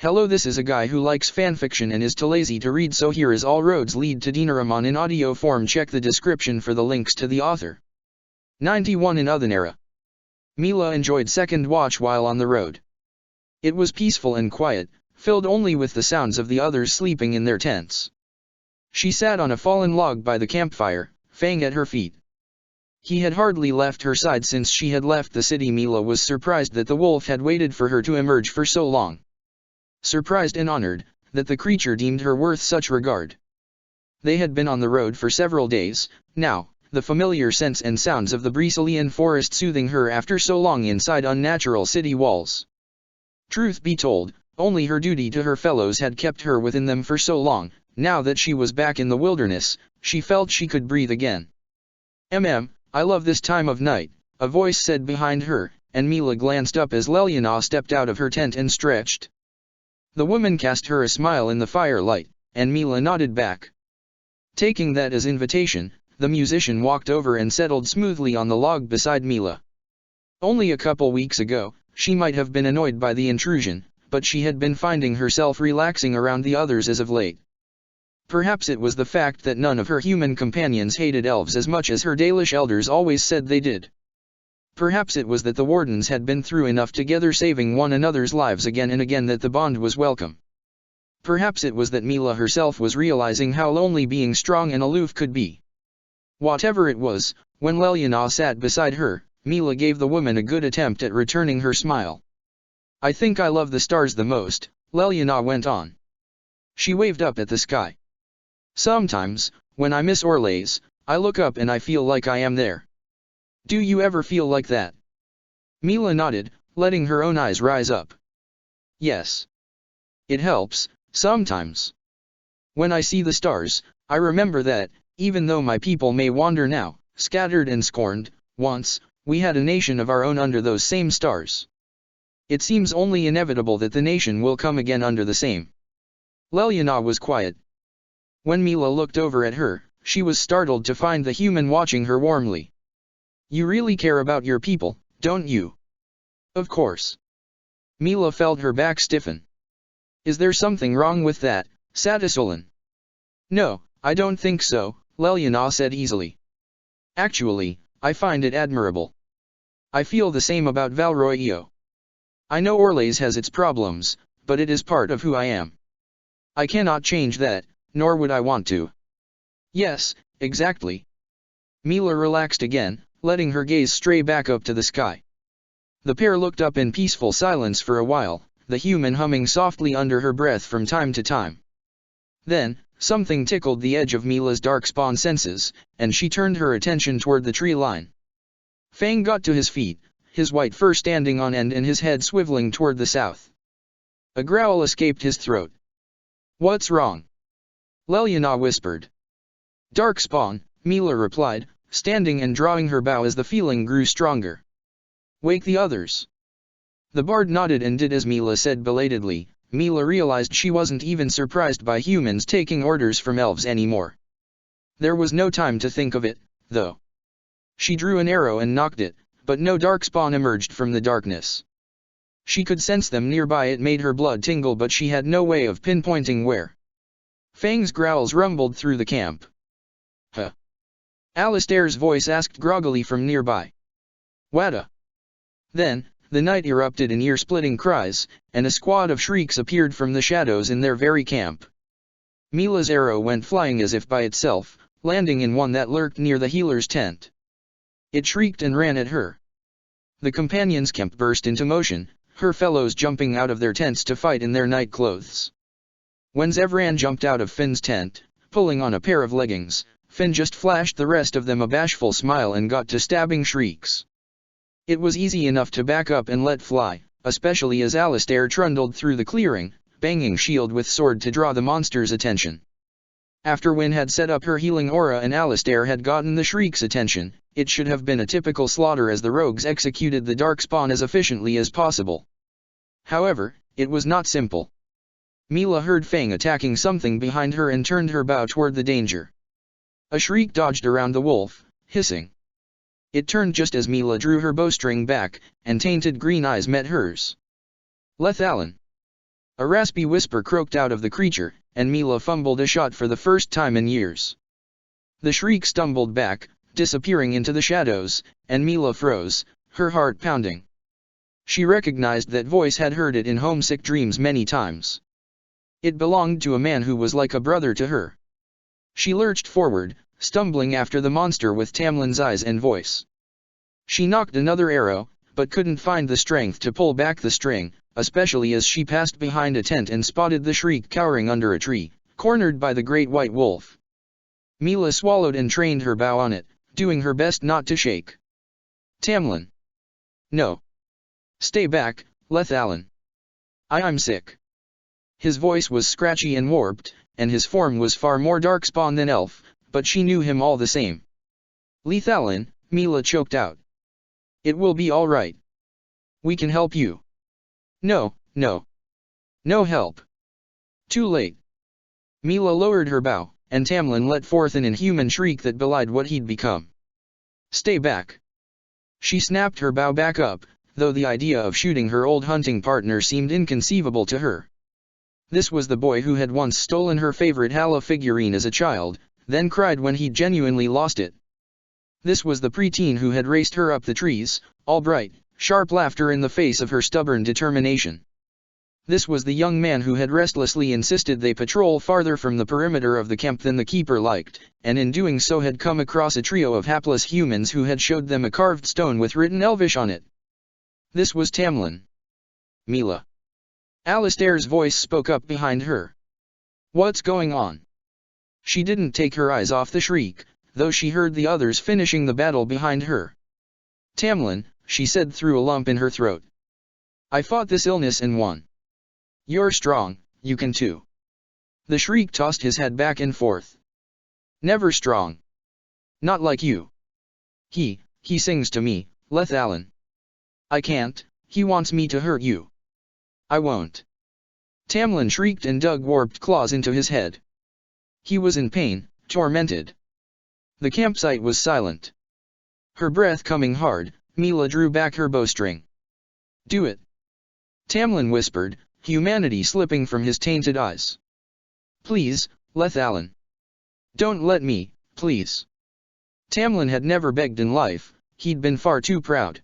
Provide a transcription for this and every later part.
Hello, this is a guy who likes fanfiction and is too lazy to read, so here is all roads lead to Denerim in audio form. Check the description for the links to the author. 91 In Denerim. Mila enjoyed second watch while on the road. It was peaceful and quiet, filled only with the sounds of the others sleeping in their tents. She sat on a fallen log by the campfire, Fang at her feet. He had hardly left her side since she had left the city. Mila was surprised that the wolf had waited for her to emerge for so long. Surprised and honored that the creature deemed her worth such regard. They had been on the road for several days, now, the familiar scents and sounds of the Brazilian forest soothing her after so long inside unnatural city walls. Truth be told, only her duty to her fellows had kept her within them for so long. Now that she was back in the wilderness, she felt she could breathe again. I love this time of night, a voice said behind her, and Mila glanced up as Leliana stepped out of her tent and stretched. The woman cast her a smile in the firelight, and Mila nodded back. Taking that as invitation, the musician walked over and settled smoothly on the log beside Mila. Only a couple weeks ago, she might have been annoyed by the intrusion, but she had been finding herself relaxing around the others as of late. Perhaps it was the fact that none of her human companions hated elves as much as her Dalish elders always said they did. Perhaps it was that the wardens had been through enough together saving one another's lives again and again that the bond was welcome. Perhaps it was that Mila herself was realizing how lonely being strong and aloof could be. Whatever it was, when Leliana sat beside her, Mila gave the woman a good attempt at returning her smile. I think I love the stars the most, Leliana went on. She waved up at the sky. Sometimes, when I miss Orlays, I look up and I feel like I am there. Do you ever feel like that? Mila nodded, letting her own eyes rise up. Yes. It helps, sometimes. When I see the stars, I remember that, even though my people may wander now, scattered and scorned, once, we had a nation of our own under those same stars. It seems only inevitable that the nation will come again under the same. Leliana was quiet. When Mila looked over at her, she was startled to find the human watching her warmly. You really care about your people, don't you? Of course. Mila felt her back stiffen. Is there something wrong with that, Satisolan? No, I don't think so, Leliana said easily. Actually, I find it admirable. I feel the same about Valroio. I know Orlays has its problems, but it is part of who I am. I cannot change that, nor would I want to. Yes, exactly. Mila relaxed again, letting her gaze stray back up to the sky. The pair looked up in peaceful silence for a while, the human humming softly under her breath from time to time. Then, something tickled the edge of Mila's darkspawn senses, and she turned her attention toward the tree line. Fang got to his feet, his white fur standing on end and his head swiveling toward the south. A growl escaped his throat. What's wrong? Leliana whispered. Darkspawn, Mila replied, standing and drawing her bow as the feeling grew stronger. Wake the others. The bard nodded and did as Mila said belatedly. Mila realized she wasn't even surprised by humans taking orders from elves anymore. There was no time to think of it, though. She drew an arrow and nocked it, but no darkspawn emerged from the darkness. She could sense them nearby. It made her blood tingle, but she had no way of pinpointing where. Fang's growls rumbled through the camp. Huh? Alistair's voice asked groggily from nearby. Wada. Then, the night erupted in ear-splitting cries, and a squad of shrieks appeared from the shadows in their very camp. Mila's arrow went flying as if by itself, landing in one that lurked near the healer's tent. It shrieked and ran at her. The companions' camp burst into motion, her fellows jumping out of their tents to fight in their night clothes. When Zevran jumped out of Finn's tent, pulling on a pair of leggings, Finn just flashed the rest of them a bashful smile and got to stabbing shrieks. It was easy enough to back up and let fly, especially as Alistair trundled through the clearing, banging shield with sword to draw the monster's attention. After Wynne had set up her healing aura and Alistair had gotten the shriek's attention, it should have been a typical slaughter as the rogues executed the darkspawn as efficiently as possible. However, it was not simple. Mila heard Fang attacking something behind her and turned her bow toward the danger. A shriek dodged around the wolf, hissing. It turned just as Mila drew her bowstring back, and tainted green eyes met hers. Lethalin. A raspy whisper croaked out of the creature, and Mila fumbled a shot for the first time in years. The shriek stumbled back, disappearing into the shadows, and Mila froze, her heart pounding. She recognized that voice, had heard it in homesick dreams many times. It belonged to a man who was like a brother to her. She lurched forward, stumbling after the monster with Tamlin's eyes and voice. She nocked another arrow, but couldn't find the strength to pull back the string, especially as she passed behind a tent and spotted the shriek cowering under a tree, cornered by the great white wolf. Mila swallowed and trained her bow on it, doing her best not to shake. Tamlin. No. Stay back, Lethalin. I'm sick. His voice was scratchy and warped, and his form was far more darkspawn than elf, but she knew him all the same. Lethalin, Mila choked out. It will be all right. We can help you. No, no. No help. Too late. Mila lowered her bow, and Tamlin let forth an inhuman shriek that belied what he'd become. Stay back. She snapped her bow back up, though the idea of shooting her old hunting partner seemed inconceivable to her. This was the boy who had once stolen her favorite Hala figurine as a child, then cried when he genuinely lost it. This was the preteen who had raced her up the trees, all bright, sharp laughter in the face of her stubborn determination. This was the young man who had restlessly insisted they patrol farther from the perimeter of the camp than the keeper liked, and in doing so had come across a trio of hapless humans who had showed them a carved stone with written Elvish on it. This was Tamlin. Mila. Alistair's voice spoke up behind her. What's going on? She didn't take her eyes off the shriek, though she heard the others finishing the battle behind her. Tamlin, she said through a lump in her throat. I fought this illness and won. You're strong, you can too. The shriek tossed his head back and forth. Never strong. Not like you. He sings to me, Lethalin. I can't, he wants me to hurt you. I won't. Tamlin shrieked and dug warped claws into his head. He was in pain, tormented. The campsite was silent. Her breath coming hard, Mila drew back her bowstring. Do it. Tamlin whispered, humanity slipping from his tainted eyes. Please, Lethalin. Don't let me, please. Tamlin had never begged in life, he'd been far too proud.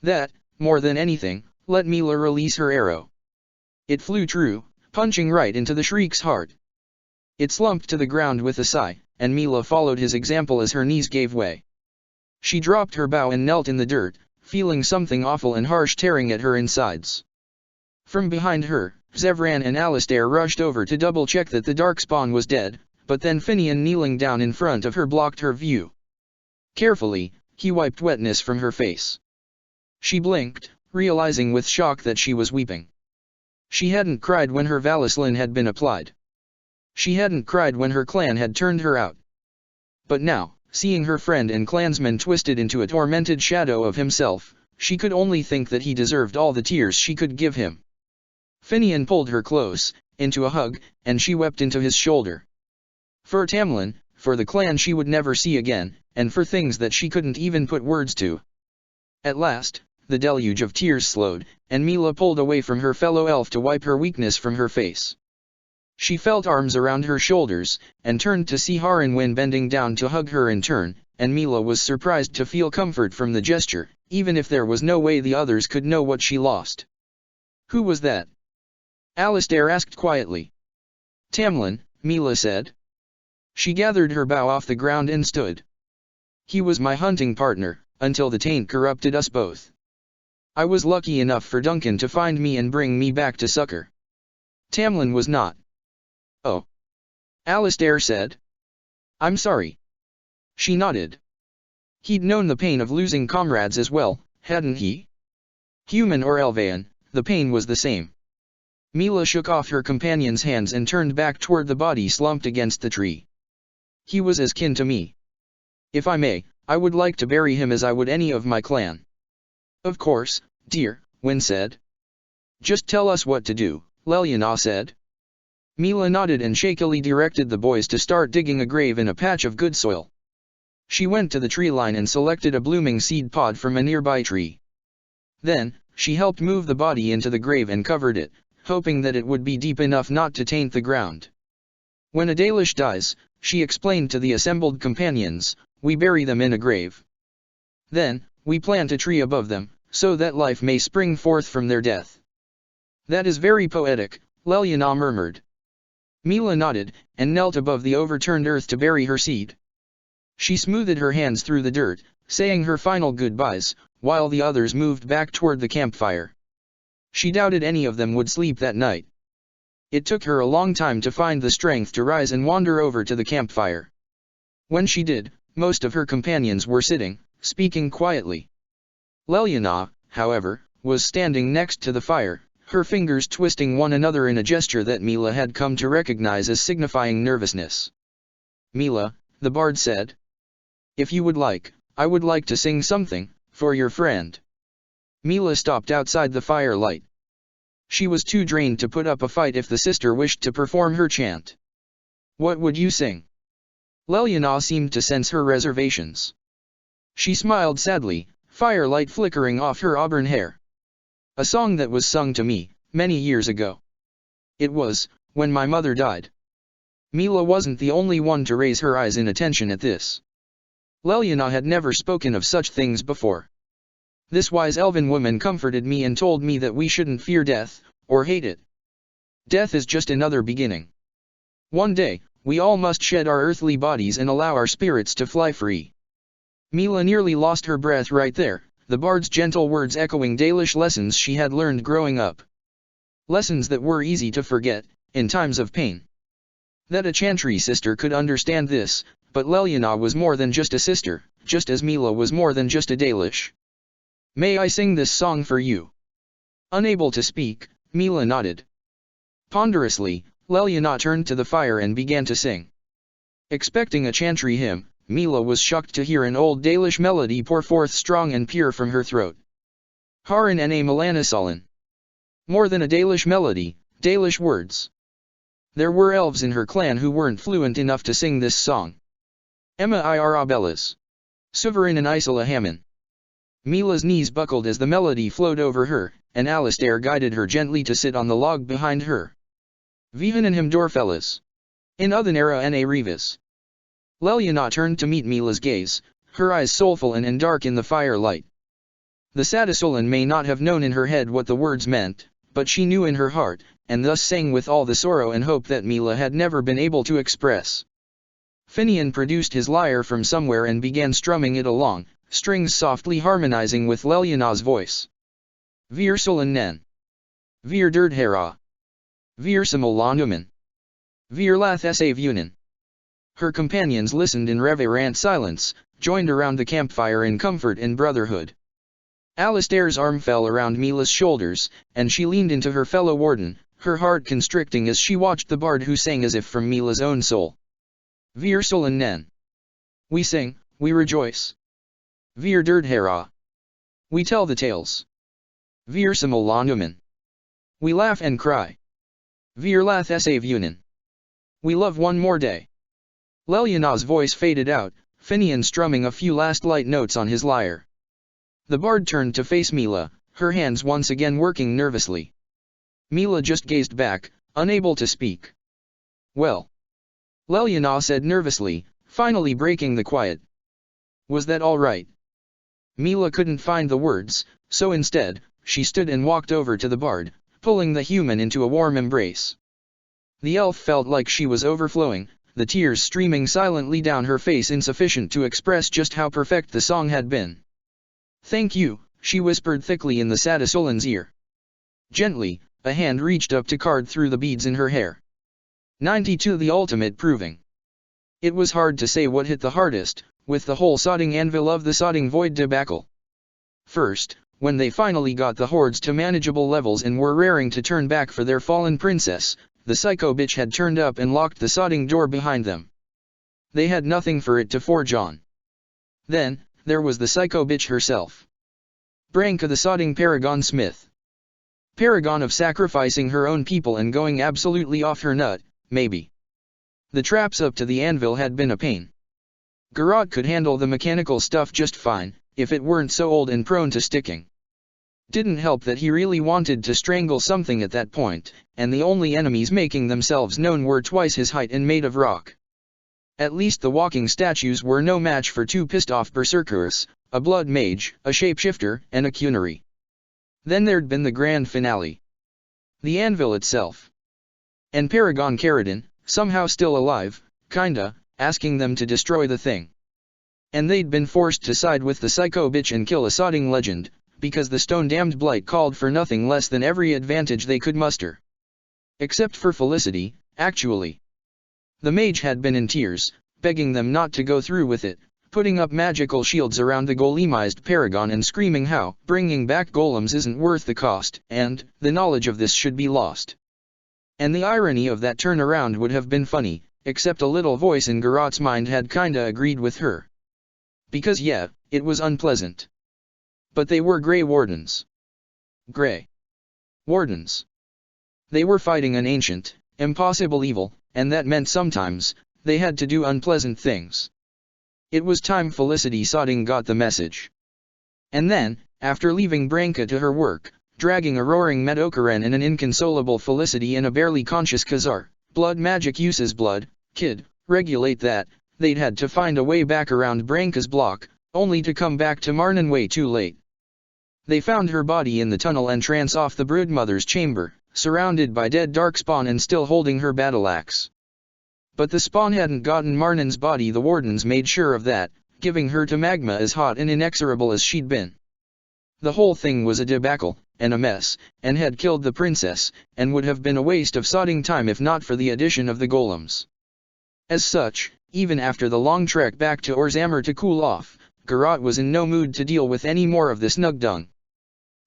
That, more than anything, let Mila release her arrow. It flew true, punching right into the shriek's heart. It slumped to the ground with a sigh, and Mila followed his example as her knees gave way. She dropped her bow and knelt in the dirt, feeling something awful and harsh tearing at her insides. From behind her, Zevran and Alistair rushed over to double-check that the darkspawn was dead, but then Finian kneeling down in front of her blocked her view. Carefully, he wiped wetness from her face. She blinked, realizing with shock that she was weeping. She hadn't cried when her Valislin had been applied. She hadn't cried when her clan had turned her out. But now, seeing her friend and clansman twisted into a tormented shadow of himself, she could only think that he deserved all the tears she could give him. Finian pulled her close, into a hug, and she wept into his shoulder. For Tamlin, for the clan she would never see again, and for things that she couldn't even put words to. At last, the deluge of tears slowed, and Mila pulled away from her fellow elf to wipe her weakness from her face. She felt arms around her shoulders, and turned to see Harinwin bending down to hug her in turn, and Mila was surprised to feel comfort from the gesture, even if there was no way the others could know what she lost. Who was that? Alistair asked quietly. Tamlin, Mila said. She gathered her bow off the ground and stood. He was my hunting partner, until the taint corrupted us both. I was lucky enough for Duncan to find me and bring me back to succor. Tamlin was not. Oh. Alistair said. I'm sorry. She nodded. He'd known the pain of losing comrades as well, hadn't he? Human or Elvian, the pain was the same. Mila shook off her companion's hands and turned back toward the body slumped against the tree. He was as kin to me. If I may, I would like to bury him as I would any of my clan. Of course, dear, Wyn said. Just tell us what to do, Leliana said. Mila nodded and shakily directed the boys to start digging a grave in a patch of good soil. She went to the tree line and selected a blooming seed pod from a nearby tree. Then, she helped move the body into the grave and covered it, hoping that it would be deep enough not to taint the ground. When a Dalish dies, she explained to the assembled companions, we bury them in a grave. Then, we plant a tree above them, so that life may spring forth from their death. That is very poetic, Lelyana murmured. Mila nodded, and knelt above the overturned earth to bury her seed. She smoothed her hands through the dirt, saying her final goodbyes, while the others moved back toward the campfire. She doubted any of them would sleep that night. It took her a long time to find the strength to rise and wander over to the campfire. When she did, most of her companions were sitting, speaking quietly. Lelyana, however, was standing next to the fire, her fingers twisting one another in a gesture that Mila had come to recognize as signifying nervousness. Mila, the bard said. If you would like, I would like to sing something, for your friend. Mila stopped outside the firelight. She was too drained to put up a fight if the sister wished to perform her chant. What would you sing? Lelyana seemed to sense her reservations. She smiled sadly, firelight flickering off her auburn hair. A song that was sung to me, many years ago. It was, when my mother died. Mila wasn't the only one to raise her eyes in attention at this. Lelyana had never spoken of such things before. This wise elven woman comforted me and told me that we shouldn't fear death, or hate it. Death is just another beginning. One day, we all must shed our earthly bodies and allow our spirits to fly free. Mila nearly lost her breath right there, the bard's gentle words echoing Dalish lessons she had learned growing up. Lessons that were easy to forget, in times of pain. That a Chantry sister could understand this, but Lelyana was more than just a sister, just as Mila was more than just a Dalish. May I sing this song for you? Unable to speak, Mila nodded. Ponderously, Lelyana turned to the fire and began to sing. Expecting a Chantry hymn, Mila was shocked to hear an old Dalish melody pour forth strong and pure from her throat. Haran na Melanisalan. More than a Dalish melody, Dalish words. There were elves in her clan who weren't fluent enough to sing this song. Emma Irabellas. Suverin and Isla Hammon. Mila's knees buckled as the melody flowed over her, and Alistair guided her gently to sit on the log behind her. Vihan and Himdorfellas. In Othenera na Rivas. Lelyana turned to meet Mila's gaze, her eyes soulful and dark in the firelight. The Sadasulan may not have known in her head what the words meant, but she knew in her heart, and thus sang with all the sorrow and hope that Mila had never been able to express. Finian produced his lyre from somewhere and began strumming it along, strings softly harmonizing with Lelyana's voice. Vir Sulan Nen. Vir Durdhera. Vir Simulanuman. Vir Lath Savunan. Her companions listened in reverent silence, joined around the campfire in comfort and brotherhood. Alistair's arm fell around Mila's shoulders, and she leaned into her fellow warden, her heart constricting as she watched the bard who sang as if from Mila's own soul. Vir Sulan Nen. We sing, we rejoice. Vir Durdhera. We tell the tales. Vir Simulanuman. We laugh and cry. Vir Lath Savunan. We love one more day. Lelyana's voice faded out, Finian strumming a few last light notes on his lyre. The bard turned to face Mila, her hands once again working nervously. Mila just gazed back, unable to speak. Well. Lelyana said nervously, finally breaking the quiet. Was that all right? Mila couldn't find the words, so instead, she stood and walked over to the bard, pulling the human into a warm embrace. The elf felt like she was overflowing, the tears streaming silently down her face insufficient to express just how perfect the song had been. Thank you, she whispered thickly in the Sadasulan's ear. Gently, a hand reached up to card through the beads in her hair. 92 The ultimate proving. It was hard to say what hit the hardest, with the whole sodding anvil of the sodding void debacle. First, when they finally got the hordes to manageable levels and were raring to turn back for their fallen princess, the psycho bitch had turned up and locked the sodding door behind them. They had nothing for it to forge on. Then, there was the psycho bitch herself. Branka the sodding paragon smith. Paragon of sacrificing her own people and going absolutely off her nut, maybe. The traps up to the anvil had been a pain. Garrot could handle the mechanical stuff just fine, if it weren't so old and prone to sticking. Didn't help that he really wanted to strangle something at that point, and the only enemies making themselves known were twice his height and made of rock. At least the walking statues were no match for two pissed-off berserkers, a blood mage, a shapeshifter, and a Cunary. Then there'd been the grand finale. The anvil itself. And Paragon Caridin, somehow still alive, kinda, asking them to destroy the thing. And they'd been forced to side with the psycho bitch and kill a sodding legend, because the stone-damned blight called for nothing less than every advantage they could muster. Except for Felicity, actually. The mage had been in tears, begging them not to go through with it, putting up magical shields around the golemized paragon and screaming how bringing back golems isn't worth the cost, and the knowledge of this should be lost. And the irony of that turnaround would have been funny, except a little voice in Garot's mind had kinda agreed with her. Because yeah, it was unpleasant. But they were Grey Wardens. Grey Wardens. They were fighting an ancient, impossible evil, and that meant sometimes, they had to do unpleasant things. It was time Felicity Sodding got the message. And then, after leaving Branka to her work, dragging a roaring Medokaren and an inconsolable Felicity and a barely conscious Khazar, blood magic uses blood, kid, regulate that, they'd had to find a way back around Branka's block, only to come back to Marnan way too late. They found her body in the tunnel entrance off the Broodmother's chamber, surrounded by dead darkspawn and still holding her battle axe. But the spawn hadn't gotten Marnan's body. The wardens made sure of that, giving her to magma as hot and inexorable as she'd been. The whole thing was a debacle, and a mess, and had killed the princess, and would have been a waste of sodding time if not for the addition of the golems. As such, even after the long trek back to Orzammar to cool off, Garot was in no mood to deal with any more of this nugdung.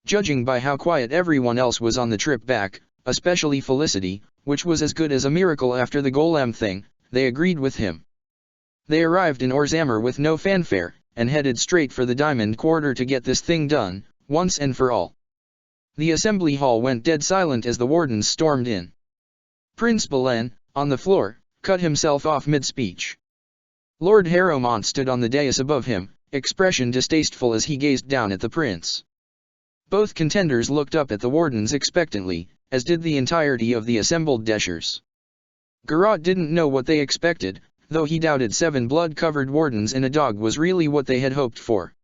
Judging by how quiet everyone else was on the trip back, especially Felicity, which was as good as a miracle after the golem thing, they agreed with him. They arrived in Orzammar with no fanfare, and headed straight for the Diamond Quarter to get this thing done, once and for all. The assembly hall went dead silent as the wardens stormed in. Prince Belen, on the floor, cut himself off mid-speech. Lord Harrowmont stood on the dais above him, expression distasteful as he gazed down at the prince. Both contenders looked up at the wardens expectantly, as did the entirety of the assembled Deshers. Garot didn't know what they expected, though he doubted 7 blood-covered wardens and a dog was really what they had hoped for.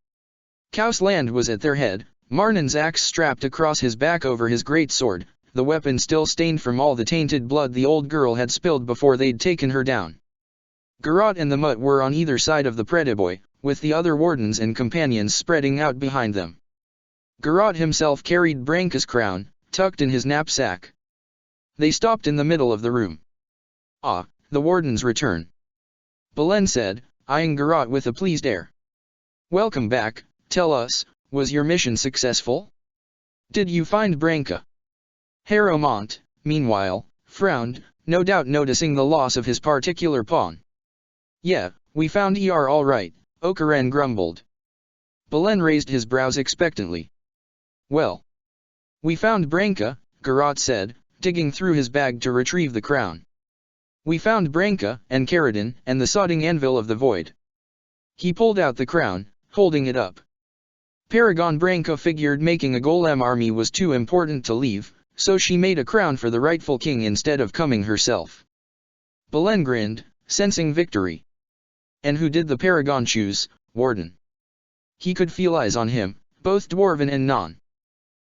Kausland was at their head, Marnan's axe strapped across his back over his great sword, the weapon still stained from all the tainted blood the old girl had spilled before they'd taken her down. Garot and the mutt were on either side of the Prediboy, with the other wardens and companions spreading out behind them. Garot himself carried Branka's crown, tucked in his knapsack. They stopped in the middle of the room. "Ah, the warden's return," Belen said, eyeing Garot with a pleased air. "Welcome back. Tell us, was your mission successful? Did you find Branka?" Harrowmont, meanwhile, frowned, no doubt noticing the loss of his particular pawn. "Yeah, we found her all right," Okaren grumbled. Belen raised his brows expectantly. "Well, we found Branka," Garot said, digging through his bag to retrieve the crown. "We found Branka, and Caridin, and the sodding anvil of the void." He pulled out the crown, holding it up. Paragon Branka figured making a golem army was too important to leave, so she made a crown for the rightful king instead of coming herself. Belen grinned, sensing victory. And who did the Paragon choose? Warden. He could feel eyes on him, both dwarven and non.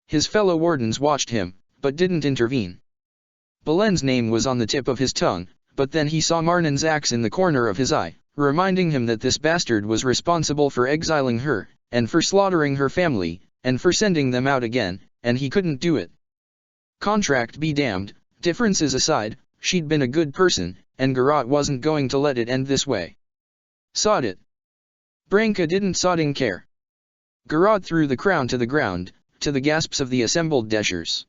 His fellow wardens watched him, but didn't intervene. Belen's name was on the tip of his tongue, but then he saw Marnan's axe in the corner of his eye, reminding him that this bastard was responsible for exiling her, and for slaughtering her family, and for sending them out again, and he couldn't do it. Contract be damned, differences aside, she'd been a good person, and Garot wasn't going to let it end this way. Sod it. Branka didn't sodding care. Garot threw the crown to the ground, to the gasps of the assembled Deshers.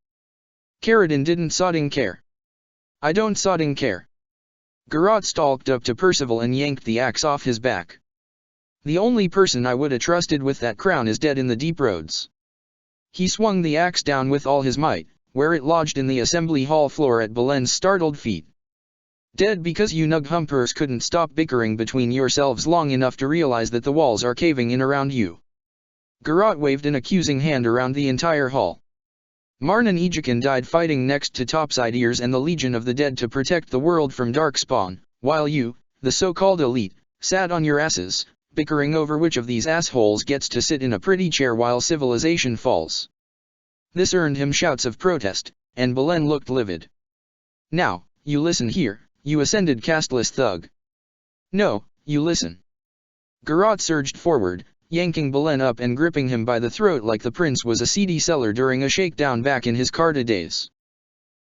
Caridin didn't sodding care. I don't sodding care. Garot stalked up to Percival and yanked the axe off his back. The only person I woulda trusted with that crown is dead in the deep roads. He swung the axe down with all his might, where it lodged in the assembly hall floor at Belen's startled feet. Dead because you nughumpers couldn't stop bickering between yourselves long enough to realize that the walls are caving in around you. Garrot waved an accusing hand around the entire hall. Marnan Ejikin died fighting next to Topside Ears and the Legion of the Dead to protect the world from Darkspawn, while you, the so-called elite, sat on your asses, bickering over which of these assholes gets to sit in a pretty chair while civilization falls. This earned him shouts of protest, and Belen looked livid. Now, you listen here, you ascended casteless thug. No, you listen. Garrot surged forward, yanking Belen up and gripping him by the throat like the prince was a seedy seller during a shakedown back in his Carta days.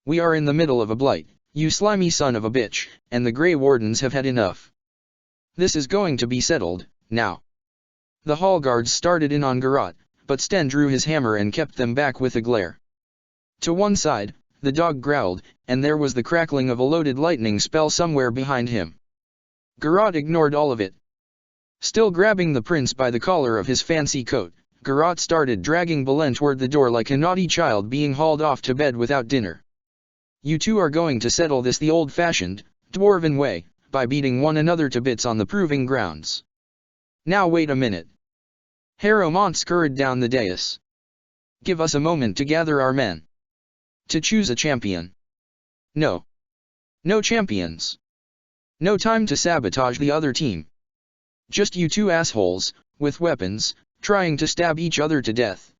We are in the middle of a blight, you slimy son of a bitch, and the Grey Wardens have had enough. This is going to be settled, now. The hall guards started in on Garrot, but Sten drew his hammer and kept them back with a glare. To one side, the dog growled, and there was the crackling of a loaded lightning spell somewhere behind him. Garrot ignored all of it. Still grabbing the prince by the collar of his fancy coat, Garrot started dragging Belen toward the door like a naughty child being hauled off to bed without dinner. You two are going to settle this the old-fashioned, dwarven way, by beating one another to bits on the proving grounds. Now wait a minute. Harrowmont scurried down the dais. Give us a moment to gather our men. To choose a champion. No. No champions. No time to sabotage the other team. Just you two assholes, with weapons, trying to stab each other to death.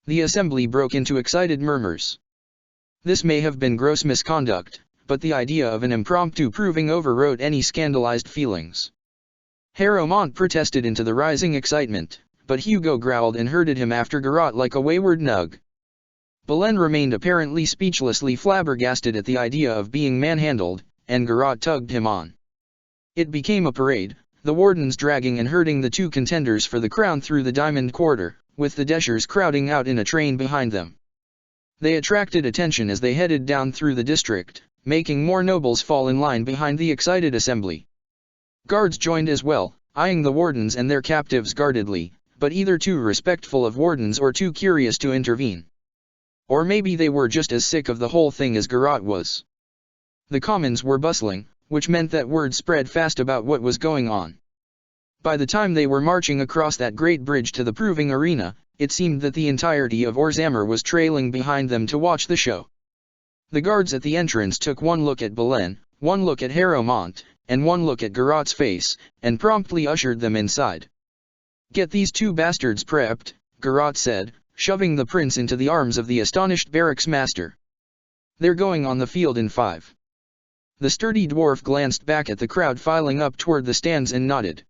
The assembly broke into excited murmurs. This may have been gross misconduct, but the idea of an impromptu proving overrode any scandalized feelings. Harrowmont protested into the rising excitement, but Hugo growled and herded him after Garrot like a wayward nug. Belen remained apparently speechlessly flabbergasted at the idea of being manhandled, and Garrot tugged him on. It became a parade, the wardens dragging and herding the two contenders for the crown through the Diamond Quarter, with the Deshers crowding out in a train behind them. They attracted attention as they headed down through the district, making more nobles fall in line behind the excited assembly. Guards joined as well, eyeing the wardens and their captives guardedly, but either too respectful of wardens or too curious to intervene. Or maybe they were just as sick of the whole thing as Garrot was. The commons were bustling, which meant that word spread fast about what was going on. By the time they were marching across that great bridge to the proving arena, it seemed that the entirety of Orzammar was trailing behind them to watch the show. The guards at the entrance took one look at Belen, one look at Harrowmont, and one look at Garrot's face, and promptly ushered them inside. Get these two bastards prepped, Garrot said, shoving the prince into the arms of the astonished barracks master. They're going on the field in 5. The sturdy dwarf glanced back at the crowd filing up toward the stands and nodded.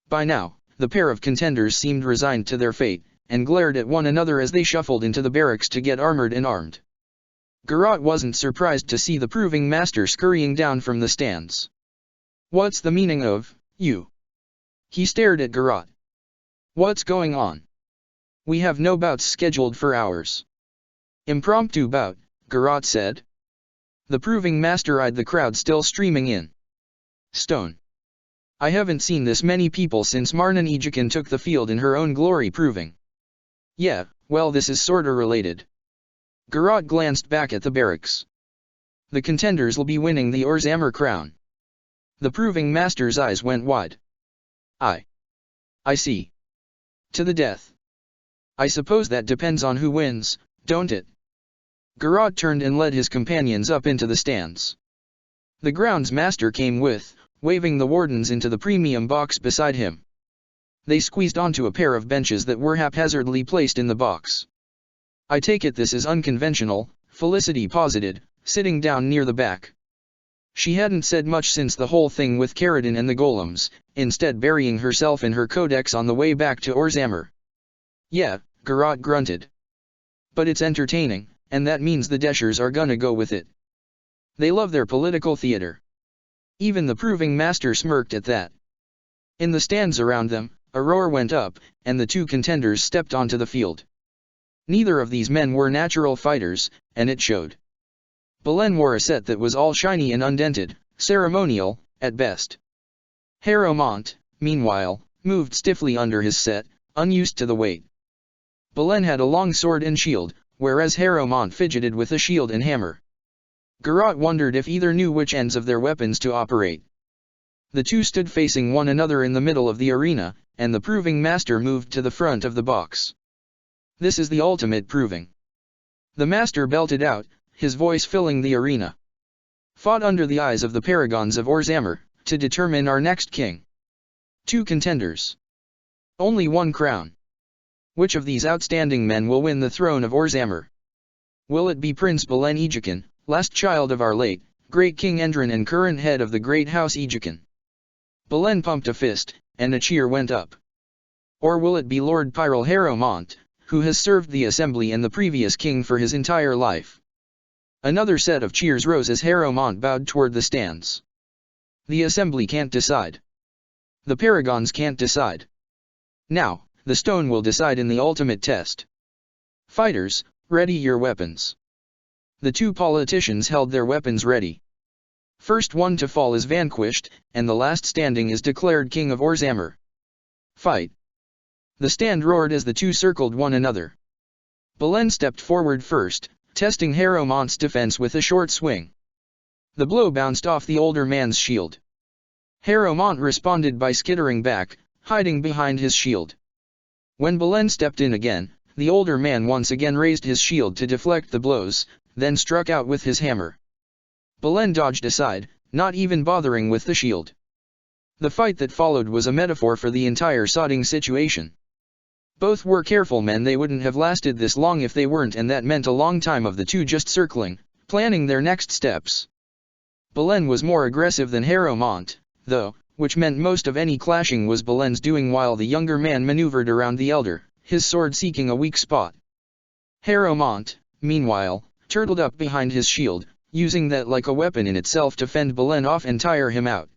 By now, the pair of contenders seemed resigned to their fate, and glared at one another as they shuffled into the barracks to get armored and armed. Garrot wasn't surprised to see the proving master scurrying down from the stands. What's the meaning of, you? He stared at Garrot. What's going on? We have no bouts scheduled for hours. Impromptu bout, Garrot said. The proving master eyed the crowd still streaming in. Stone. I haven't seen this many people since Marnan Ejikin took the field in her own glory proving. Yeah, well this is sorta related. Garrot glanced back at the barracks. The contenders'll be winning the Orzammar crown. The proving master's eyes went wide. I see. To the death. I suppose that depends on who wins, don't it? Garrot turned and led his companions up into the stands. The grounds master came with, waving the wardens into the premium box beside him. They squeezed onto a pair of benches that were haphazardly placed in the box. I take it this is unconventional, Felicity posited, sitting down near the back. She hadn't said much since the whole thing with Caradin and the golems, instead burying herself in her codex on the way back to Orzammar. Yeah, Garrot grunted. But it's entertaining, and that means the Deshers are gonna go with it. They love their political theater. Even the proving master smirked at that. In the stands around them, a roar went up, and the two contenders stepped onto the field. Neither of these men were natural fighters, and it showed. Belen wore a set that was all shiny and undented, ceremonial, at best. Harrowmont, meanwhile, moved stiffly under his set, unused to the weight. Belen had a long sword and shield, whereas Harrowmont fidgeted with a shield and hammer. Garrot wondered if either knew which ends of their weapons to operate. The two stood facing one another in the middle of the arena, and the proving master moved to the front of the box. This is the ultimate proving. The master belted out, his voice filling the arena. Fought under the eyes of the paragons of Orzammar, to determine our next king. 2 contenders. Only 1 crown. Which of these outstanding men will win the throne of Orzammar? Will it be Prince Belen Egican, last child of our late, great King Endrin and current head of the great house Egican? Belen pumped a fist, and a cheer went up. Or will it be Lord Pyrrell Harrowmont, who has served the assembly and the previous king for his entire life? Another set of cheers rose as Harrowmont bowed toward the stands. The assembly can't decide. The paragons can't decide. Now, the stone will decide in the ultimate test. Fighters, ready your weapons. The 2 politicians held their weapons ready. First one to fall is vanquished, and the last standing is declared king of Orzammar. Fight! The stand roared as the 2 circled one another. Belen stepped forward first, testing Harrowmont's defense with a short swing. The blow bounced off the older man's shield. Harrowmont responded by skittering back, hiding behind his shield. When Belen stepped in again, the older man once again raised his shield to deflect the blows, then struck out with his hammer. Belen dodged aside, not even bothering with the shield. The fight that followed was a metaphor for the entire sodding situation. Both were careful men. They wouldn't have lasted this long if they weren't, and that meant a long time of the 2 just circling, planning their next steps. Belen was more aggressive than Harrowmont, though, which meant most of any clashing was Belen's doing, while the younger man maneuvered around the elder, his sword seeking a weak spot. Harrowmont, meanwhile, turtled up behind his shield, using that like a weapon in itself to fend Belen off and tire him out.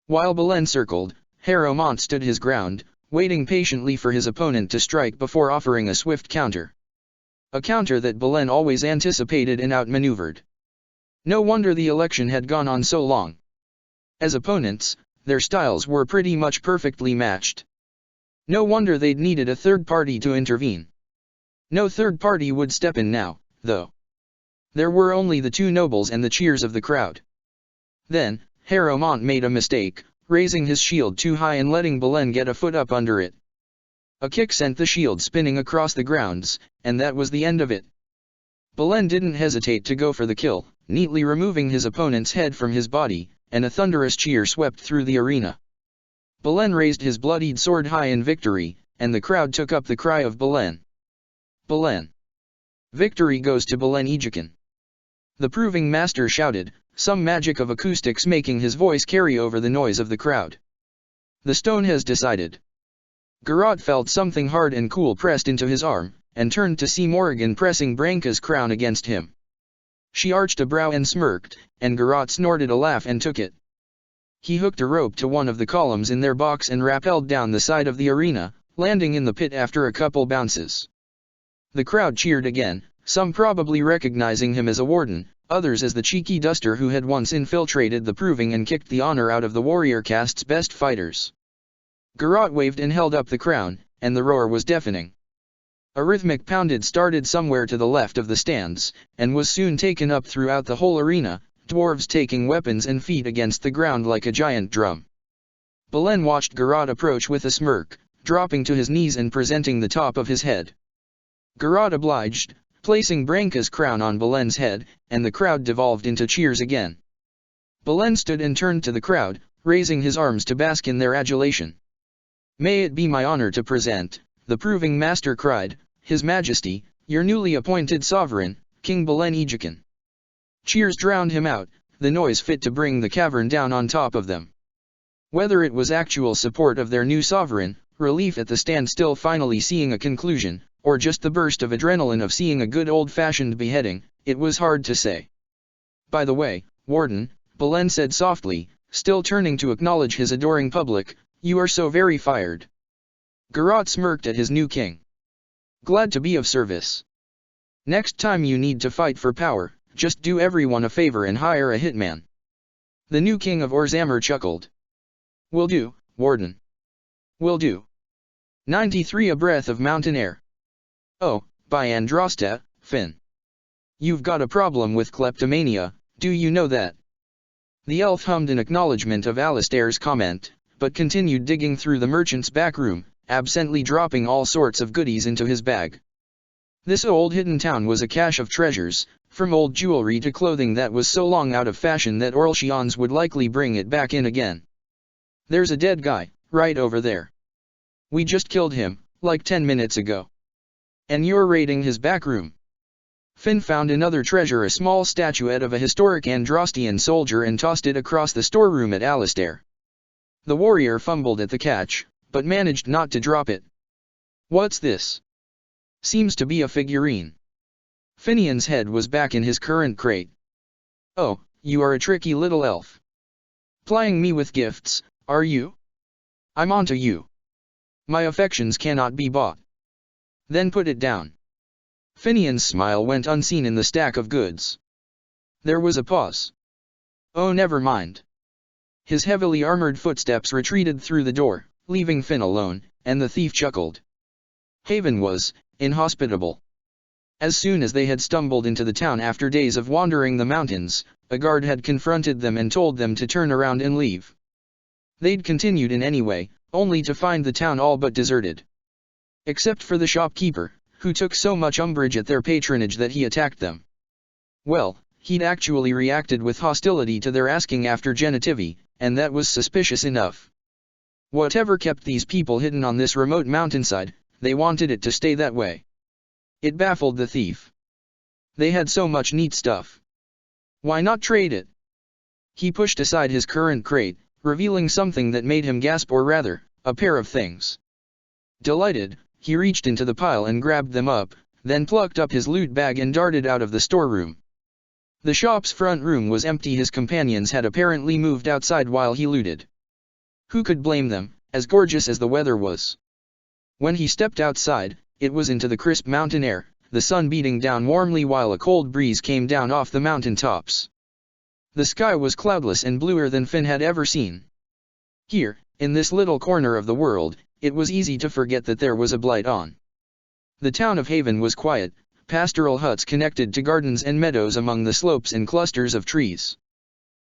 While Belen circled, Harrowmont stood his ground, waiting patiently for his opponent to strike before offering a swift counter. A counter that Belen always anticipated and outmaneuvered. No wonder the election had gone on so long. As opponents, their styles were pretty much perfectly matched. No wonder they'd needed a third party to intervene. No third party would step in now, though. There were only the 2 nobles and the cheers of the crowd. Then, Harrowmont made a mistake, raising his shield too high and letting Belen get a foot up under it. A kick sent the shield spinning across the grounds, and that was the end of it. Belen didn't hesitate to go for the kill, neatly removing his opponent's head from his body, and a thunderous cheer swept through the arena. Belen raised his bloodied sword high in victory, and the crowd took up the cry of Belen. Belen. Victory goes to Belen Egican. The proving master shouted, some magic of acoustics making his voice carry over the noise of the crowd. The stone has decided. Garrot felt something hard and cool pressed into his arm, and turned to see Morrigan pressing Branka's crown against him. She arched a brow and smirked, and Garrot snorted a laugh and took it. He hooked a rope to one of the columns in their box and rappelled down the side of the arena, landing in the pit after a couple bounces. The crowd cheered again, some probably recognizing him as a warden, others as the cheeky duster who had once infiltrated the proving and kicked the honor out of the warrior caste's best fighters. Garrot waved and held up the crown, and the roar was deafening. A rhythmic pounded started somewhere to the left of the stands, and was soon taken up throughout the whole arena, dwarves taking weapons and feet against the ground like a giant drum. Belen watched Garrot approach with a smirk, dropping to his knees and presenting the top of his head. Garrot obliged, placing Branka's crown on Belen's head, and the crowd devolved into cheers again. Belen stood and turned to the crowd, raising his arms to bask in their adulation. May it be my honor to present, the proving master cried, His Majesty, your newly appointed sovereign, King Belen Egican. Cheers drowned him out, the noise fit to bring the cavern down on top of them. Whether it was actual support of their new sovereign, relief at the standstill finally seeing a conclusion, or just the burst of adrenaline of seeing a good old-fashioned beheading, it was hard to say. By the way, Warden, Belen said softly, still turning to acknowledge his adoring public, you are so very fired. Garrot smirked at his new king. Glad to be of service. Next time you need to fight for power, just do everyone a favor and hire a hitman. The new king of Orzammar chuckled. Will do, Warden. Will do. 93 A breath of mountain air. Oh, by Androsta, Finn. You've got a problem with kleptomania, do you know that? The elf hummed in acknowledgement of Alistair's comment, but continued digging through the merchant's back room, absently dropping all sorts of goodies into his bag. This old hidden town was a cache of treasures, from old jewelry to clothing that was so long out of fashion that Orlchians would likely bring it back in again. There's a dead guy, right over there. We just killed him, like 10 minutes ago. And you're raiding his back room. Finn found another treasure, a small statuette of a historic Androstian soldier, and tossed it across the storeroom at Alistair. The warrior fumbled at the catch, but managed not to drop it. What's this? Seems to be a figurine. Finian's head was back in his current crate. Oh, you are a tricky little elf. Plying me with gifts, are you? I'm onto you. My affections cannot be bought. Then put it down. Finian's smile went unseen in the stack of goods. There was a pause. Oh, never mind. His heavily armored footsteps retreated through the door, leaving Finn alone, and the thief chuckled. Haven was inhospitable. As soon as they had stumbled into the town after days of wandering the mountains, a guard had confronted them and told them to turn around and leave. They'd continued in any way, only to find the town all but deserted. Except for the shopkeeper, who took so much umbrage at their patronage that he attacked them. Well, he'd actually reacted with hostility to their asking after genitivi, and that was suspicious enough. Whatever kept these people hidden on this remote mountainside, they wanted it to stay that way. It baffled the thief. They had so much neat stuff. Why not trade it? He pushed aside his current crate, revealing something that made him gasp, or rather, a pair of things. Delighted, he reached into the pile and grabbed them up, then plucked up his loot bag and darted out of the storeroom. The shop's front room was empty. His companions had apparently moved outside while he looted. Who could blame them, as gorgeous as the weather was? When he stepped outside, it was into the crisp mountain air, the sun beating down warmly while a cold breeze came down off the mountain tops. The sky was cloudless and bluer than Finn had ever seen. Here, in this little corner of the world, it was easy to forget that there was a blight on. The town of Haven was quiet, pastoral huts connected to gardens and meadows among the slopes and clusters of trees.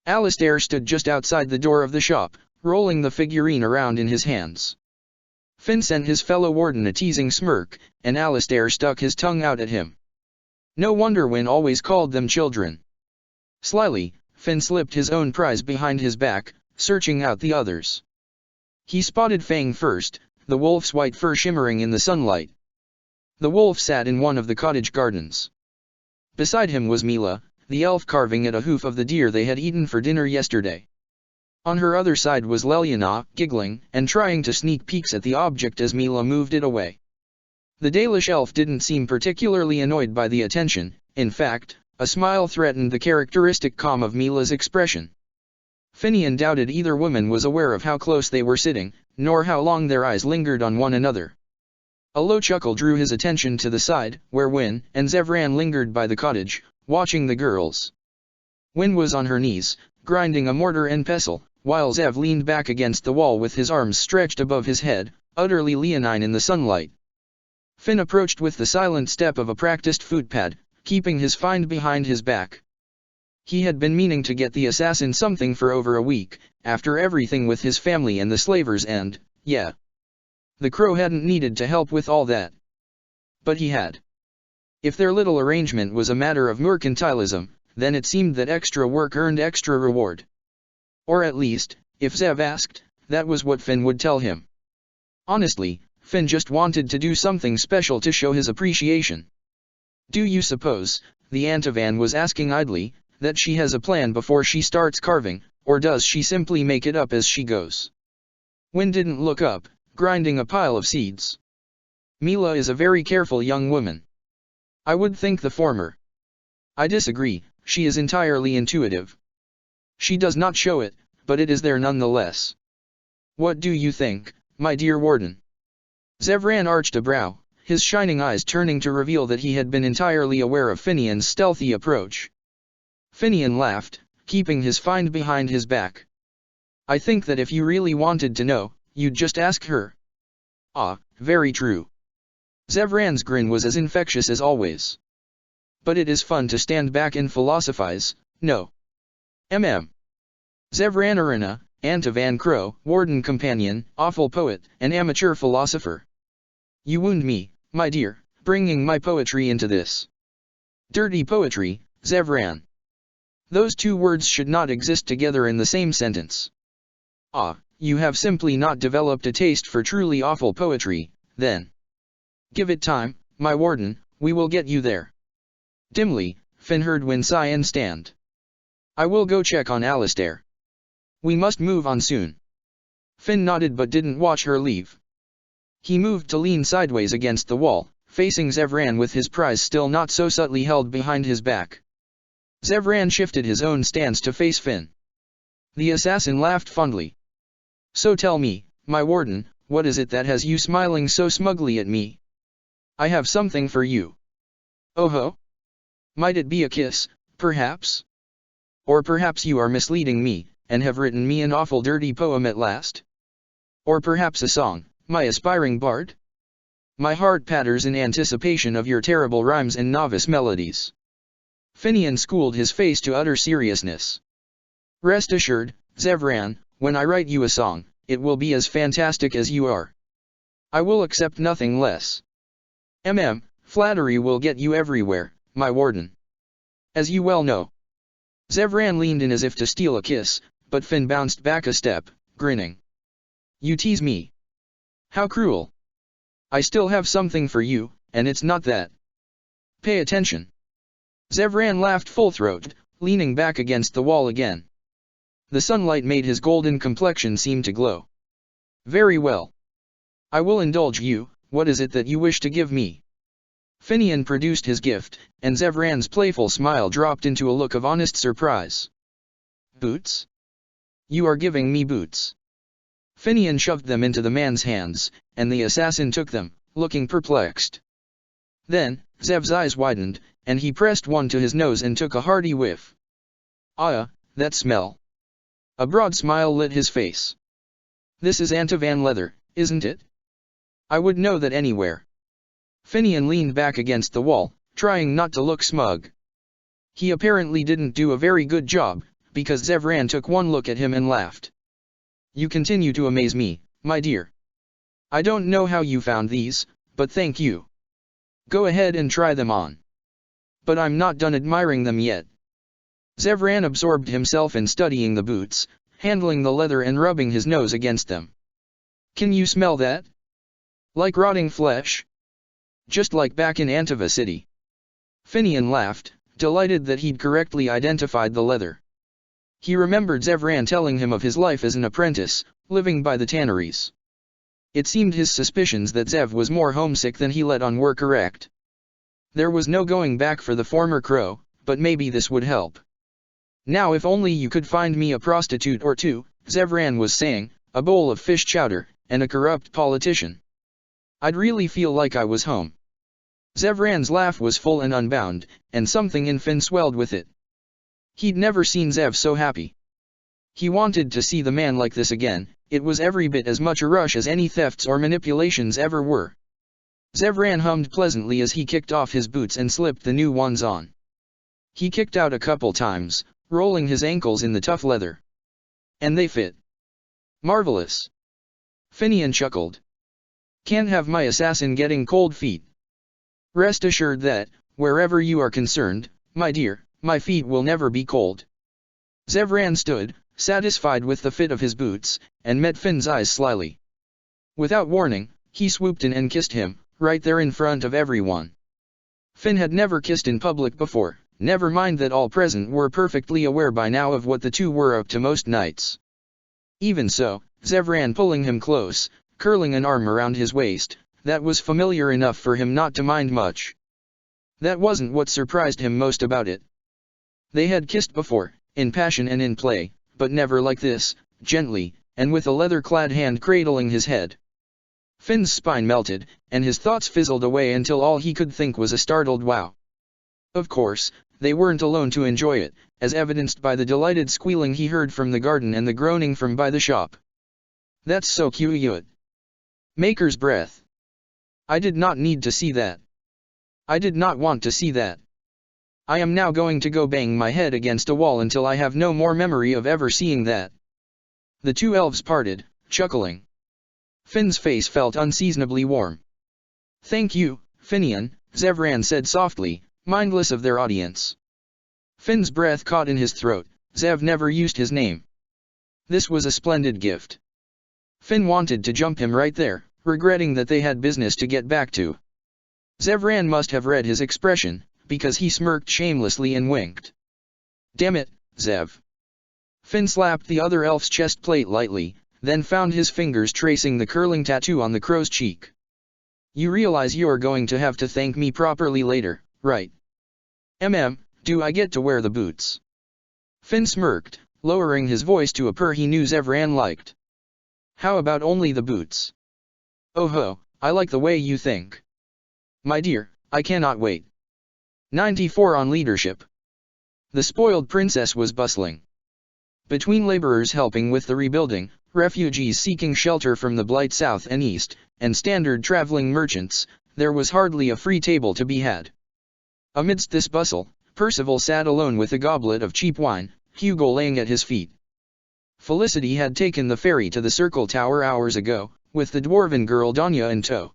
Alistair stood just outside the door of the shop, rolling the figurine around in his hands. Finn sent his fellow warden a teasing smirk, and Alistair stuck his tongue out at him. No wonder Wynne always called them children. Slyly, Finn slipped his own prize behind his back, searching out the others. He spotted Fang first, the wolf's white fur shimmering in the sunlight. The wolf sat in one of the cottage gardens. Beside him was Mila, the elf, carving at a hoof of the deer they had eaten for dinner yesterday. On her other side was Leliana, giggling, and trying to sneak peeks at the object as Mila moved it away. The Dalish elf didn't seem particularly annoyed by the attention. In fact, a smile threatened the characteristic calm of Mila's expression. Finian doubted either woman was aware of how close they were sitting, nor how long their eyes lingered on one another. A low chuckle drew his attention to the side, where Wynne and Zevran lingered by the cottage, watching the girls. Wynne was on her knees, grinding a mortar and pestle, while Zev leaned back against the wall with his arms stretched above his head, utterly leonine in the sunlight. Finn approached with the silent step of a practiced footpad, keeping his find behind his back. He had been meaning to get the assassin something for over a week, after everything with his family and the slavers, and, yeah. The crow hadn't needed to help with all that. But he had. If their little arrangement was a matter of mercantilism, then it seemed that extra work earned extra reward. Or at least, if Zev asked, that was what Finn would tell him. Honestly, Finn just wanted to do something special to show his appreciation. Do you suppose, the Antivan was asking idly, that she has a plan before she starts carving, or does she simply make it up as she goes? Wynne didn't look up, grinding a pile of seeds. Mila is a very careful young woman. I would think the former. I disagree, she is entirely intuitive. She does not show it, but it is there nonetheless. What do you think, my dear warden? Zevran arched a brow, his shining eyes turning to reveal that he had been entirely aware of Finian's stealthy approach. Finian laughed, keeping his find behind his back. I think that if you really wanted to know, you'd just ask her. Ah, very true. Zevran's grin was as infectious as always. But it is fun to stand back and philosophize, no? Zevran Arena, Anta Van Crow, warden companion, awful poet, and amateur philosopher. You wound me, my dear, bringing my poetry into this. Dirty poetry, Zevran. Those two words should not exist together in the same sentence. Ah, you have simply not developed a taste for truly awful poetry, then. Give it time, my warden, we will get you there. Dimly, Finn heard Win sigh and stand. I will go check on Alistair. We must move on soon. Finn nodded but didn't watch her leave. He moved to lean sideways against the wall, facing Zevran with his prize still not so subtly held behind his back. Zevran shifted his own stance to face Finn. The assassin laughed fondly. So tell me, my warden, what is it that has you smiling so smugly at me? I have something for you. Oh ho? Might it be a kiss, perhaps? Or perhaps you are misleading me, and have written me an awful dirty poem at last? Or perhaps a song, my aspiring bard? My heart patters in anticipation of your terrible rhymes and novice melodies. Finian schooled his face to utter seriousness. Rest assured, Zevran, when I write you a song, it will be as fantastic as you are. I will accept nothing less. Flattery will get you everywhere, my warden. As you well know. Zevran leaned in as if to steal a kiss, but Finn bounced back a step, grinning. You tease me. How cruel. I still have something for you, and it's not that. Pay attention. Zevran laughed full-throated, leaning back against the wall again. The sunlight made his golden complexion seem to glow. Very well. I will indulge you, what is it that you wish to give me? Finian produced his gift, and Zevran's playful smile dropped into a look of honest surprise. Boots? You are giving me boots. Finian shoved them into the man's hands, and the assassin took them, looking perplexed. Then, Zev's eyes widened, and he pressed one to his nose and took a hearty whiff. Ah, that smell. A broad smile lit his face. This is Antivan leather, isn't it? I would know that anywhere. Finian leaned back against the wall, trying not to look smug. He apparently didn't do a very good job, because Zevran took one look at him and laughed. You continue to amaze me, my dear. I don't know how you found these, but thank you. Go ahead and try them on. But I'm not done admiring them yet. Zevran absorbed himself in studying the boots, handling the leather and rubbing his nose against them. Can you smell that? Like rotting flesh? Just like back in Antiva City. Finian laughed, delighted that he'd correctly identified the leather. He remembered Zevran telling him of his life as an apprentice, living by the tanneries. It seemed his suspicions that Zev was more homesick than he let on were correct. There was no going back for the former crow, but maybe this would help. Now if only you could find me a prostitute or two, Zevran was saying, a bowl of fish chowder, and a corrupt politician. I'd really feel like I was home. Zevran's laugh was full and unbound, and something in Finn swelled with it. He'd never seen Zev so happy. He wanted to see the man like this again. It was every bit as much a rush as any thefts or manipulations ever were. Zevran hummed pleasantly as he kicked off his boots and slipped the new ones on. He kicked out a couple times, rolling his ankles in the tough leather. And they fit. Marvelous. Finian chuckled. Can't have my assassin getting cold feet. Rest assured that, wherever you are concerned, my dear, my feet will never be cold. Zevran stood, satisfied with the fit of his boots, and met Finn's eyes slyly. Without warning, he swooped in and kissed him, right there in front of everyone. Finn had never kissed in public before, never mind that all present were perfectly aware by now of what the two were up to most nights. Even so, Zevran pulling him close, curling an arm around his waist, that was familiar enough for him not to mind much. That wasn't what surprised him most about it. They had kissed before, in passion and in play, but never like this, gently, and with a leather-clad hand cradling his head. Finn's spine melted, and his thoughts fizzled away until all he could think was a startled wow. Of course, they weren't alone to enjoy it, as evidenced by the delighted squealing he heard from the garden and the groaning from by the shop. That's so cute. Maker's breath. I did not need to see that. I did not want to see that. I am now going to go bang my head against a wall until I have no more memory of ever seeing that. The two elves parted, chuckling. Finn's face felt unseasonably warm. "Thank you, Finian," Zevran said softly, mindless of their audience. Finn's breath caught in his throat. Zev never used his name. This was a splendid gift. Finn wanted to jump him right there, regretting that they had business to get back to. Zevran must have read his expression, because he smirked shamelessly and winked. "Damn it, Zev." Finn slapped the other elf's chest plate lightly, then found his fingers tracing the curling tattoo on the crow's cheek. "You realize you're going to have to thank me properly later, right? Do I get to wear the boots?" Finn smirked, lowering his voice to a purr he knew Zevran liked. "How about only the boots?" "Oh ho, I like the way you think. My dear, I cannot wait." 94 on leadership. The spoiled princess was bustling. Between laborers helping with the rebuilding, refugees seeking shelter from the blight south and east, and standard traveling merchants, there was hardly a free table to be had. Amidst this bustle, Percival sat alone with a goblet of cheap wine, Hugo laying at his feet. Felicity had taken the ferry to the Circle Tower hours ago, with the dwarven girl Danya in tow.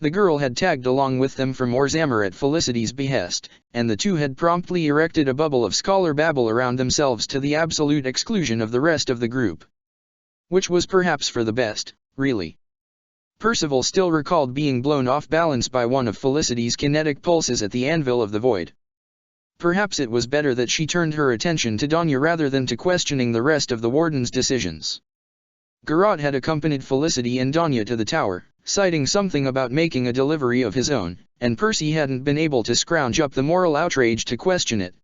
The girl had tagged along with them from Orzammer at Felicity's behest, and the two had promptly erected a bubble of scholar babble around themselves to the absolute exclusion of the rest of the group. Which was perhaps for the best, really. Percival still recalled being blown off balance by one of Felicity's kinetic pulses at the anvil of the void. Perhaps it was better that she turned her attention to Danya rather than to questioning the rest of the warden's decisions. Garrot had accompanied Felicity and Danya to the tower, citing something about making a delivery of his own, and Percy hadn't been able to scrounge up the moral outrage to question it.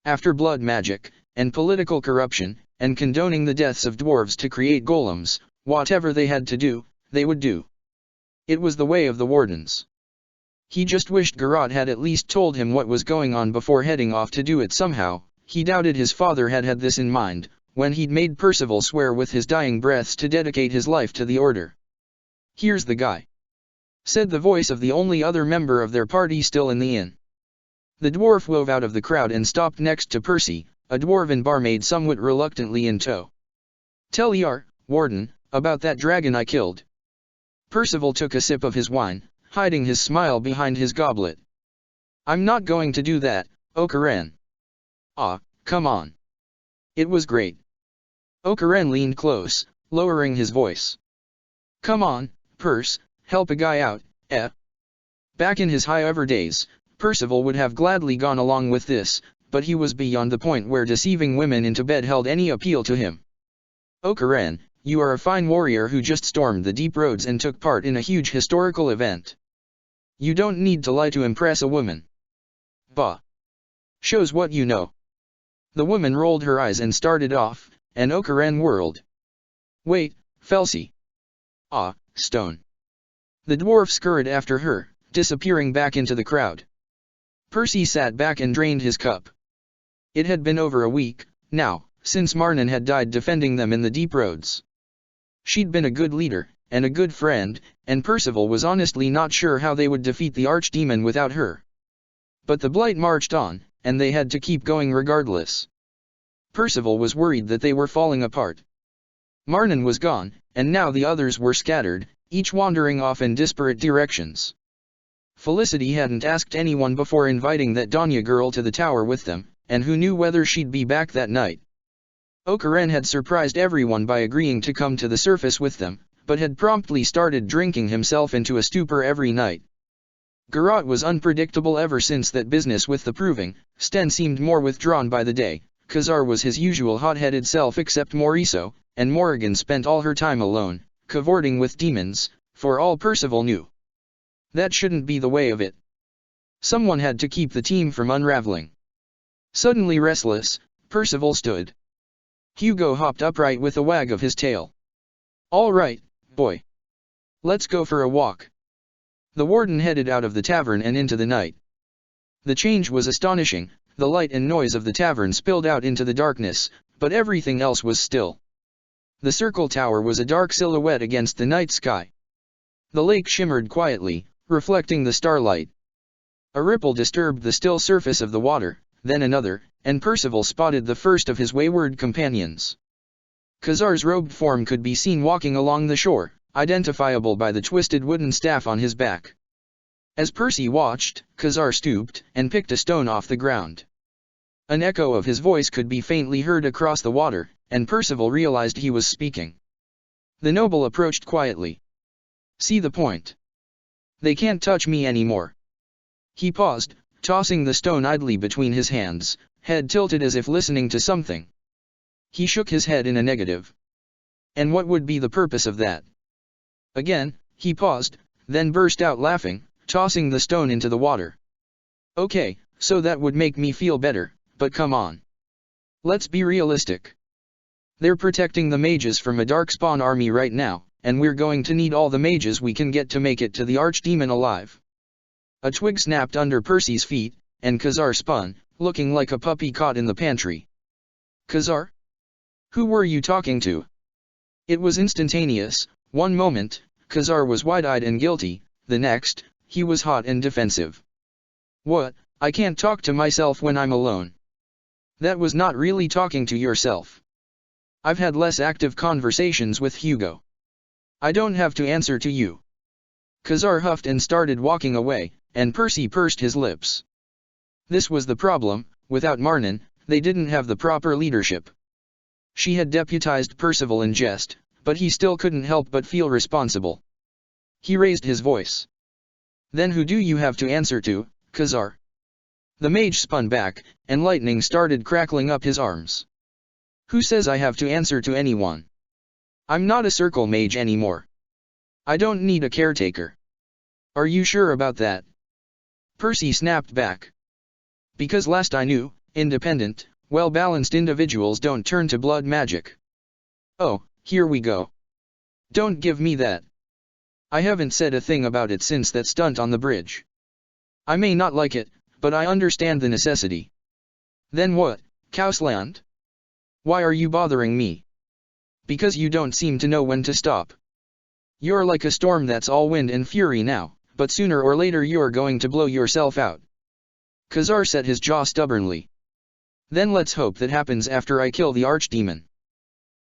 After blood magic, and political corruption, and condoning the deaths of dwarves to create golems, whatever they had to do, they would do. It was the way of the wardens. He just wished Garrot had at least told him what was going on before heading off to do it somehow. He doubted his father had had this in mind, when he'd made Percival swear with his dying breaths to dedicate his life to the order. "Here's the guy," said the voice of the only other member of their party still in the inn. The dwarf wove out of the crowd and stopped next to Percy, a dwarven barmaid somewhat reluctantly in tow. "Tell Yar, warden, about that dragon I killed." Percival took a sip of his wine, hiding his smile behind his goblet. "I'm not going to do that, Okaren." "Ah, come on. It was great." Okaren leaned close, lowering his voice. "Come on, Perce, help a guy out, eh?" Back in his high-ever days, Percival would have gladly gone along with this, but he was beyond the point where deceiving women into bed held any appeal to him. "Okaren, you are a fine warrior who just stormed the deep roads and took part in a huge historical event. You don't need to lie to impress a woman. Bah. Shows what you know." The woman rolled her eyes and started off, and Okaren whirled. "Wait, Felsi." "Ah, stone." The dwarf scurried after her, disappearing back into the crowd. Percy sat back and drained his cup. It had been over a week, now, since Marnan had died defending them in the deep roads. She'd been a good leader, and a good friend, and Percival was honestly not sure how they would defeat the archdemon without her. But the blight marched on, and they had to keep going regardless. Percival was worried that they were falling apart. Marnan was gone, and now the others were scattered, each wandering off in disparate directions. Felicity hadn't asked anyone before inviting that Danya girl to the tower with them, and who knew whether she'd be back that night. Okaren had surprised everyone by agreeing to come to the surface with them, but had promptly started drinking himself into a stupor every night. Garrot was unpredictable ever since that business with the proving. Sten seemed more withdrawn by the day, Khazar was his usual hot-headed self except Moriso, and Morrigan spent all her time alone, cavorting with demons, for all Percival knew. That shouldn't be the way of it. Someone had to keep the team from unraveling. Suddenly restless, Percival stood. Hugo hopped upright with a wag of his tail. "All right, boy. Let's go for a walk." The warden headed out of the tavern and into the night. The change was astonishing. The light and noise of the tavern spilled out into the darkness, but everything else was still. The Circle Tower was a dark silhouette against the night sky. The lake shimmered quietly, reflecting the starlight. A ripple disturbed the still surface of the water, then another, and Percival spotted the first of his wayward companions. Khazar's robed form could be seen walking along the shore, identifiable by the twisted wooden staff on his back. As Percy watched, Khazar stooped and picked a stone off the ground. An echo of his voice could be faintly heard across the water, and Percival realized he was speaking. The noble approached quietly. "See the point? They can't touch me anymore." He paused, tossing the stone idly between his hands, head tilted as if listening to something. He shook his head in a negative. And what would be the purpose of that? Again, he paused, then burst out laughing, tossing the stone into the water. "Okay, so that would make me feel better, but come on. Let's be realistic. They're protecting the mages from a darkspawn army right now, and we're going to need all the mages we can get to make it to the archdemon alive." A twig snapped under Percy's feet, and Khazar spun, looking like a puppy caught in the pantry. "Khazar? Who were you talking to?" It was instantaneous. One moment, Khazar was wide-eyed and guilty, the next, he was hot and defensive. "What? I can't talk to myself when I'm alone." That was not really talking to yourself. I've had less active conversations with Hugo. I don't have to answer to you. Khazar huffed and started walking away, and Percy pursed his lips. This was the problem: without Marnan, they didn't have the proper leadership. She had deputized Percival in jest, but he still couldn't help but feel responsible. He raised his voice. "Then who do you have to answer to, Khazar?" The mage spun back, and lightning started crackling up his arms. "Who says I have to answer to anyone? I'm not a circle mage anymore. I don't need a caretaker." "Are you sure about that?" Percy snapped back. "Because last I knew, independent, well-balanced individuals don't turn to blood magic." "Oh, here we go. Don't give me that. I haven't said a thing about it since that stunt on the bridge. I may not like it, but I understand the necessity." "Then what, Kausland? Why are you bothering me?" "Because you don't seem to know when to stop. You're like a storm that's all wind and fury now, but sooner or later you're going to blow yourself out." Khazar set his jaw stubbornly. "Then let's hope that happens after I kill the archdemon."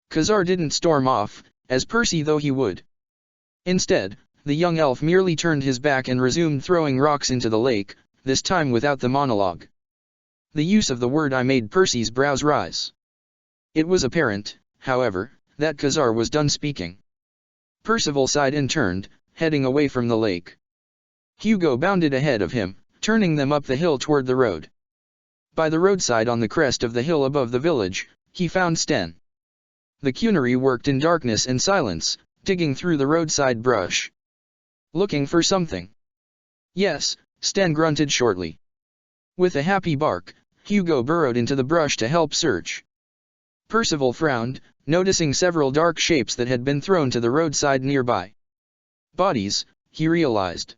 Khazar didn't storm off, as Percy thought he would. Instead, the young elf merely turned his back and resumed throwing rocks into the lake, this time without the monologue. The use of the word "I" made Percy's brows rise. It was apparent, however, that Khazar was done speaking. Percival sighed and turned, heading away from the lake. Hugo bounded ahead of him, turning them up the hill toward the road. By the roadside on the crest of the hill above the village, he found Sten. The Cunary worked in darkness and silence, digging through the roadside brush. "Looking for something?" "Yes," Sten grunted shortly. With a happy bark, Hugo burrowed into the brush to help search. Percival frowned, noticing several dark shapes that had been thrown to the roadside nearby. Bodies, he realized.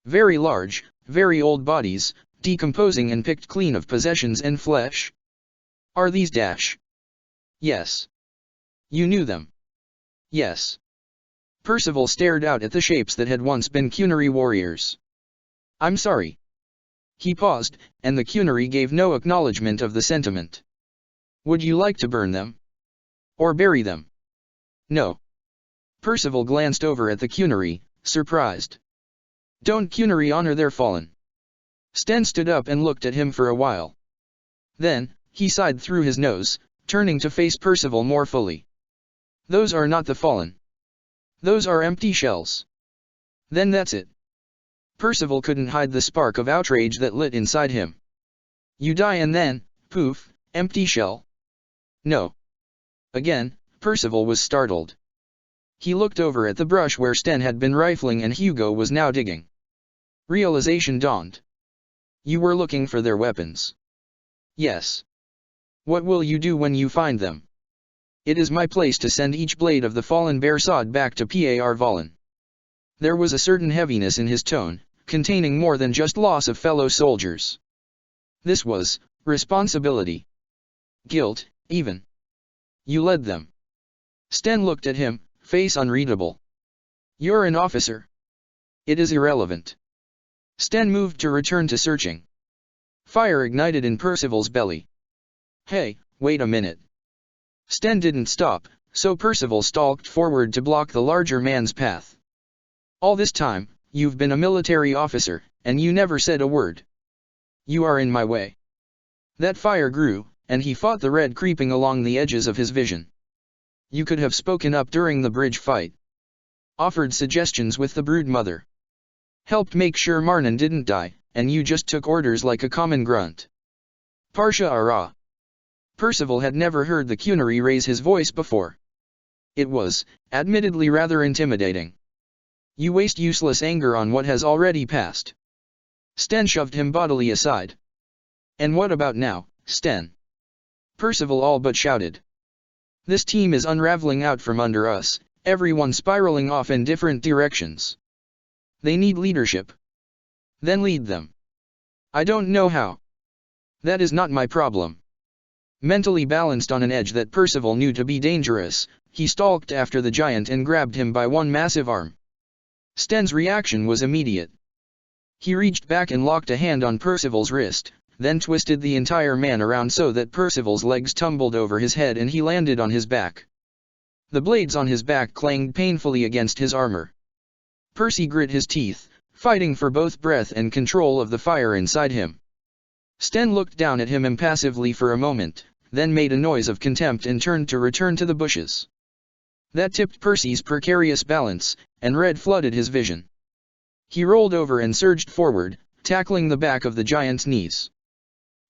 Very large, very old bodies, decomposing and picked clean of possessions and flesh. "Are these Dash?" "Yes." "You knew them?" "Yes." Percival stared out at the shapes that had once been Cunary warriors. "I'm sorry." He paused, and the Cunary gave no acknowledgement of the sentiment. "Would you like to burn them? Or bury them?" "No." Percival glanced over at the Cunary, surprised. "Don't Cunary honor their fallen?" Sten stood up and looked at him for a while. Then, he sighed through his nose, turning to face Percival more fully. "Those are not the fallen. Those are empty shells." "Then that's it." Percival couldn't hide the spark of outrage that lit inside him. "You die and then, poof, empty shell?" "No." Again, Percival was startled. He looked over at the brush where Sten had been rifling and Hugo was now digging. Realization dawned. "You were looking for their weapons?" "Yes." "What will you do when you find them?" "It is my place to send each blade of the fallen Bearsod back to Par Valen." There was a certain heaviness in his tone, containing more than just loss of fellow soldiers. This was responsibility. Guilt, even. "You led them." Sten looked at him, face unreadable. "You're an officer." "It is irrelevant." Sten moved to return to searching. Fire ignited in Percival's belly. "Hey, wait a minute." Sten didn't stop, so Percival stalked forward to block the larger man's path. All this time, you've been a military officer, and you never said a word. You are in my way. That fire grew, and he fought the red creeping along the edges of his vision. You could have spoken up during the bridge fight. Offered suggestions with the brood mother. Helped make sure Marnan didn't die, and you just took orders like a common grunt. Parsha Ara. Percival had never heard the Cunary raise his voice before. It was, admittedly, rather intimidating. You waste useless anger on what has already passed. Sten shoved him bodily aside. And what about now, Sten? Percival all but shouted. This team is unraveling out from under us, everyone spiraling off in different directions. They need leadership. Then lead them. I don't know how. That is not my problem. Mentally balanced on an edge that Percival knew to be dangerous, he stalked after the giant and grabbed him by one massive arm. Sten's reaction was immediate. He reached back and locked a hand on Percival's wrist, then twisted the entire man around so that Percival's legs tumbled over his head and he landed on his back. The blades on his back clanged painfully against his armor. Percy grit his teeth, fighting for both breath and control of the fire inside him. Sten looked down at him impassively for a moment, then made a noise of contempt and turned to return to the bushes. That tipped Percy's precarious balance, and red flooded his vision. He rolled over and surged forward, tackling the back of the giant's knees.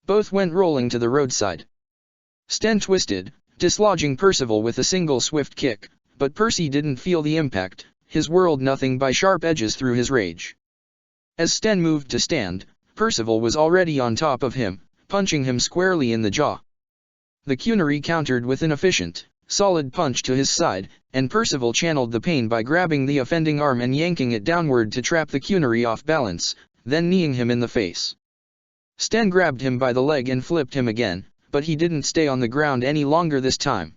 Both went rolling to the roadside. Sten twisted, dislodging Percival with a single swift kick, but Percy didn't feel the impact, his whirled nothing by sharp edges through his rage. As Sten moved to stand, Percival was already on top of him, punching him squarely in the jaw. The Cunary countered with an efficient, solid punch to his side, and Percival channeled the pain by grabbing the offending arm and yanking it downward to trap the Cunary off balance, then kneeing him in the face. Sten grabbed him by the leg and flipped him again, but he didn't stay on the ground any longer this time.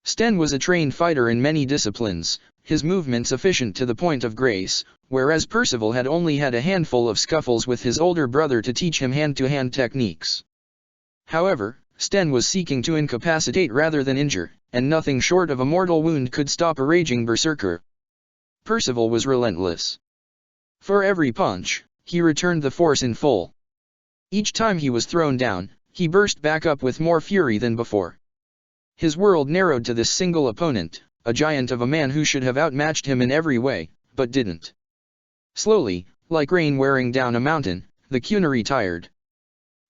Sten was a trained fighter in many disciplines, his movements efficient to the point of grace, whereas Percival had only had a handful of scuffles with his older brother to teach him hand-to-hand techniques. However, Sten was seeking to incapacitate rather than injure, and nothing short of a mortal wound could stop a raging berserker. Percival was relentless. For every punch, he returned the force in full. Each time he was thrown down, he burst back up with more fury than before. His world narrowed to this single opponent, a giant of a man who should have outmatched him in every way, but didn't. Slowly, like rain wearing down a mountain, the Cunary tired.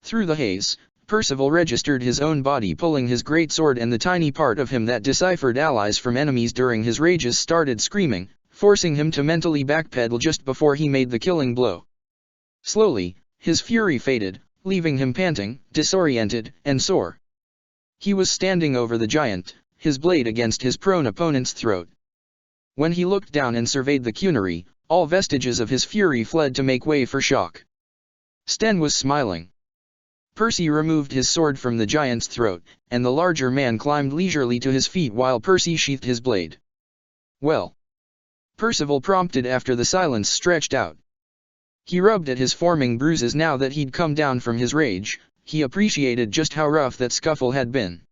Through the haze, Percival registered his own body pulling his great sword, and the tiny part of him that deciphered allies from enemies during his rages started screaming, forcing him to mentally backpedal just before he made the killing blow. Slowly, his fury faded, leaving him panting, disoriented, and sore. He was standing over the giant, his blade against his prone opponent's throat. When he looked down and surveyed the Cunary, all vestiges of his fury fled to make way for shock. Sten was smiling. Percy removed his sword from the giant's throat, and the larger man climbed leisurely to his feet while Percy sheathed his blade. "Well?" Percival prompted after the silence stretched out. He rubbed at his forming bruises now that he'd come down from his rage. He appreciated just how rough that scuffle had been.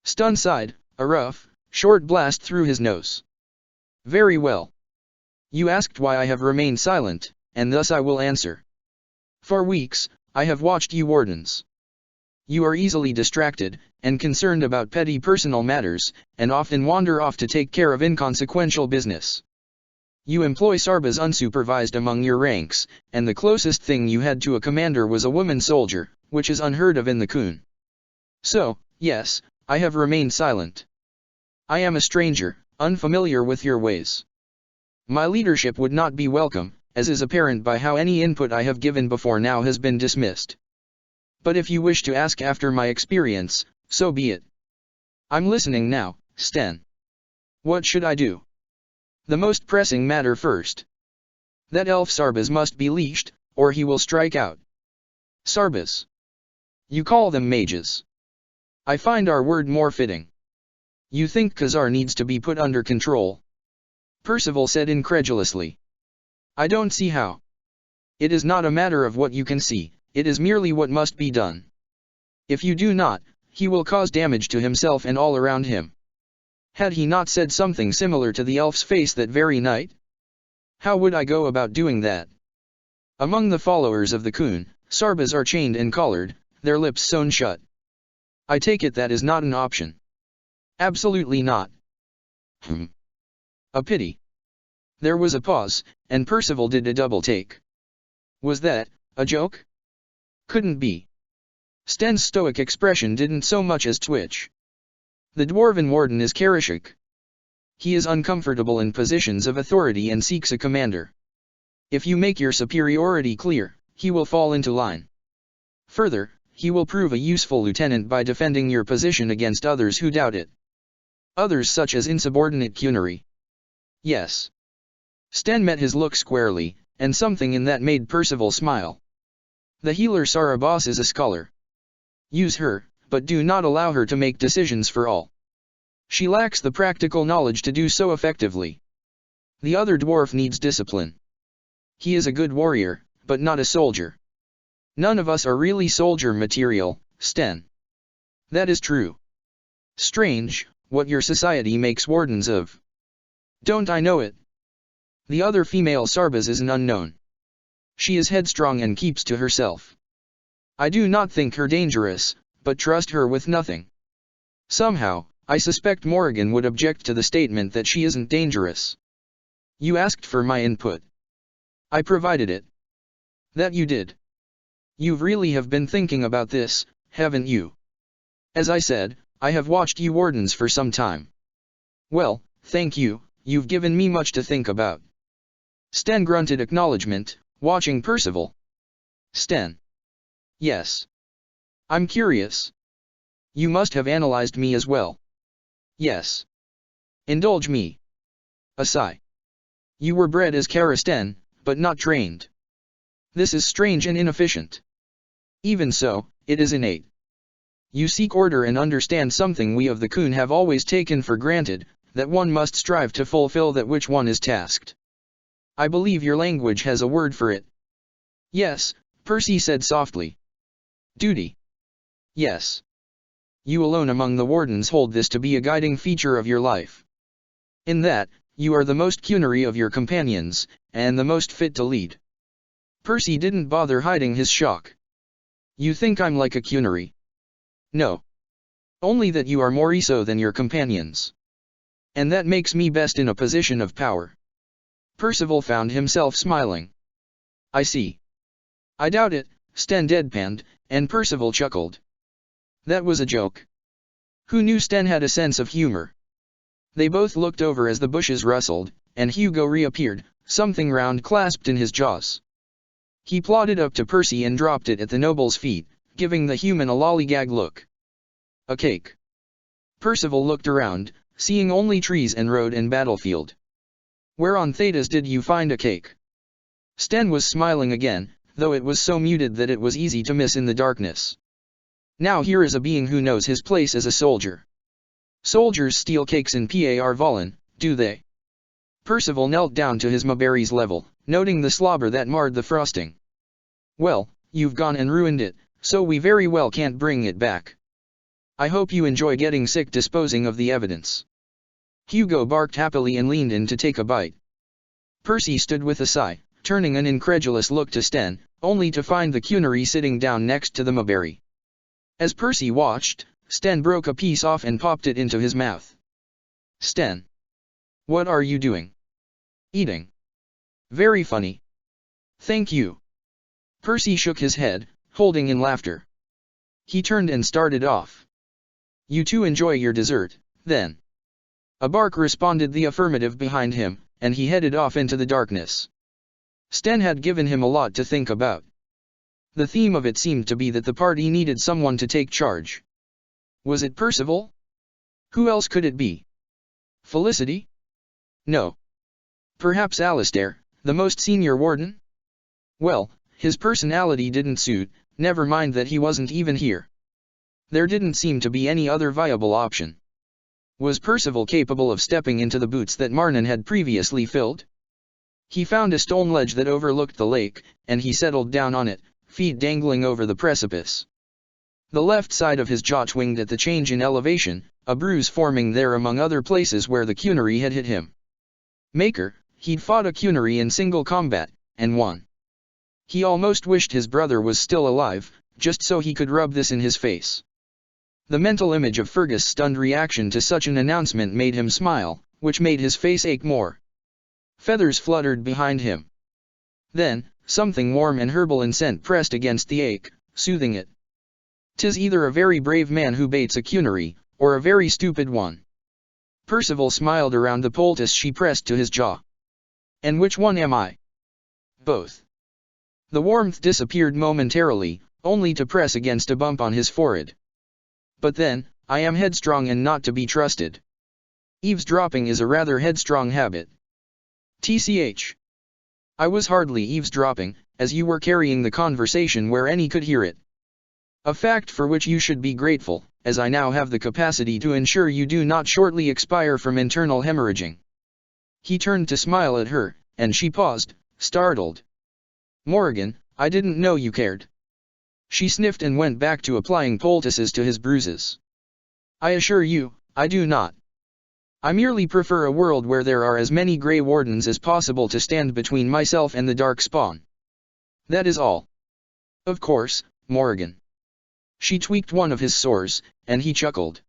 Sten sighed, a rough, short blast through his nose. "Very well. You asked why I have remained silent, and thus I will answer. For weeks, I have watched you wardens. You are easily distracted, and concerned about petty personal matters, and often wander off to take care of inconsequential business. You employ Sarbas unsupervised among your ranks, and the closest thing you had to a commander was a woman soldier, which is unheard of in the Kun. So, yes, I have remained silent. I am a stranger, unfamiliar with your ways. My leadership would not be welcome, as is apparent by how any input I have given before now has been dismissed. But if you wish to ask after my experience, so be it. I'm listening now, Sten. What should I do? The most pressing matter first. That elf Sarbas must be leashed, or he will strike out. Sarbas. You call them mages. I find our word more fitting. You think Khazar needs to be put under control? Percival said incredulously. I don't see how. It is not a matter of what you can see, it is merely what must be done. If you do not, he will cause damage to himself and all around him. Had he not said something similar to the elf's face that very night? How would I go about doing that? Among the followers of the Kun, Sarbas are chained and collared, their lips sewn shut. I take it that is not an option. Absolutely not. A pity. There was a pause, and Percival did a double take. Was that a joke? Couldn't be. Sten's stoic expression didn't so much as twitch. The dwarven warden is Karashik. He is uncomfortable in positions of authority and seeks a commander. If you make your superiority clear, he will fall into line. Further, he will prove a useful lieutenant by defending your position against others who doubt it. Others such as insubordinate Kunari. Yes. Sten met his look squarely, and something in that made Percival smile. The healer Sarabas is a scholar. Use her, but do not allow her to make decisions for all. She lacks the practical knowledge to do so effectively. The other dwarf needs discipline. He is a good warrior, but not a soldier. None of us are really soldier material, Sten. That is true. Strange, what your society makes wardens of. Don't I know it? The other female Sarbas is an unknown. She is headstrong and keeps to herself. I do not think her dangerous, but trust her with nothing. Somehow, I suspect Morrigan would object to the statement that she isn't dangerous. You asked for my input. I provided it. That you did. You really have been thinking about this, haven't you? As I said, I have watched you wardens for some time. Well, thank you, you've given me much to think about. Sten grunted acknowledgement, watching Percival. Sten. Yes. I'm curious. You must have analyzed me as well. Yes. Indulge me. A sigh. You were bred as Karastan, but not trained. This is strange and inefficient. Even so, it is innate. You seek order and understand something we of the Kun have always taken for granted, that one must strive to fulfill that which one is tasked. I believe your language has a word for it. Yes, Percy said softly. Duty. Yes. You alone among the wardens hold this to be a guiding feature of your life. In that, you are the most Kunari of your companions, and the most fit to lead. Percy didn't bother hiding his shock. You think I'm like a Kunari? No. Only that you are more ESO than your companions. And that makes me best in a position of power. Percival found himself smiling. I see. I doubt it, Sten deadpanned, and Percival chuckled. That was a joke. Who knew Sten had a sense of humor? They both looked over as the bushes rustled, and Hugo reappeared, something round clasped in his jaws. He plodded up to Percy and dropped it at the noble's feet, giving the human a lollygag look. A cake. Percival looked around, seeing only trees and road and battlefield. Where on Thedas did you find a cake? Sten was smiling again, though it was so muted that it was easy to miss in the darkness. Now here is a being who knows his place as a soldier. Soldiers steal cakes in Par Valen, do they? Percival knelt down to his Maberry's level, noting the slobber that marred the frosting. Well, you've gone and ruined it, so we very well can't bring it back. I hope you enjoy getting sick disposing of the evidence. Hugo barked happily and leaned in to take a bite. Percy stood with a sigh, turning an incredulous look to Sten, only to find the Kunari sitting down next to the Maberry. As Percy watched, Sten broke a piece off and popped it into his mouth. Sten. What are you doing? Eating. Very funny. Thank you. Percy shook his head, holding in laughter. He turned and started off. You two enjoy your dessert, then. A bark responded the affirmative behind him, and he headed off into the darkness. Sten had given him a lot to think about. The theme of it seemed to be that the party needed someone to take charge. Was it Percival? Who else could it be? Felicity? No. Perhaps Alistair, the most senior warden? Well, his personality didn't suit, never mind that he wasn't even here. There didn't seem to be any other viable option. Was Percival capable of stepping into the boots that Marnan had previously filled? He found a stone ledge that overlooked the lake, and he settled down on it, feet dangling over the precipice. The left side of his jaw twinged at the change in elevation, a bruise forming there among other places where the Cunary had hit him. Maker, he'd fought a Cunary in single combat, and won. He almost wished his brother was still alive, just so he could rub this in his face. The mental image of Fergus' stunned reaction to such an announcement made him smile, which made his face ache more. Feathers fluttered behind him. Then, something warm and herbal and scent pressed against the ache, soothing it. "'Tis either a very brave man who baits a Cunary, or a very stupid one." Percival smiled around the poultice she pressed to his jaw. "And which one am I?" "Both." The warmth disappeared momentarily, only to press against a bump on his forehead. "But then, I am headstrong and not to be trusted." "Eavesdropping is a rather headstrong habit." "Tch. I was hardly eavesdropping, as you were carrying the conversation where any could hear it. A fact for which you should be grateful, as I now have the capacity to ensure you do not shortly expire from internal hemorrhaging." He turned to smile at her, and she paused, startled. "Morrigan, I didn't know you cared." She sniffed and went back to applying poultices to his bruises. "I assure you, I do not. I merely prefer a world where there are as many Grey Wardens as possible to stand between myself and the Dark Spawn. That is all." "Of course, Morrigan." She tweaked one of his sores, and he chuckled.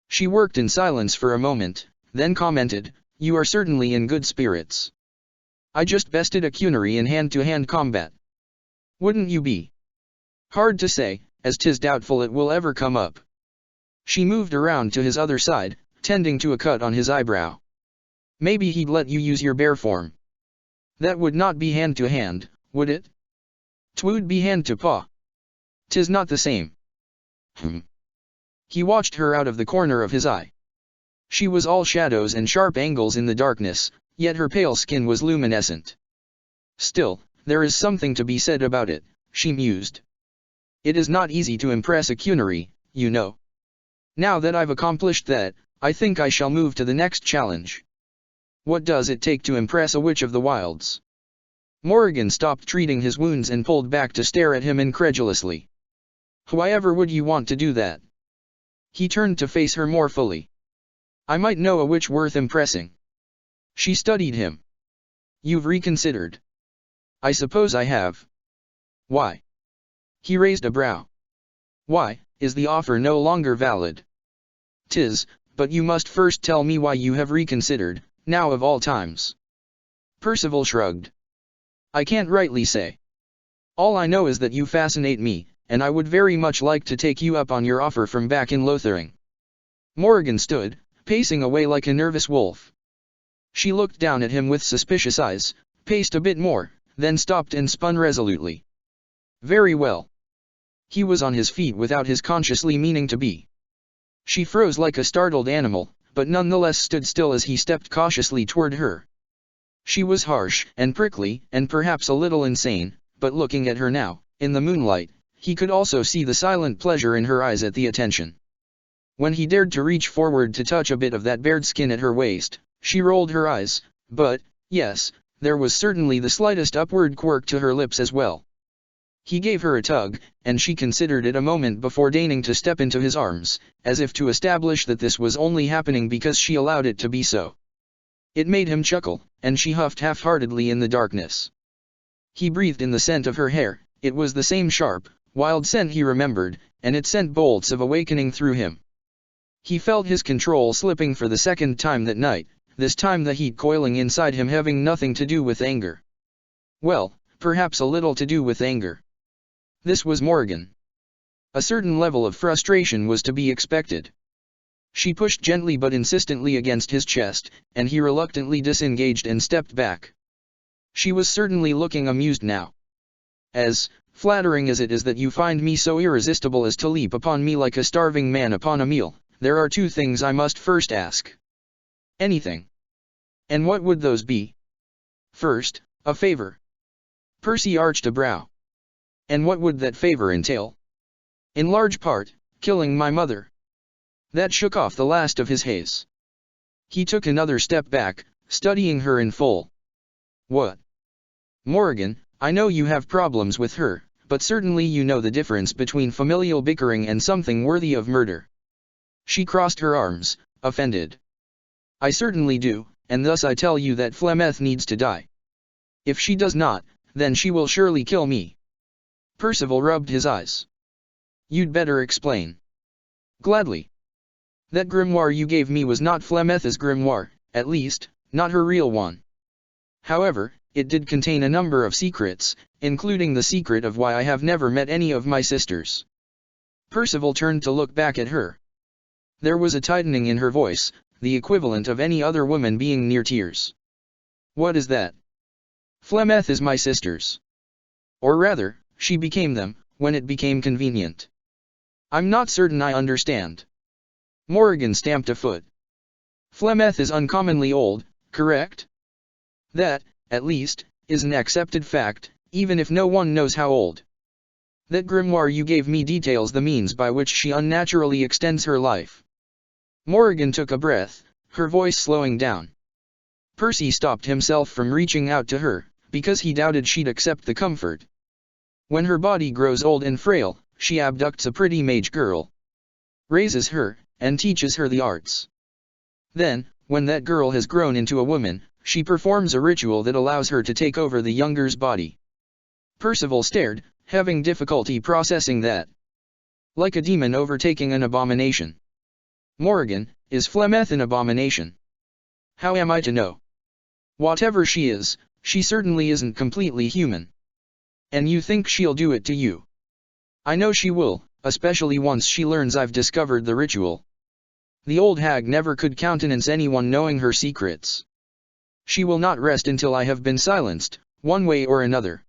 She worked in silence for a moment, then commented, "You are certainly in good spirits. I just bested a Cunary in hand-to-hand combat. Wouldn't you be?" "Hard to say, as 'tis doubtful it will ever come up." She moved around to his other side, tending to a cut on his eyebrow. "Maybe he'd let you use your bear form." "That would not be hand-to-hand, would it?" "'Twould be hand-to-paw." "'Tis not the same." He watched her out of the corner of his eye. She was all shadows and sharp angles in the darkness, yet her pale skin was luminescent. "Still, there is something to be said about it," she mused. "It is not easy to impress a Cunary, you know. Now that I've accomplished that, I think I shall move to the next challenge. What does it take to impress a witch of the wilds?" Morrigan stopped treating his wounds and pulled back to stare at him incredulously. "Why ever would you want to do that?" He turned to face her more fully. "I might know a witch worth impressing." She studied him. "You've reconsidered?" "I suppose I have." "Why?" He raised a brow. "Why, is the offer no longer valid?" "'Tis, but you must first tell me why you have reconsidered, now of all times." Percival shrugged. "I can't rightly say. All I know is that you fascinate me, and I would very much like to take you up on your offer from back in Lothering." Morrigan stood, pacing away like a nervous wolf. She looked down at him with suspicious eyes, paced a bit more, then stopped and spun resolutely. "Very well." He was on his feet without his consciously meaning to be. She froze like a startled animal, but nonetheless stood still as he stepped cautiously toward her. She was harsh and prickly and perhaps a little insane, but looking at her now, in the moonlight, he could also see the silent pleasure in her eyes at the attention. When he dared to reach forward to touch a bit of that bared skin at her waist, she rolled her eyes, but, yes, there was certainly the slightest upward quirk to her lips as well. He gave her a tug, and she considered it a moment before deigning to step into his arms, as if to establish that this was only happening because she allowed it to be so. It made him chuckle, and she huffed half-heartedly in the darkness. He breathed in the scent of her hair. It was the same sharp, wild scent he remembered, and it sent bolts of awakening through him. He felt his control slipping for the second time that night, this time the heat coiling inside him having nothing to do with anger. Well, perhaps a little to do with anger. This was Morrigan. A certain level of frustration was to be expected. She pushed gently but insistently against his chest, and he reluctantly disengaged and stepped back. She was certainly looking amused now. "As flattering as it is that you find me so irresistible as to leap upon me like a starving man upon a meal, there are two things I must first ask." "Anything." "And what would those be?" "First, a favor." Percy arched a brow. "And what would that favor entail?" "In large part, killing my mother." That shook off the last of his haze. He took another step back, studying her in full. "What?" "Morrigan, I know you have problems with her, but certainly you know the difference between familial bickering and something worthy of murder." She crossed her arms, offended. I certainly do, and thus I tell you that Flemeth needs to die. If she does not, then she will surely kill me. Percival rubbed his eyes. You'd better explain. Gladly. That grimoire you gave me was not Flemeth's grimoire, at least, not her real one. However, it did contain a number of secrets, including the secret of why I have never met any of my sisters. Percival turned to look back at her. There was a tightening in her voice, the equivalent of any other woman being near tears. What is that? Flemeth is my sister's. Or rather, she became them, when it became convenient. I'm not certain I understand. Morrigan stamped a foot. Flemeth is uncommonly old, correct? That, at least, is an accepted fact, even if no one knows how old. That grimoire you gave me details the means by which she unnaturally extends her life. Morrigan took a breath, her voice slowing down. Percy stopped himself from reaching out to her, because he doubted she'd accept the comfort. When her body grows old and frail, she abducts a pretty mage girl, raises her, and teaches her the arts. Then, when that girl has grown into a woman, she performs a ritual that allows her to take over the younger's body. Percival stared, having difficulty processing that. Like a demon overtaking an abomination. Morrigan, is Flemeth an abomination? How am I to know? Whatever she is, she certainly isn't completely human. And you think she'll do it to you? I know she will, especially once she learns I've discovered the ritual. The old hag never could countenance anyone knowing her secrets. She will not rest until I have been silenced, one way or another.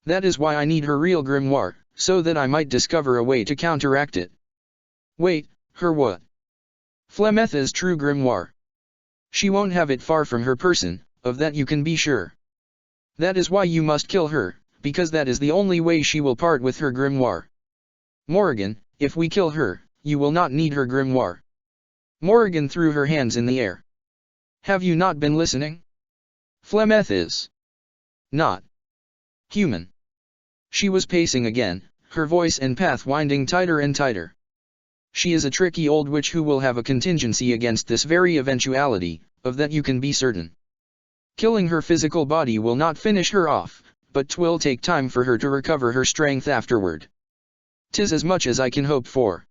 That is why I need her real grimoire, so that I might discover a way to counteract it. Wait, her what? Flemeth's true grimoire. She won't have it far from her person, of that you can be sure. That is why you must kill her, because that is the only way she will part with her grimoire. Morrigan, if we kill her, you will not need her grimoire. Morrigan threw her hands in the air. Have you not been listening? Flemeth is not human. She was pacing again, her voice and path winding tighter and tighter. She is a tricky old witch who will have a contingency against this very eventuality, of that you can be certain. Killing her physical body will not finish her off, but 'twill take time for her to recover her strength afterward. 'Tis as much as I can hope for.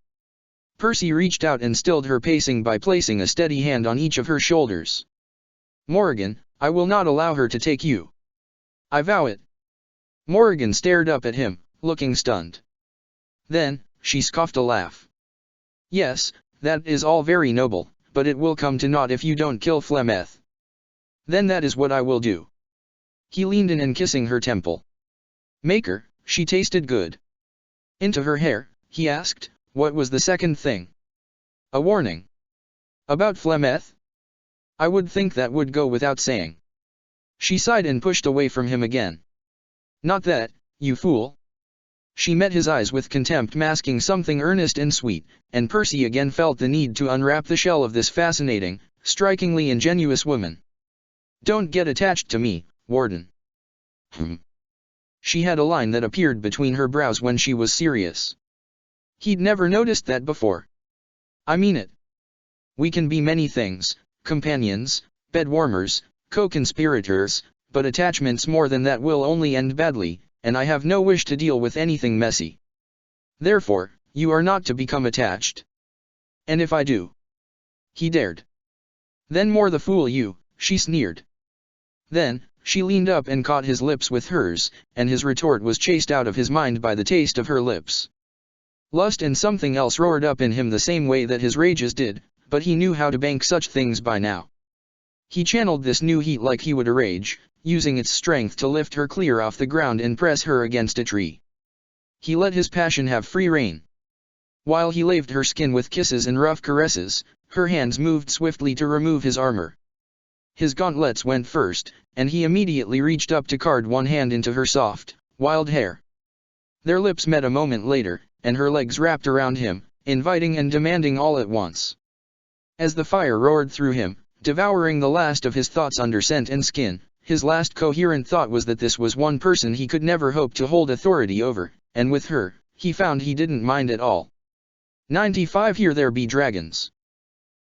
Percy reached out and stilled her pacing by placing a steady hand on each of her shoulders. Morrigan, I will not allow her to take you. I vow it. Morrigan stared up at him, looking stunned. Then, she scoffed a laugh. Yes, that is all very noble, but it will come to naught if you don't kill Flemeth. Then that is what I will do. He leaned in and kissing her temple. Make her, she tasted good. Into her hair, he asked, what was the second thing? A warning. About Flemeth? I would think that would go without saying. She sighed and pushed away from him again. Not that, you fool. She met his eyes with contempt masking something earnest and sweet, and Percy again felt the need to unwrap the shell of this fascinating, strikingly ingenuous woman. Don't get attached to me, Warden. She had a line that appeared between her brows when she was serious. He'd never noticed that before. I mean it. We can be many things, companions, bed-warmers, co-conspirators, but attachments more than that will only end badly, and I have no wish to deal with anything messy. Therefore, you are not to become attached. And if I do? He dared. Then more the fool you, she sneered. Then, she leaned up and caught his lips with hers, and his retort was chased out of his mind by the taste of her lips. Lust and something else roared up in him the same way that his rages did, but he knew how to bank such things by now. He channeled this new heat like he would a rage, using its strength to lift her clear off the ground and press her against a tree. He let his passion have free rein. While he laved her skin with kisses and rough caresses, her hands moved swiftly to remove his armor. His gauntlets went first, and he immediately reached up to card one hand into her soft, wild hair. Their lips met a moment later, and her legs wrapped around him, inviting and demanding all at once. As the fire roared through him, devouring the last of his thoughts under scent and skin, his last coherent thought was that this was one person he could never hope to hold authority over, and with her, he found he didn't mind at all. 95 Here there be dragons.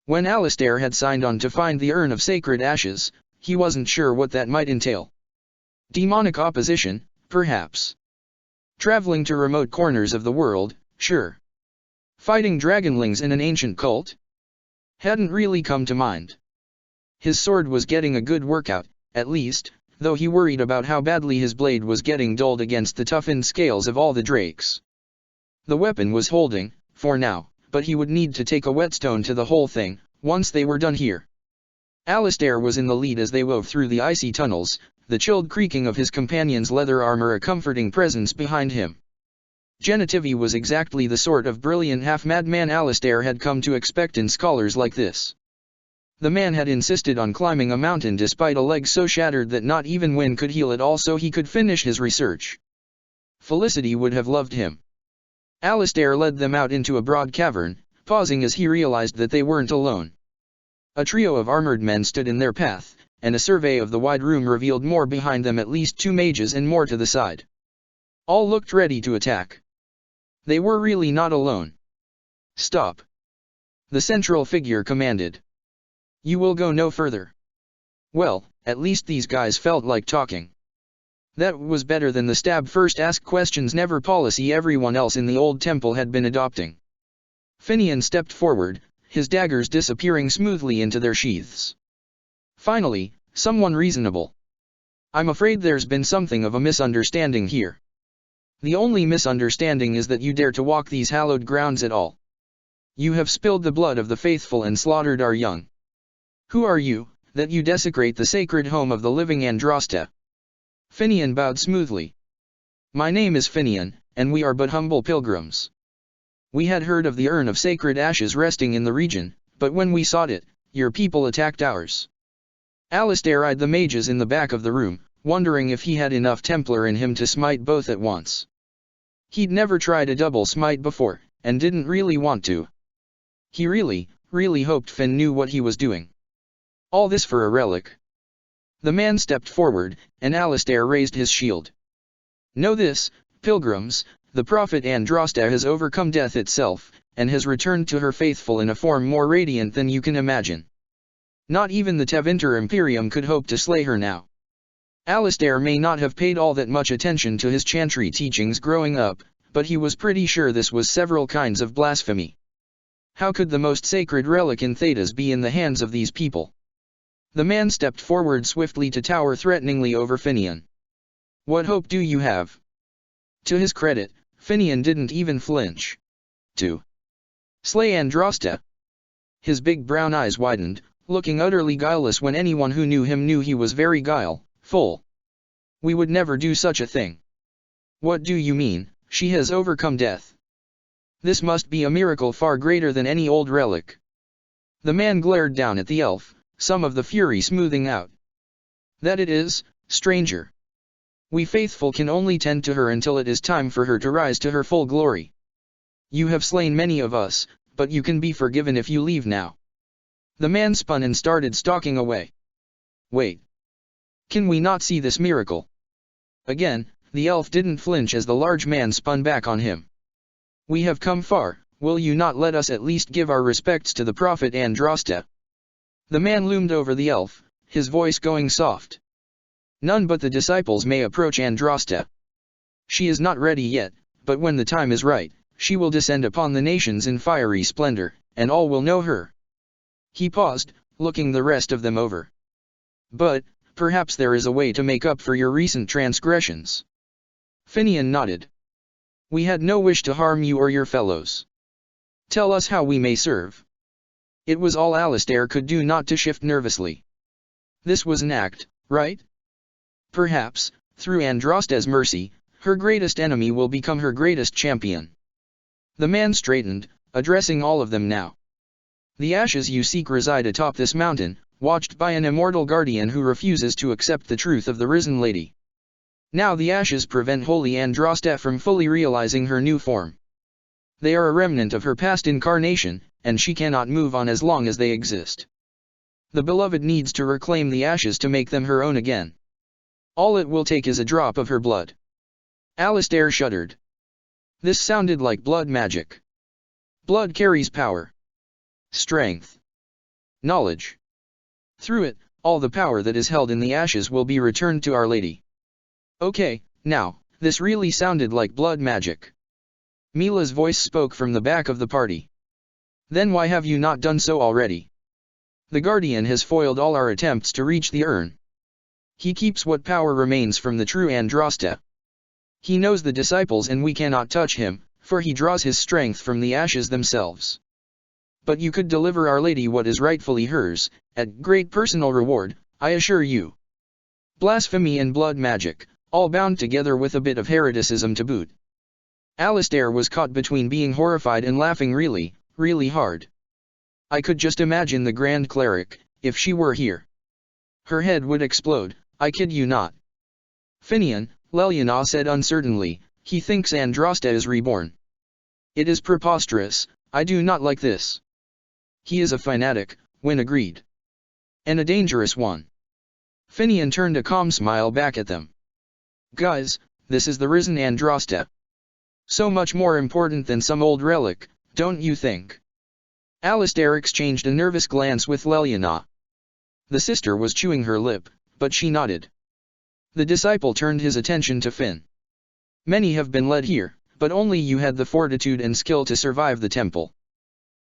When Alistair had signed on to find the urn of sacred ashes, he wasn't sure what that might entail. Demonic opposition, perhaps. Traveling to remote corners of the world, sure. Fighting dragonlings in an ancient cult? Hadn't really come to mind. His sword was getting a good workout, at least, though he worried about how badly his blade was getting dulled against the toughened scales of all the drakes. The weapon was holding, for now, but he would need to take a whetstone to the whole thing, once they were done here. Alistair was in the lead as they wove through the icy tunnels, the chilled creaking of his companion's leather armor a comforting presence behind him. Genitivy was exactly the sort of brilliant half-madman Alistair had come to expect in scholars like this. The man had insisted on climbing a mountain despite a leg so shattered that not even wind could heal it all so he could finish his research. Felicity would have loved him. Alistair led them out into a broad cavern, pausing as he realized that they weren't alone. A trio of armored men stood in their path, and a survey of the wide room revealed more behind them, at least 2 mages and more to the side. All looked ready to attack. They were really not alone. Stop. The central figure commanded. You will go no further. Well, at least these guys felt like talking. That was better than the stab first ask questions never policy everyone else in the old temple had been adopting. Finian stepped forward, his daggers disappearing smoothly into their sheaths. Finally, someone reasonable. I'm afraid there's been something of a misunderstanding here. The only misunderstanding is that you dare to walk these hallowed grounds at all. You have spilled the blood of the faithful and slaughtered our young. Who are you, that you desecrate the sacred home of the living Andraste? Finian bowed smoothly. My name is Finian, and we are but humble pilgrims. We had heard of the urn of sacred ashes resting in the region, but when we sought it, your people attacked ours. Alistair eyed the mages in the back of the room, wondering if he had enough Templar in him to smite both at once. He'd never tried a double smite before, and didn't really want to. He really hoped Finn knew what he was doing. All this for a relic. The man stepped forward, and Alistair raised his shield. Know this, pilgrims, the prophet Andraste has overcome death itself, and has returned to her faithful in a form more radiant than you can imagine. Not even the Tevinter Imperium could hope to slay her now. Alistair may not have paid all that much attention to his chantry teachings growing up, but he was pretty sure this was several kinds of blasphemy. How could the most sacred relic in Thedas be in the hands of these people? The man stepped forward swiftly to tower threateningly over Finian. What hope do you have? To his credit, Finian didn't even flinch. To slay Andraste? His big brown eyes widened, looking utterly guileless when anyone who knew him knew he was very guileful. We would never do such a thing. What do you mean, she has overcome death? This must be a miracle far greater than any old relic. The man glared down at the elf, some of the fury smoothing out. That it is, stranger. We faithful can only tend to her until it is time for her to rise to her full glory. You have slain many of us, but you can be forgiven if you leave now. The man spun and started stalking away. Wait. Can we not see this miracle? Again, the elf didn't flinch as the large man spun back on him. We have come far, will you not let us at least give our respects to the prophet Andraste? The man loomed over the elf, his voice going soft. None but the disciples may approach Andraste. She is not ready yet, but when the time is right, she will descend upon the nations in fiery splendor, and all will know her. He paused, looking the rest of them over. But, perhaps there is a way to make up for your recent transgressions. Finian nodded. We had no wish to harm you or your fellows. Tell us how we may serve. It was all Alistair could do not to shift nervously. This was an act, right? Perhaps, through Andraste's mercy, her greatest enemy will become her greatest champion. The man straightened, addressing all of them now. The ashes you seek reside atop this mountain, watched by an immortal guardian who refuses to accept the truth of the risen lady. Now the ashes prevent holy Andraste from fully realizing her new form. They are a remnant of her past incarnation, and she cannot move on as long as they exist. The beloved needs to reclaim the ashes to make them her own again. All it will take is a drop of her blood. Alistair shuddered. This sounded like blood magic. Blood carries power, strength, knowledge. Through it, all the power that is held in the ashes will be returned to Our Lady. Okay, now, this really sounded like blood magic. Mila's voice spoke from the back of the party. Then why have you not done so already? The Guardian has foiled all our attempts to reach the urn. He keeps what power remains from the true Andraste. He knows the disciples and we cannot touch him, for he draws his strength from the ashes themselves. But you could deliver Our Lady what is rightfully hers, at great personal reward, I assure you. Blasphemy and blood magic, all bound together with a bit of hereticism to boot. Alistair was caught between being horrified and laughing really, really hard. I could just imagine the Grand Cleric, if she were here. Her head would explode, I kid you not. Finian, Leliana said uncertainly, he thinks Andraste is reborn. It is preposterous, I do not like this. He is a fanatic, Wynne agreed. And a dangerous one. Finian turned a calm smile back at them. Guys, this is the risen Andraste. So much more important than some old relic, don't you think? Alistair exchanged a nervous glance with Leliana. The sister was chewing her lip, but she nodded. The disciple turned his attention to Finn. Many have been led here, but only you had the fortitude and skill to survive the temple.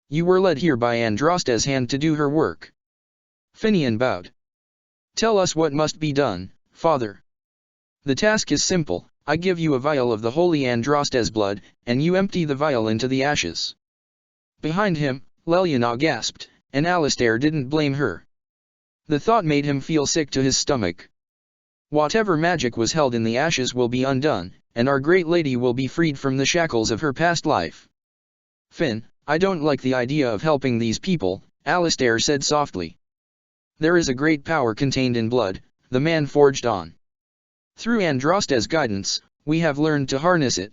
You were led here by Andraste's hand to do her work. Finian bowed. Tell us what must be done, Father. The task is simple, I give you a vial of the holy Andraste's blood, and you empty the vial into the ashes. Behind him, Leliana gasped, and Alistair didn't blame her. The thought made him feel sick to his stomach. Whatever magic was held in the ashes will be undone, and our great lady will be freed from the shackles of her past life. Finn, I don't like the idea of helping these people, Alistair said softly. There is a great power contained in blood, the man forged on. Through Andraste's guidance, we have learned to harness it.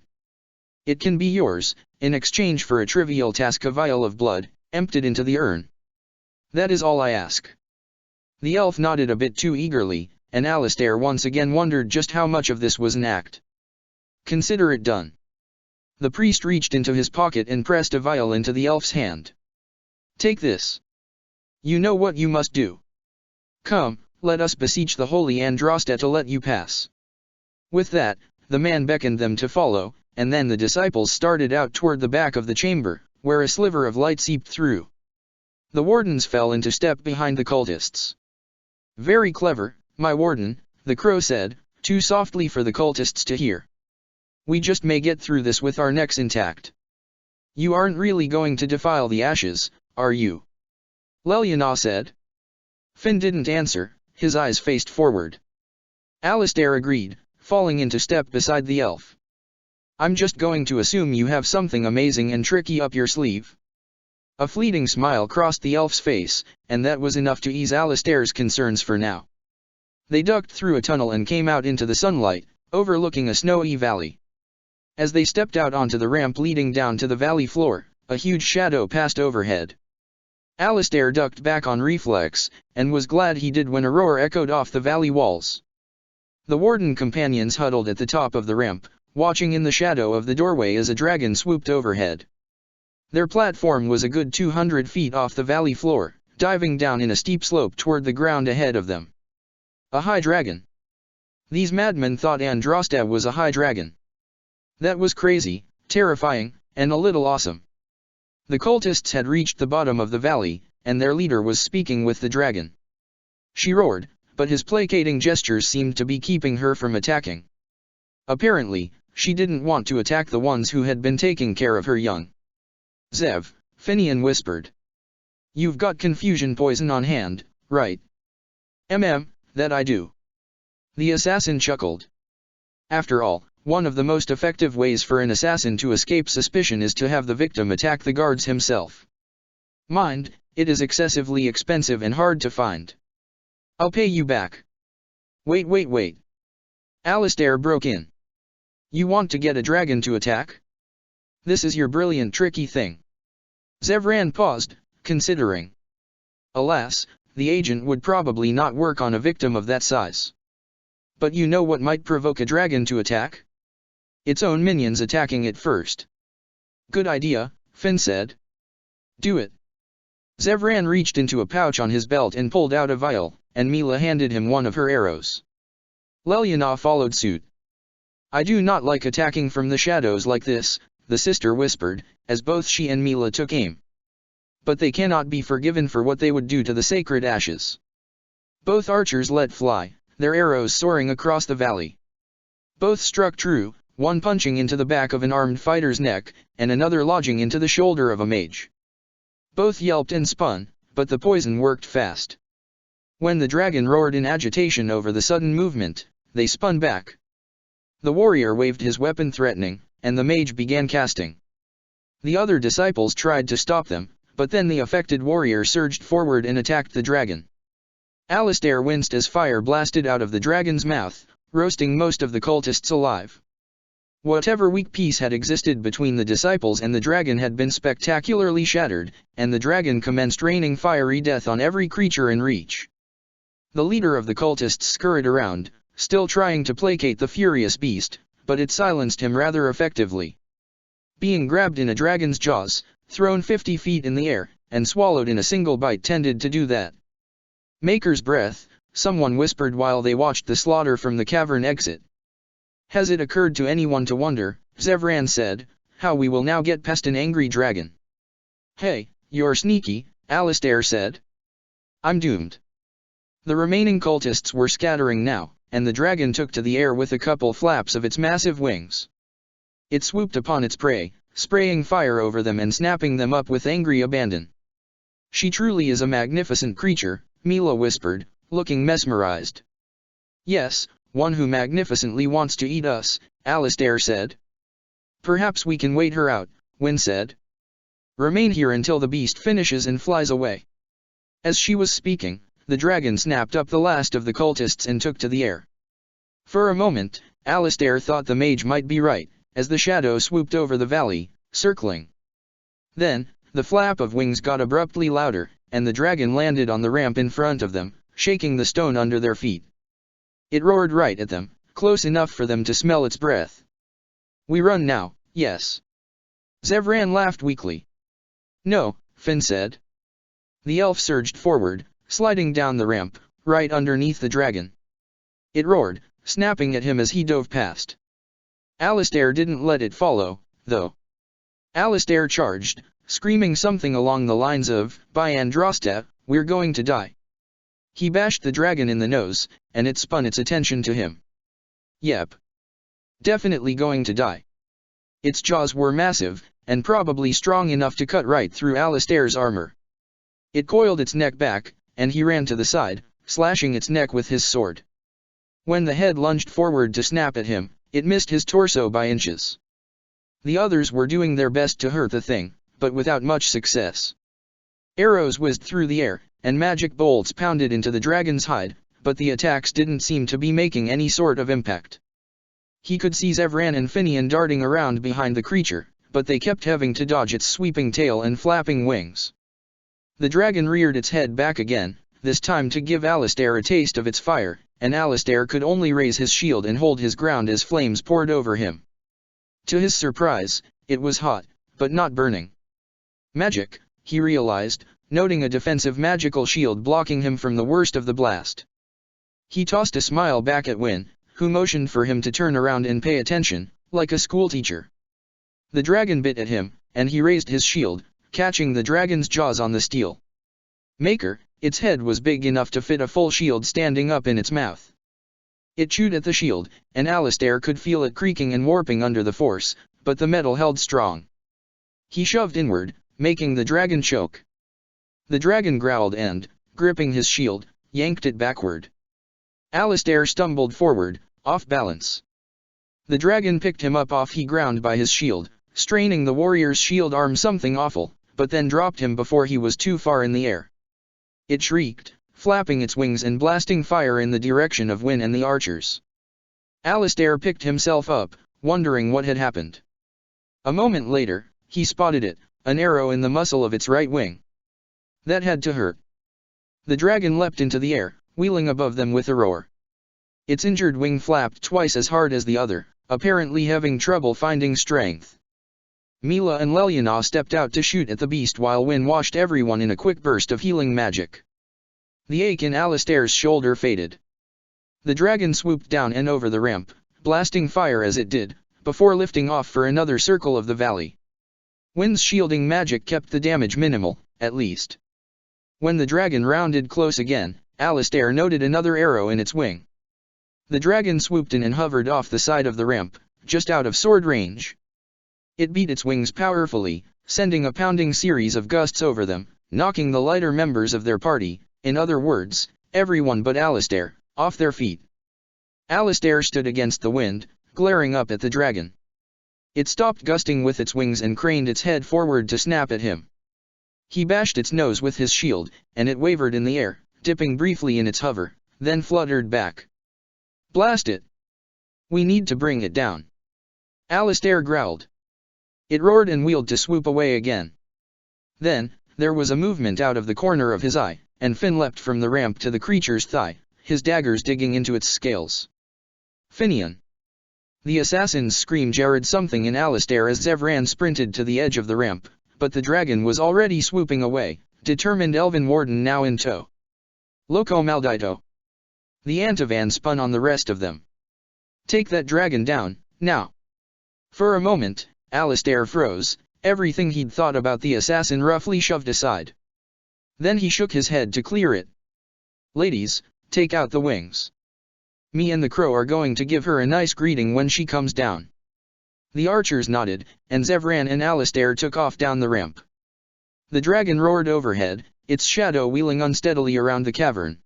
It can be yours, in exchange for a trivial task, a vial of blood, emptied into the urn. That is all I ask. The elf nodded a bit too eagerly, and Alistair once again wondered just how much of this was an act. Consider it done. The priest reached into his pocket and pressed a vial into the elf's hand. Take this. You know what you must do. Come, let us beseech the holy Andraste to let you pass. With that, the man beckoned them to follow, and then the disciples started out toward the back of the chamber, where a sliver of light seeped through. The wardens fell into step behind the cultists. Very clever, my warden, the crow said, too softly for the cultists to hear. We just may get through this with our necks intact. You aren't really going to defile the ashes, are you? Leliana said. Finn didn't answer, his eyes faced forward. Alistair agreed, falling into step beside the elf. I'm just going to assume you have something amazing and tricky up your sleeve. A fleeting smile crossed the elf's face, and that was enough to ease Alistair's concerns for now. They ducked through a tunnel and came out into the sunlight, overlooking a snowy valley. As they stepped out onto the ramp leading down to the valley floor, a huge shadow passed overhead. Alistair ducked back on reflex, and was glad he did when a roar echoed off the valley walls. The warden companions huddled at the top of the ramp, watching in the shadow of the doorway as a dragon swooped overhead. Their platform was a good 200 feet off the valley floor, diving down in a steep slope toward the ground ahead of them. A high dragon. These madmen thought Andraste was a high dragon. That was crazy, terrifying, and a little awesome. The cultists had reached the bottom of the valley, and their leader was speaking with the dragon. She roared, but his placating gestures seemed to be keeping her from attacking. Apparently, she didn't want to attack the ones who had been taking care of her young. Zev, Finian whispered. You've got confusion poison on hand, right? That I do. The assassin chuckled. After all, one of the most effective ways for an assassin to escape suspicion is to have the victim attack the guards himself. Mind, it is excessively expensive and hard to find. I'll pay you back. Wait. Alistair broke in. You want to get a dragon to attack? This is your brilliant tricky thing. Zevran paused, considering. Alas, the agent would probably not work on a victim of that size. But you know what might provoke a dragon to attack? Its own minions attacking it first. Good idea, Finn said. Do it. Zevran reached into a pouch on his belt and pulled out a vial, and Mila handed him one of her arrows. Lelyana followed suit. I do not like attacking from the shadows like this, the sister whispered, as both she and Mila took aim. But they cannot be forgiven for what they would do to the sacred ashes. Both archers let fly, their arrows soaring across the valley. Both struck true, one punching into the back of an armed fighter's neck, and another lodging into the shoulder of a mage. Both yelped and spun, but the poison worked fast. When the dragon roared in agitation over the sudden movement, they spun back. The warrior waved his weapon threatening, and the mage began casting. The other disciples tried to stop them, but then the affected warrior surged forward and attacked the dragon. Alistair winced as fire blasted out of the dragon's mouth, roasting most of the cultists alive. Whatever weak peace had existed between the disciples and the dragon had been spectacularly shattered, and the dragon commenced raining fiery death on every creature in reach. The leader of the cultists scurried around, still trying to placate the furious beast, but it silenced him rather effectively. Being grabbed in a dragon's jaws, thrown 50 feet in the air, and swallowed in a single bite tended to do that. Maker's breath, someone whispered while they watched the slaughter from the cavern exit. Has it occurred to anyone to wonder, Zevran said, how we will now get past an angry dragon? Hey, you're sneaky, Alistair said. I'm doomed. The remaining cultists were scattering now, and the dragon took to the air with a couple flaps of its massive wings. It swooped upon its prey, spraying fire over them and snapping them up with angry abandon. She truly is a magnificent creature, Mila whispered, looking mesmerized. Yes, one who magnificently wants to eat us, Alistair said. Perhaps we can wait her out, Wynne said. Remain here until the beast finishes and flies away. As she was speaking, the dragon snapped up the last of the cultists and took to the air. For a moment, Alistair thought the mage might be right, as the shadow swooped over the valley, circling. Then, the flap of wings got abruptly louder, and the dragon landed on the ramp in front of them, shaking the stone under their feet. It roared right at them, close enough for them to smell its breath. We run now, yes. Zevran laughed weakly. No, Finn said. The elf surged forward, sliding down the ramp, right underneath the dragon. It roared, snapping at him as he dove past. Alistair didn't let it follow, though. Alistair charged, screaming something along the lines of, "By Andraste, we're going to die." He bashed the dragon in the nose, and it spun its attention to him. Yep. Definitely going to die. Its jaws were massive, and probably strong enough to cut right through Alistair's armor. It coiled its neck back, and he ran to the side, slashing its neck with his sword. When the head lunged forward to snap at him, it missed his torso by inches. The others were doing their best to hurt the thing, but without much success. Arrows whizzed through the air, and magic bolts pounded into the dragon's hide, but the attacks didn't seem to be making any sort of impact. He could see Zevran and Finian darting around behind the creature, but they kept having to dodge its sweeping tail and flapping wings. The dragon reared its head back again, this time to give Alistair a taste of its fire, and Alistair could only raise his shield and hold his ground as flames poured over him. To his surprise, it was hot, but not burning. Magic, he realized, noting a defensive magical shield blocking him from the worst of the blast. He tossed a smile back at Wynne, who motioned for him to turn around and pay attention, like a schoolteacher. The dragon bit at him, and he raised his shield, catching the dragon's jaws on the steel. Maker, its head was big enough to fit a full shield standing up in its mouth. It chewed at the shield, and Alistair could feel it creaking and warping under the force, but the metal held strong. He shoved inward, making the dragon choke. The dragon growled and, gripping his shield, yanked it backward. Alistair stumbled forward, off balance. The dragon picked him up off the ground by his shield, straining the warrior's shield arm something awful, but then dropped him before he was too far in the air. It shrieked, flapping its wings and blasting fire in the direction of Wynne and the archers. Alistair picked himself up, wondering what had happened. A moment later, he spotted it, an arrow in the muscle of its right wing. That had to hurt. The dragon leapt into the air, wheeling above them with a roar. Its injured wing flapped twice as hard as the other, apparently having trouble finding strength. Mila and Lelyana stepped out to shoot at the beast while Wynne washed everyone in a quick burst of healing magic. The ache in Alistair's shoulder faded. The dragon swooped down and over the ramp, blasting fire as it did, before lifting off for another circle of the valley. Wynne's shielding magic kept the damage minimal, at least. When the dragon rounded close again, Alistair noted another arrow in its wing. The dragon swooped in and hovered off the side of the ramp, just out of sword range. It beat its wings powerfully, sending a pounding series of gusts over them, knocking the lighter members of their party, in other words, everyone but Alistair, off their feet. Alistair stood against the wind, glaring up at the dragon. It stopped gusting with its wings and craned its head forward to snap at him. He bashed its nose with his shield, and it wavered in the air, dipping briefly in its hover, then fluttered back. "Blast it! We need to bring it down," Alistair growled. It roared and wheeled to swoop away again. Then, there was a movement out of the corner of his eye, and Finn leapt from the ramp to the creature's thigh, his daggers digging into its scales. "Finian!" The assassin's scream jarred something in Alistair as Zevran sprinted to the edge of the ramp, but the dragon was already swooping away, determined elven warden now in tow. "Loco maldito!" The Antivan spun on the rest of them. "Take that dragon down, now!" For a moment, Alistair froze, everything he'd thought about the assassin roughly shoved aside. Then he shook his head to clear it. "Ladies, take out the wings. Me and the crow are going to give her a nice greeting when she comes down." The archers nodded, and Zevran and Alistair took off down the ramp. The dragon roared overhead, its shadow wheeling unsteadily around the cavern.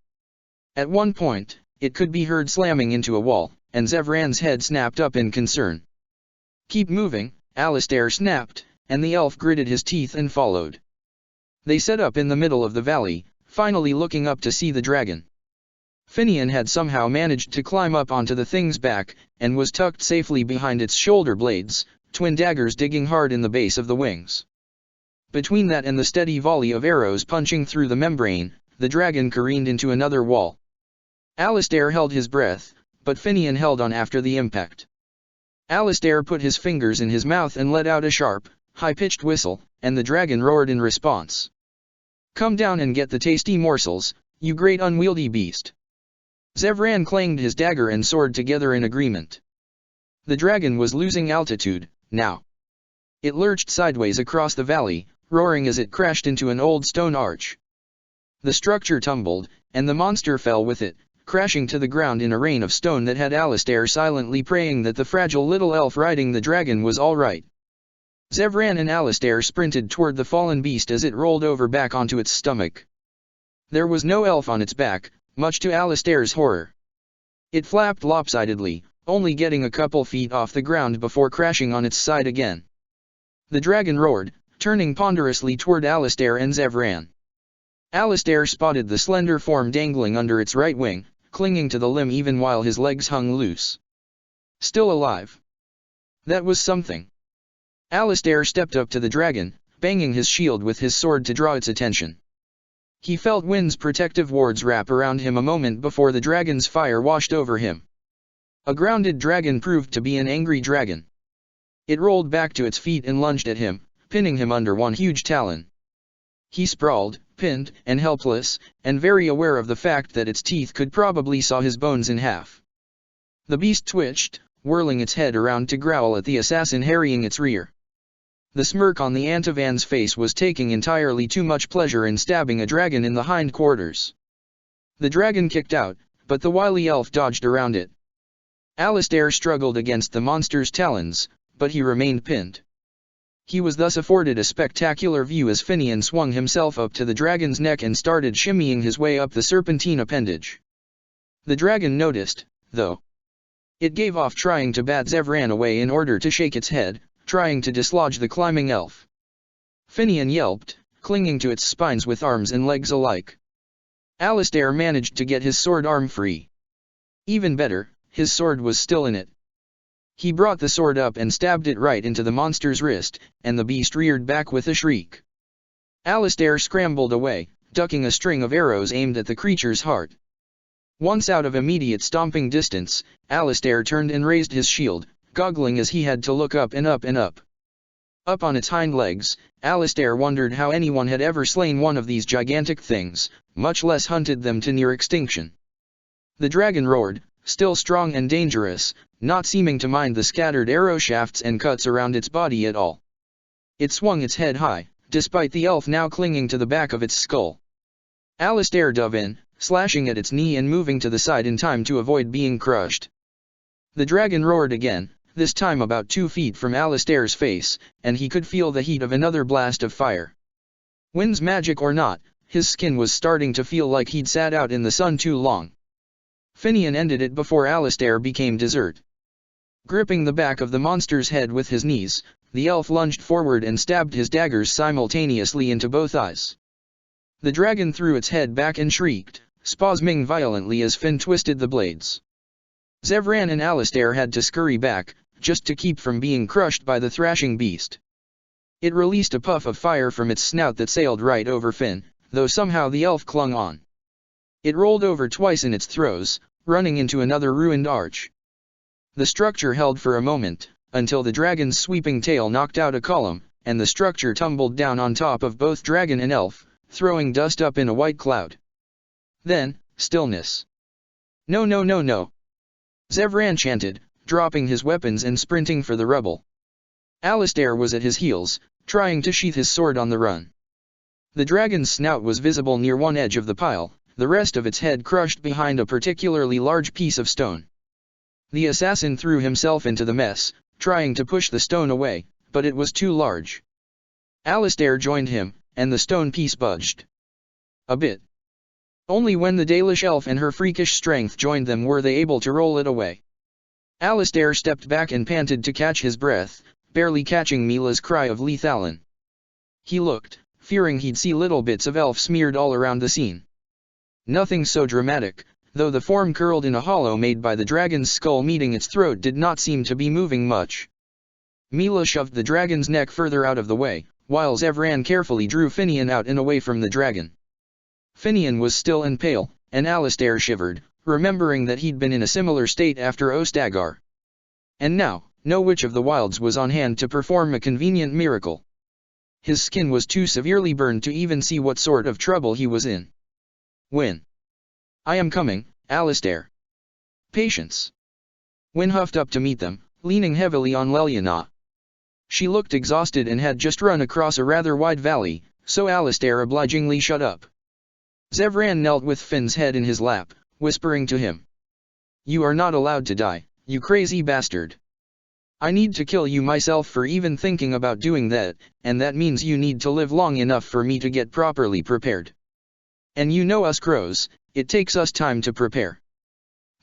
At one point, it could be heard slamming into a wall, and Zevran's head snapped up in concern. "Keep moving," Alistair snapped, and the elf gritted his teeth and followed. They set up in the middle of the valley, finally looking up to see the dragon. Finian had somehow managed to climb up onto the thing's back, and was tucked safely behind its shoulder blades, twin daggers digging hard in the base of the wings. Between that and the steady volley of arrows punching through the membrane, the dragon careened into another wall. Alistair held his breath, but Finian held on after the impact. Alistair put his fingers in his mouth and let out a sharp, high-pitched whistle, and the dragon roared in response. "Come down and get the tasty morsels, you great unwieldy beast." Zevran clanged his dagger and sword together in agreement. The dragon was losing altitude, now. It lurched sideways across the valley, roaring as it crashed into an old stone arch. The structure tumbled, and the monster fell with it, crashing to the ground in a rain of stone that had Alistair silently praying that the fragile little elf riding the dragon was all right. Zevran and Alistair sprinted toward the fallen beast as it rolled over back onto its stomach. There was no elf on its back, much to Alistair's horror. It flapped lopsidedly, only getting a couple feet off the ground before crashing on its side again. The dragon roared, turning ponderously toward Alistair and Zevran. Alistair spotted the slender form dangling under its right wing, clinging to the limb even while his legs hung loose. Still alive. That was something. Alistair stepped up to the dragon, banging his shield with his sword to draw its attention. He felt Wynne's protective wards wrap around him a moment before the dragon's fire washed over him. A grounded dragon proved to be an angry dragon. It rolled back to its feet and lunged at him, pinning him under one huge talon. He sprawled, pinned and helpless, and very aware of the fact that its teeth could probably saw his bones in half. The beast twitched, whirling its head around to growl at the assassin harrying its rear. The smirk on the Antivan's face was taking entirely too much pleasure in stabbing a dragon in the hindquarters. The dragon kicked out, but the wily elf dodged around it. Alistair struggled against the monster's talons, but he remained pinned. He was thus afforded a spectacular view as Finian swung himself up to the dragon's neck and started shimmying his way up the serpentine appendage. The dragon noticed, though. It gave off trying to bat Zevran away in order to shake its head, trying to dislodge the climbing elf. Finian yelped, clinging to its spines with arms and legs alike. Alistair managed to get his sword arm free. Even better, his sword was still in it. He brought the sword up and stabbed it right into the monster's wrist, and the beast reared back with a shriek. Alistair scrambled away, ducking a string of arrows aimed at the creature's heart. Once out of immediate stomping distance, Alistair turned and raised his shield, goggling as he had to look up and up and up. Up on its hind legs, Alistair wondered how anyone had ever slain one of these gigantic things, much less hunted them to near extinction. The dragon roared, still strong and dangerous, not seeming to mind the scattered arrow shafts and cuts around its body at all. It swung its head high, despite the elf now clinging to the back of its skull. Alistair dove in, slashing at its knee and moving to the side in time to avoid being crushed. The dragon roared again, this time about 2 feet from Alistair's face, and he could feel the heat of another blast of fire. Wind's magic or not, his skin was starting to feel like he'd sat out in the sun too long. Finian ended it before Alistair became dessert. Gripping the back of the monster's head with his knees, the elf lunged forward and stabbed his daggers simultaneously into both eyes. The dragon threw its head back and shrieked, spasming violently as Finn twisted the blades. Zevran and Alistair had to scurry back, just to keep from being crushed by the thrashing beast. It released a puff of fire from its snout that sailed right over Finn, though somehow the elf clung on. It rolled over twice in its throes, running into another ruined arch. The structure held for a moment, until the dragon's sweeping tail knocked out a column, and the structure tumbled down on top of both dragon and elf, throwing dust up in a white cloud. Then, stillness. No, no, no, no. Zevran chanted, dropping his weapons and sprinting for the rubble. Alistair was at his heels, trying to sheath his sword on the run. The dragon's snout was visible near one edge of the pile, the rest of its head crushed behind a particularly large piece of stone. The assassin threw himself into the mess, trying to push the stone away, but it was too large. Alistair joined him, and the stone piece budged. A bit. Only when the Dalish elf and her freakish strength joined them were they able to roll it away. Alistair stepped back and panted to catch his breath, barely catching Mila's cry of lethalin. He looked, fearing he'd see little bits of elf smeared all around the scene. Nothing so dramatic, though the form curled in a hollow made by the dragon's skull meeting its throat did not seem to be moving much. Mila shoved the dragon's neck further out of the way, while Zevran carefully drew Finian out and away from the dragon. Finian was still and pale, and Alistair shivered, remembering that he'd been in a similar state after Ostagar. And now, no witch of the wilds was on hand to perform a convenient miracle. His skin was too severely burned to even see what sort of trouble he was in. Win. I am coming, Alistair. Patience. Win huffed up to meet them, leaning heavily on Leliana. She looked exhausted and had just run across a rather wide valley, so Alistair obligingly shut up. Zevran knelt with Finn's head in his lap, whispering to him. You are not allowed to die, you crazy bastard. I need to kill you myself for even thinking about doing that, and that means you need to live long enough for me to get properly prepared. And you know us crows, it takes us time to prepare.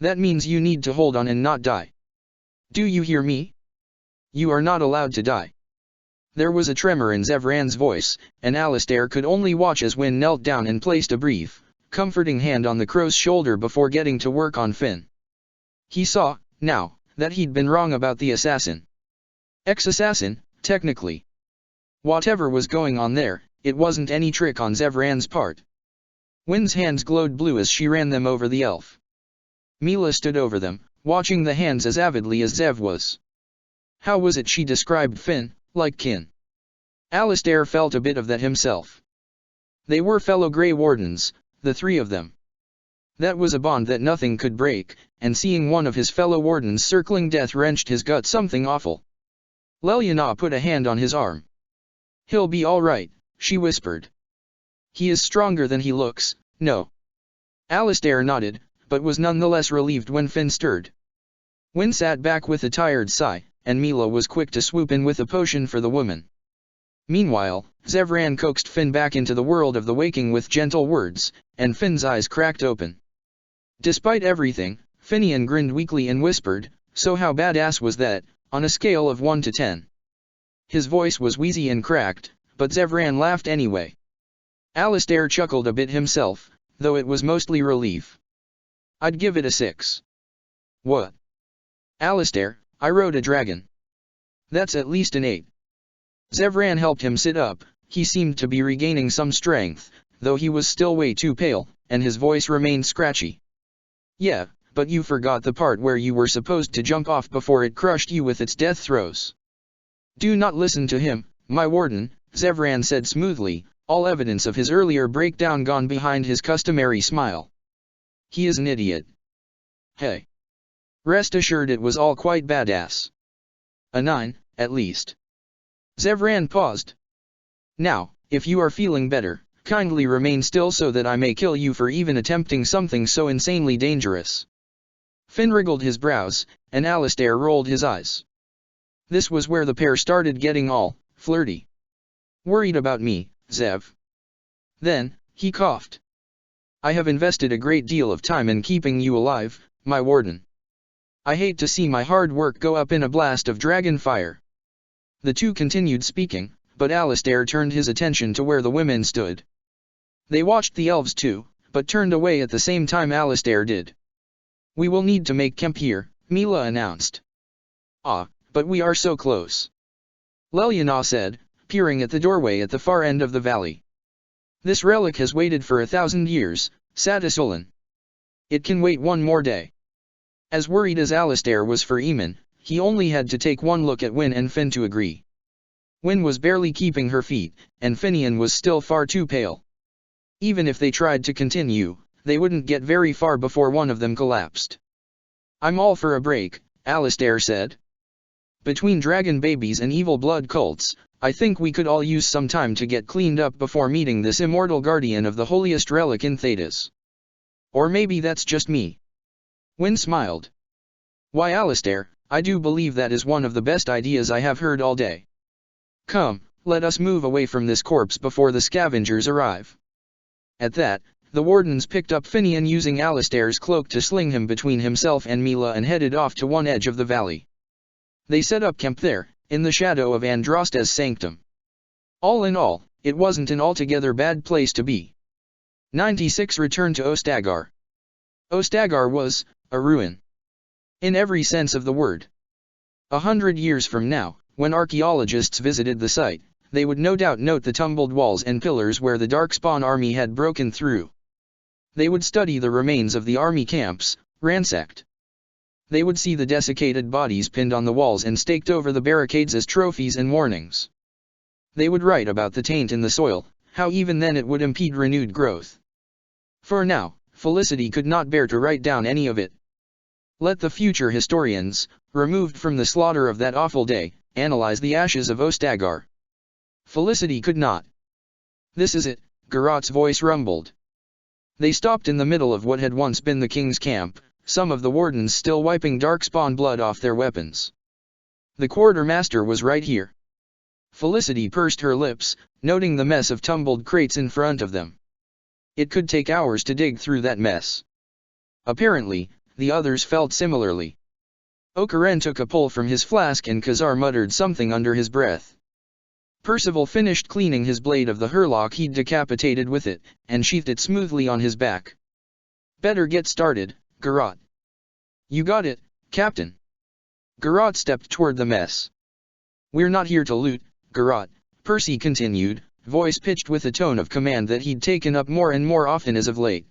That means you need to hold on and not die. Do you hear me? You are not allowed to die. There was a tremor in Zevran's voice, and Alistair could only watch as Wynne knelt down and placed a brief, comforting hand on the crow's shoulder before getting to work on Finn. He saw, now, that he'd been wrong about the assassin. Ex-assassin, technically. Whatever was going on there, it wasn't any trick on Zevran's part. Wynne's hands glowed blue as she ran them over the elf. Mila stood over them, watching the hands as avidly as Zev was. How was it she described Finn, like kin? Alistair felt a bit of that himself. They were fellow Grey Wardens, the 3 of them. That was a bond that nothing could break, and seeing one of his fellow Wardens circling death wrenched his gut something awful. Leliana put a hand on his arm. He'll be all right, she whispered. He is stronger than he looks, no. Alistair nodded, but was nonetheless relieved when Finn stirred. Wynne sat back with a tired sigh, and Mila was quick to swoop in with a potion for the woman. Meanwhile, Zevran coaxed Finn back into the world of the waking with gentle words, and Finn's eyes cracked open. Despite everything, Finian grinned weakly and whispered, so how badass was that, on a scale of 1 to 10? His voice was wheezy and cracked, but Zevran laughed anyway. Alistair chuckled a bit himself, though it was mostly relief. I'd give it a 6. What? Alistair, I rode a dragon. That's at least an 8. Zevran helped him sit up, he seemed to be regaining some strength, though he was still way too pale, and his voice remained scratchy. Yeah, but you forgot the part where you were supposed to jump off before it crushed you with its death throes. Do not listen to him, My warden, Zevran said smoothly, all evidence of his earlier breakdown gone behind his customary smile. He is an idiot. Hey. Rest assured it was all quite badass. A 9, at least. Zevran paused. Now, if you are feeling better, kindly remain still so that I may kill you for even attempting something so insanely dangerous. Finn wriggled his brows, and Alistair rolled his eyes. This was where the pair started getting all flirty. Worried about me, Zev? Then, he coughed. I have invested a great deal of time in keeping you alive, my warden. I hate to see my hard work go up in a blast of dragon fire. The two continued speaking, but Alistair turned his attention to where the women stood. They watched the elves too, but turned away at the same time Alistair did. We will need to make camp here, Mila announced. Ah, but we are so close. Leliana said, peering at the doorway at the far end of the valley. This relic has waited for 1,000 years, Satisulin. It can wait one more day. As worried as Alistair was for Eamon, he only had to take one look at Wyn and Finn to agree. Wyn was barely keeping her feet, and Finian was still far too pale. Even if they tried to continue, they wouldn't get very far before one of them collapsed. I'm all for a break, Alistair said. Between dragon babies and evil blood cults, I think we could all use some time to get cleaned up before meeting this immortal guardian of the holiest relic in Thedas. Or maybe that's just me. Wyn smiled. Why, Alistair, I do believe that is one of the best ideas I have heard all day. Come, let us move away from this corpse before the scavengers arrive. At that, the wardens picked up Finian using Alistair's cloak to sling him between himself and Mila and headed off to one edge of the valley. They set up camp there, in the shadow of Andraste's sanctum. All in all, it wasn't an altogether bad place to be. 96 returned to Ostagar. Ostagar was a ruin. In every sense of the word. 100 years from now, when archaeologists visited the site, they would no doubt note the tumbled walls and pillars where the Darkspawn army had broken through. They would study the remains of the army camps, ransacked. They would see the desiccated bodies pinned on the walls and staked over the barricades as trophies and warnings. They would write about the taint in the soil, how even then it would impede renewed growth. For now, Felicity could not bear to write down any of it. Let the future historians, removed from the slaughter of that awful day, analyze the ashes of Ostagar. Felicity could not. This is it, Garot's voice rumbled. They stopped in the middle of what had once been the king's camp, some of the wardens still wiping Darkspawn blood off their weapons. The quartermaster was right here. Felicity pursed her lips, noting the mess of tumbled crates in front of them. It could take hours to dig through that mess. Apparently, the others felt similarly. Okaren took a pull from his flask and Khazar muttered something under his breath. Percival finished cleaning his blade of the hurlock he'd decapitated with it, and sheathed it smoothly on his back. Better get started, Garot. You got it, Captain. Garot stepped toward the mess. We're not here to loot, Garot, Percy continued, voice pitched with a tone of command that he'd taken up more and more often as of late.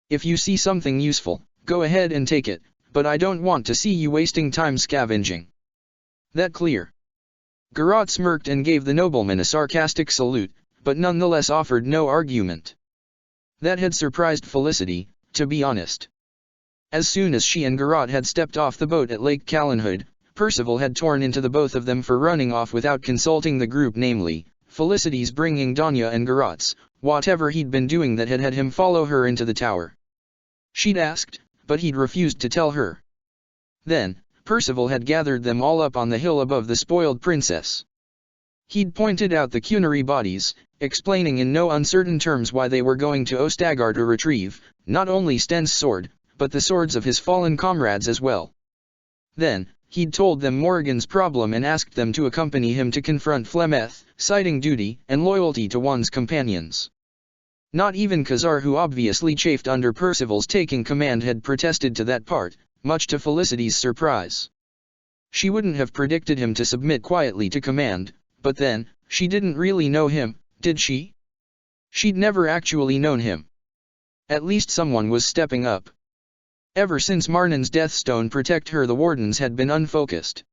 If you see something useful, go ahead and take it, but I don't want to see you wasting time scavenging. That clear? Garot smirked and gave the nobleman a sarcastic salute, but nonetheless offered no argument. That had surprised Felicity, to be honest. As soon as she and Garot had stepped off the boat at Lake Callanhood, Percival had torn into the both of them for running off without consulting the group, namely, Felicity's bringing Danya and Garot's, whatever he'd been doing that had him follow her into the tower. She'd asked, but he'd refused to tell her. Then, Percival had gathered them all up on the hill above the spoiled princess. He'd pointed out the Cunary bodies, explaining in no uncertain terms why they were going to Ostagar to retrieve, not only Sten's sword, but the swords of his fallen comrades as well. Then, he'd told them Morrigan's problem and asked them to accompany him to confront Flemeth, citing duty and loyalty to one's companions. Not even Khazar, who obviously chafed under Percival's taking command, had protested to that part, much to Felicity's surprise. She wouldn't have predicted him to submit quietly to command, but then, she didn't really know him, did she? She'd never actually known him. At least someone was stepping up. Ever since Marnon's Deathstone protect her, the wardens had been unfocused.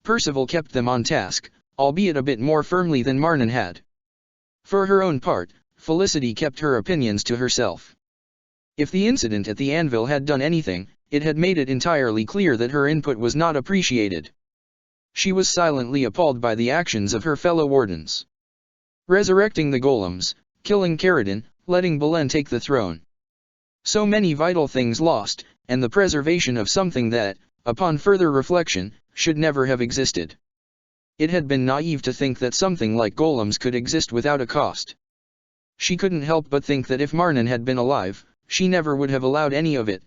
Percival kept them on task, albeit a bit more firmly than Marnan had. For her own part, Felicity kept her opinions to herself. If the incident at the anvil had done anything, it had made it entirely clear that her input was not appreciated. She was silently appalled by the actions of her fellow wardens. Resurrecting the golems, killing Karadin, letting Belen take the throne. So many vital things lost, and the preservation of something that, upon further reflection, should never have existed. It had been naive to think that something like golems could exist without a cost. She couldn't help but think that if Marnan had been alive, she never would have allowed any of it.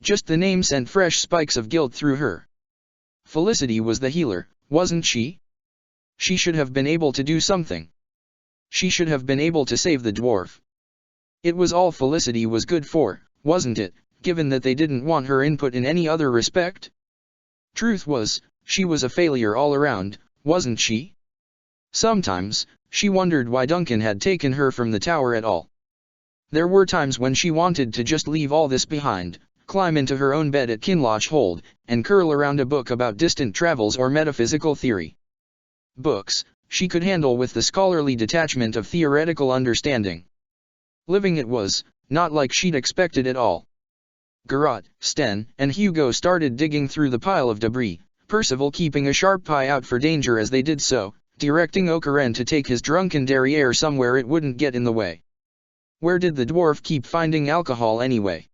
Just the name sent fresh spikes of guilt through her. Felicity was the healer, wasn't she? She should have been able to do something. She should have been able to save the dwarf. It was all Felicity was good for, wasn't it, given that they didn't want her input in any other respect? Truth was, she was a failure all around, wasn't she? Sometimes, she wondered why Duncan had taken her from the tower at all. There were times when she wanted to just leave all this behind, climb into her own bed at Kinloch Hold, and curl around a book about distant travels or metaphysical theory. Books, she could handle with the scholarly detachment of theoretical understanding. Living it was, not like she'd expected at all. Garrot, Sten, and Hugo started digging through the pile of debris, Percival keeping a sharp eye out for danger as they did so, directing Okaren to take his drunken derriere somewhere it wouldn't get in the way. Where did the dwarf keep finding alcohol anyway?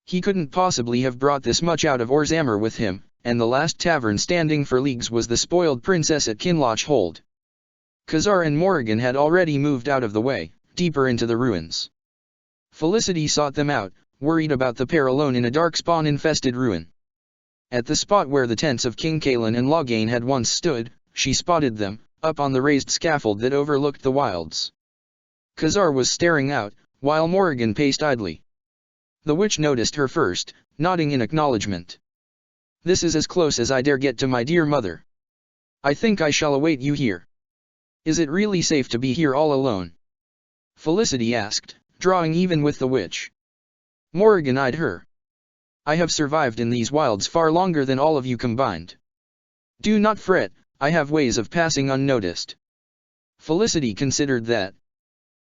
He couldn't possibly have brought this much out of Orzammar with him, and the last tavern standing for leagues was the spoiled princess at Kinloch Hold. Khazar and Morrigan had already moved out of the way, deeper into the ruins. Felicity sought them out, worried about the pair alone in a dark spawn-infested ruin. At the spot where the tents of King Kaelin and Loghain had once stood, she spotted them, up on the raised scaffold that overlooked the wilds. Khazar was staring out, while Morrigan paced idly. The witch noticed her first, nodding in acknowledgement. "This is as close as I dare get to my dear mother. I think I shall await you here. Is it really safe to be here all alone?" Felicity asked, drawing even with the witch. Morrigan eyed her. "I have survived in these wilds far longer than all of you combined. Do not fret, I have ways of passing unnoticed." Felicity considered that.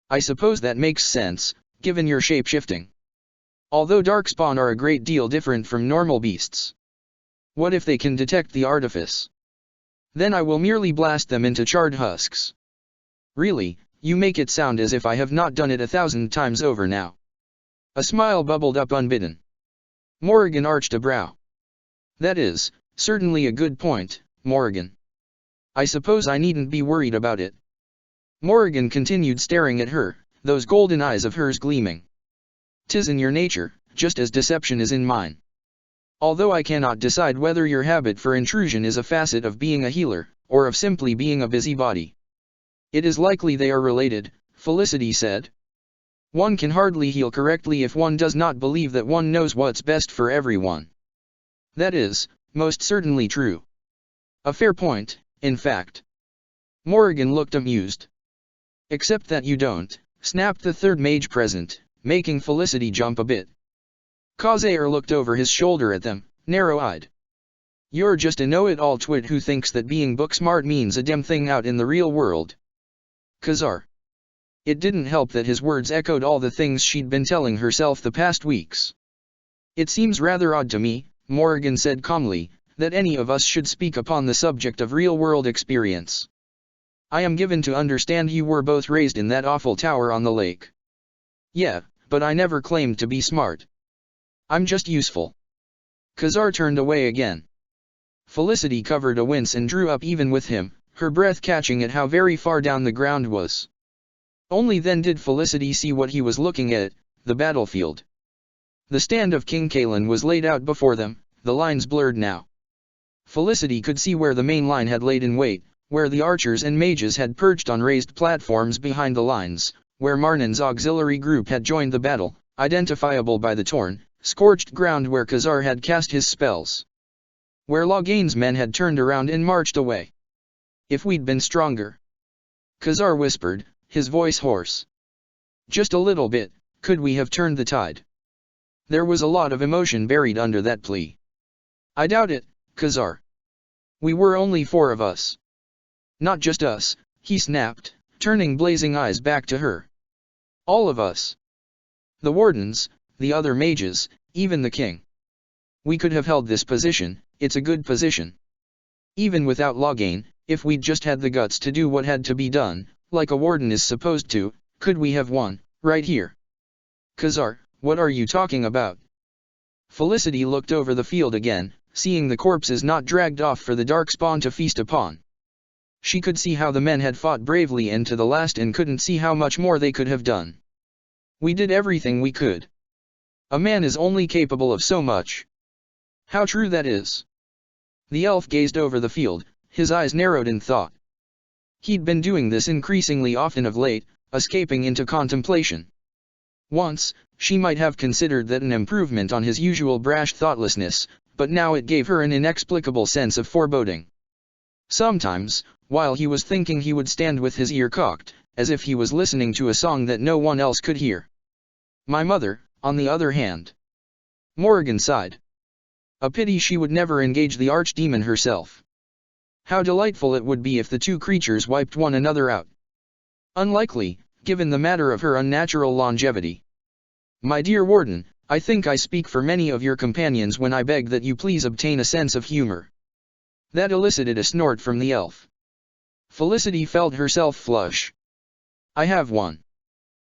"I suppose that makes sense, given your shape-shifting. Although darkspawn are a great deal different from normal beasts. What if they can detect the artifice? Then I will merely blast them into charred husks." "Really, you make it sound as if I have not done it 1,000 times over now." A smile bubbled up unbidden. Morrigan arched a brow. "That is, certainly a good point, Morrigan. I suppose I needn't be worried about it." Morrigan continued staring at her, those golden eyes of hers gleaming. "'Tis in your nature, just as deception is in mine. Although I cannot decide whether your habit for intrusion is a facet of being a healer, or of simply being a busybody." "It is likely they are related," Felicity said. "One can hardly heal correctly if one does not believe that one knows what's best for everyone." "That is, most certainly true. A fair point, in fact." Morrigan looked amused. "Except that you don't," snapped the third mage present, making Felicity jump a bit. Khazar looked over his shoulder at them, narrow-eyed. "You're just a know-it-all twit who thinks that being book-smart means a damn thing out in the real world." Khazar. It didn't help that his words echoed all the things she'd been telling herself the past weeks. "It seems rather odd to me," Morrigan said calmly, "that any of us should speak upon the subject of real-world experience. I am given to understand you were both raised in that awful tower on the lake." "Yeah, but I never claimed to be smart. I'm just useful." Khazar turned away again. Felicity covered a wince and drew up even with him, her breath catching at how very far down the ground was. Only then did Felicity see what he was looking at, the battlefield. The stand of King Kaelin was laid out before them, the lines blurred now. Felicity could see where the main line had laid in wait, where the archers and mages had perched on raised platforms behind the lines, where Marnan's auxiliary group had joined the battle, identifiable by the torn, scorched ground where Khazar had cast his spells. Where Loghain's men had turned around and marched away. "If we'd been stronger," Khazar whispered, his voice hoarse. "Just a little bit, could we have turned the tide?" There was a lot of emotion buried under that plea. "I doubt it, Khazar. We were only 4 of us. Not just us, he snapped, turning blazing eyes back to her. All of us. The wardens, the other mages, even the king. We could have held this position, it's a good position. Even without Loghain, if we'd just had the guts to do what had to be done, like a warden is supposed to, could we have won, right here? Khazar, what are you talking about? Felicity looked over the field again, seeing the corpses not dragged off for the Darkspawn to feast upon. She could see how the men had fought bravely and to the last and couldn't see how much more they could have done. We did everything we could. A man is only capable of so much. How true that is. The elf gazed over the field, his eyes narrowed in thought. He'd been doing this increasingly often of late, escaping into contemplation. Once, she might have considered that an improvement on his usual brash thoughtlessness, but now it gave her an inexplicable sense of foreboding. Sometimes, while he was thinking, he would stand with his ear cocked, as if he was listening to a song that no one else could hear. My mother, on the other hand. Morrigan sighed. A pity she would never engage the archdemon herself. How delightful it would be if the two creatures wiped one another out. Unlikely, given the matter of her unnatural longevity. My dear warden, I think I speak for many of your companions when I beg that you please obtain a sense of humor. That elicited a snort from the elf. Felicity felt herself flush. I have one.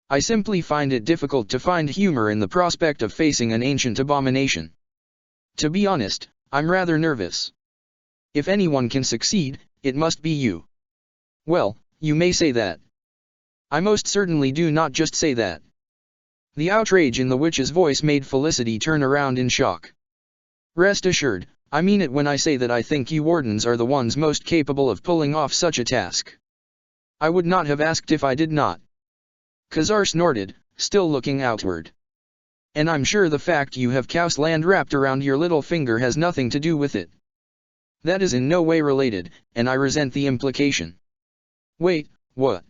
I simply find it difficult to find humor in the prospect of facing an ancient abomination. To be honest, I'm rather nervous. If anyone can succeed, it must be you. Well, you may say that. I most certainly do not just say that. The outrage in the witch's voice made Felicity turn around in shock. Rest assured, I mean it when I say that I think you wardens are the ones most capable of pulling off such a task. I would not have asked if I did not. Khazar snorted, still looking outward. And I'm sure the fact you have Kaus land wrapped around your little finger has nothing to do with it. That is in no way related, and I resent the implication. Wait, what?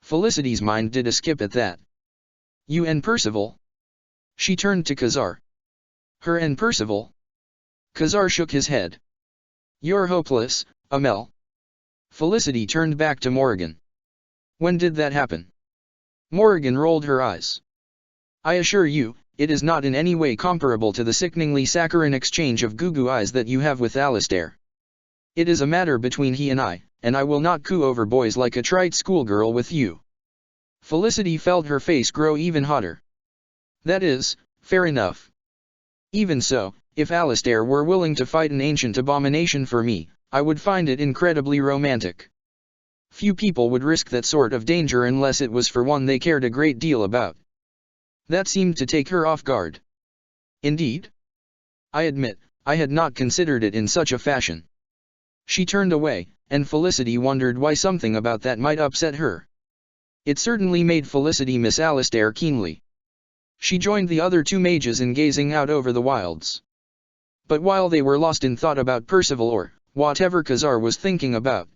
Felicity's mind did a skip at that. You and Percival? She turned to Khazar. Her and Percival? Khazar shook his head. You're hopeless, Amel. Felicity turned back to Morrigan. When did that happen? Morrigan rolled her eyes. I assure you, it is not in any way comparable to the sickeningly saccharine exchange of goo-goo eyes that you have with Alistair. It is a matter between he and I will not coo over boys like a trite schoolgirl with you. Felicity felt her face grow even hotter. That is, fair enough. Even so, if Alistair were willing to fight an ancient abomination for me, I would find it incredibly romantic. Few people would risk that sort of danger unless it was for one they cared a great deal about. That seemed to take her off guard. Indeed? I admit, I had not considered it in such a fashion. She turned away, and Felicity wondered why something about that might upset her. It certainly made Felicity miss Alistair keenly. She joined the other two mages in gazing out over the wilds. But while they were lost in thought about Percival or whatever Khazar was thinking about,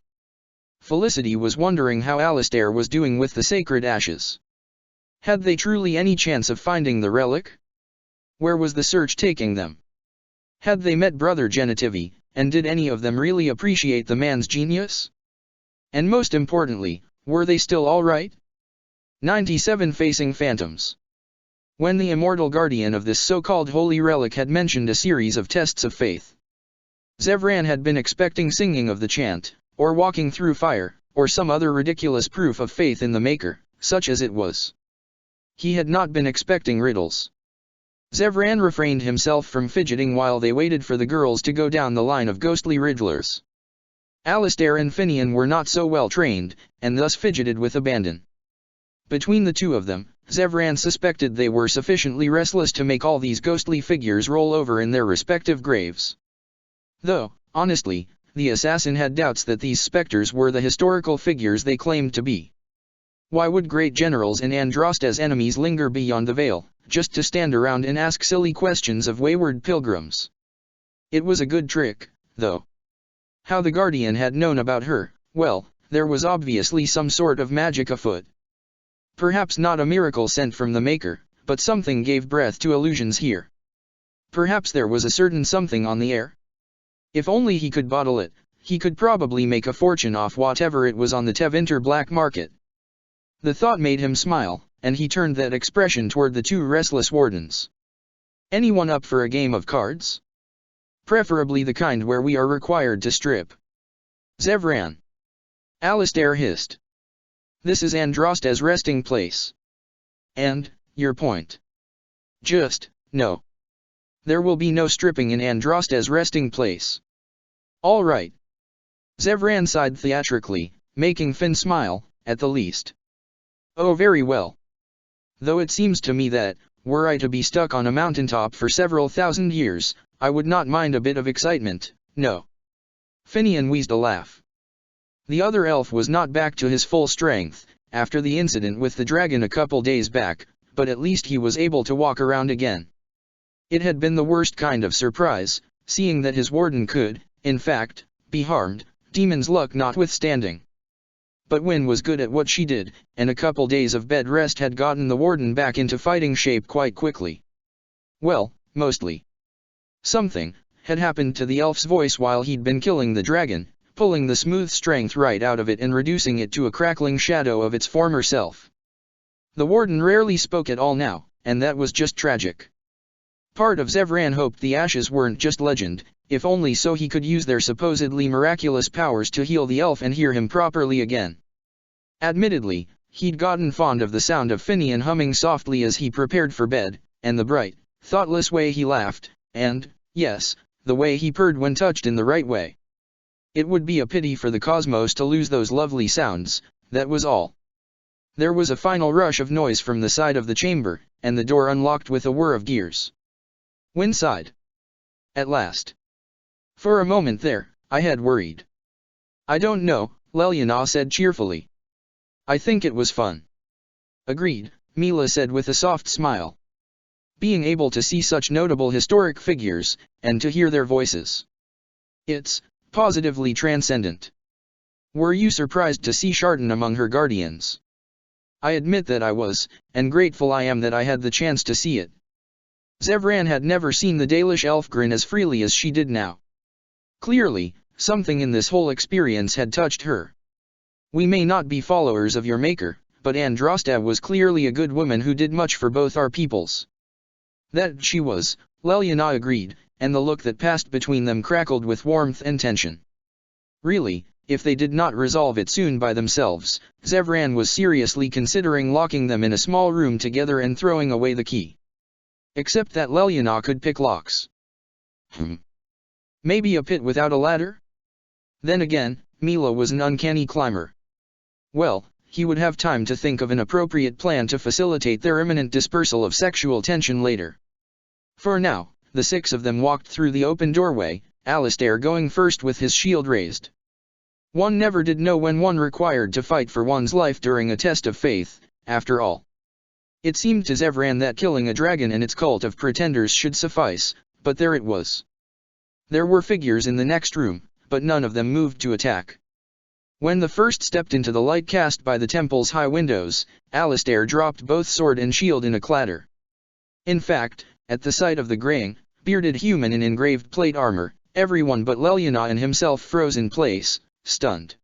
Felicity was wondering how Alistair was doing with the sacred ashes. Had they truly any chance of finding the relic? Where was the search taking them? Had they met Brother Genitivy, and did any of them really appreciate the man's genius? And most importantly, were they still all right? 97 Facing Phantoms. When the immortal guardian of this so-called holy relic had mentioned a series of tests of faith, Zevran had been expecting singing of the chant, or walking through fire, or some other ridiculous proof of faith in the Maker, such as it was. He had not been expecting riddles. Zevran refrained himself from fidgeting while they waited for the girls to go down the line of ghostly riddlers. Alistair and Finian were not so well trained, and thus fidgeted with abandon. Between the two of them, Zevran suspected they were sufficiently restless to make all these ghostly figures roll over in their respective graves. Though, honestly, the assassin had doubts that these specters were the historical figures they claimed to be. Why would great generals and Andrasta's enemies linger beyond the veil, just to stand around and ask silly questions of wayward pilgrims? It was a good trick, though. How the Guardian had known about her, well, there was obviously some sort of magic afoot. Perhaps not a miracle sent from the Maker, but something gave breath to illusions here. Perhaps there was a certain something on the air. If only he could bottle it, he could probably make a fortune off whatever it was on the Tevinter black market. The thought made him smile, and he turned that expression toward the two restless wardens. Anyone up for a game of cards? Preferably the kind where we are required to strip. Zevran. Alistair hissed. This is Andraste's resting place. And, your point? Just, no. There will be no stripping in Andraste's resting place. All right. Zevran sighed theatrically, making Finn smile, at the least. Oh, very well. Though it seems to me that, were I to be stuck on a mountaintop for several thousand years, I would not mind a bit of excitement, no. Finian wheezed a laugh. The other elf was not back to his full strength, after the incident with the dragon a couple days back, but at least he was able to walk around again. It had been the worst kind of surprise, seeing that his warden could, in fact, be harmed, demon's luck notwithstanding. But Wynne was good at what she did, and a couple days of bed rest had gotten the warden back into fighting shape quite quickly. Well, mostly. Something had happened to the elf's voice while he'd been killing the dragon, pulling the smooth strength right out of it and reducing it to a crackling shadow of its former self. The warden rarely spoke at all now, and that was just tragic. Part of Zevran hoped the ashes weren't just legend, if only so he could use their supposedly miraculous powers to heal the elf and hear him properly again. Admittedly, he'd gotten fond of the sound of Finian humming softly as he prepared for bed, and the bright, thoughtless way he laughed, and, yes, the way he purred when touched in the right way. It would be a pity for the cosmos to lose those lovely sounds, that was all. There was a final rush of noise from the side of the chamber, and the door unlocked with a whir of gears. Wynne sighed. At last. For a moment there, I had worried. I don't know, Leliana said cheerfully. I think it was fun. Agreed, Mila said with a soft smile. Being able to see such notable historic figures, and to hear their voices. It's positively transcendent. Were you surprised to see Sharton among her guardians? I admit that I was, and grateful I am that I had the chance to see it. Zevran had never seen the Dalish elf grin as freely as she did now. Clearly, something in this whole experience had touched her. We may not be followers of your maker, but Andraste was clearly a good woman who did much for both our peoples. That she was, Leliana agreed, and the look that passed between them crackled with warmth and tension. Really, if they did not resolve it soon by themselves, Zevran was seriously considering locking them in a small room together and throwing away the key. Except that Leliana could pick locks. Maybe a pit without a ladder? Then again, Mila was an uncanny climber. Well, he would have time to think of an appropriate plan to facilitate their imminent dispersal of sexual tension later. For now, the six of them walked through the open doorway, Alistair going first with his shield raised. One never did know when one required to fight for one's life during a test of faith, after all. It seemed to Zevran that killing a dragon and its cult of pretenders should suffice, but there it was. There were figures in the next room, but none of them moved to attack. When the first stepped into the light cast by the temple's high windows, Alistair dropped both sword and shield in a clatter. In fact, at the sight of the graying, bearded human in engraved plate armor, everyone but Leliana and himself froze in place, stunned.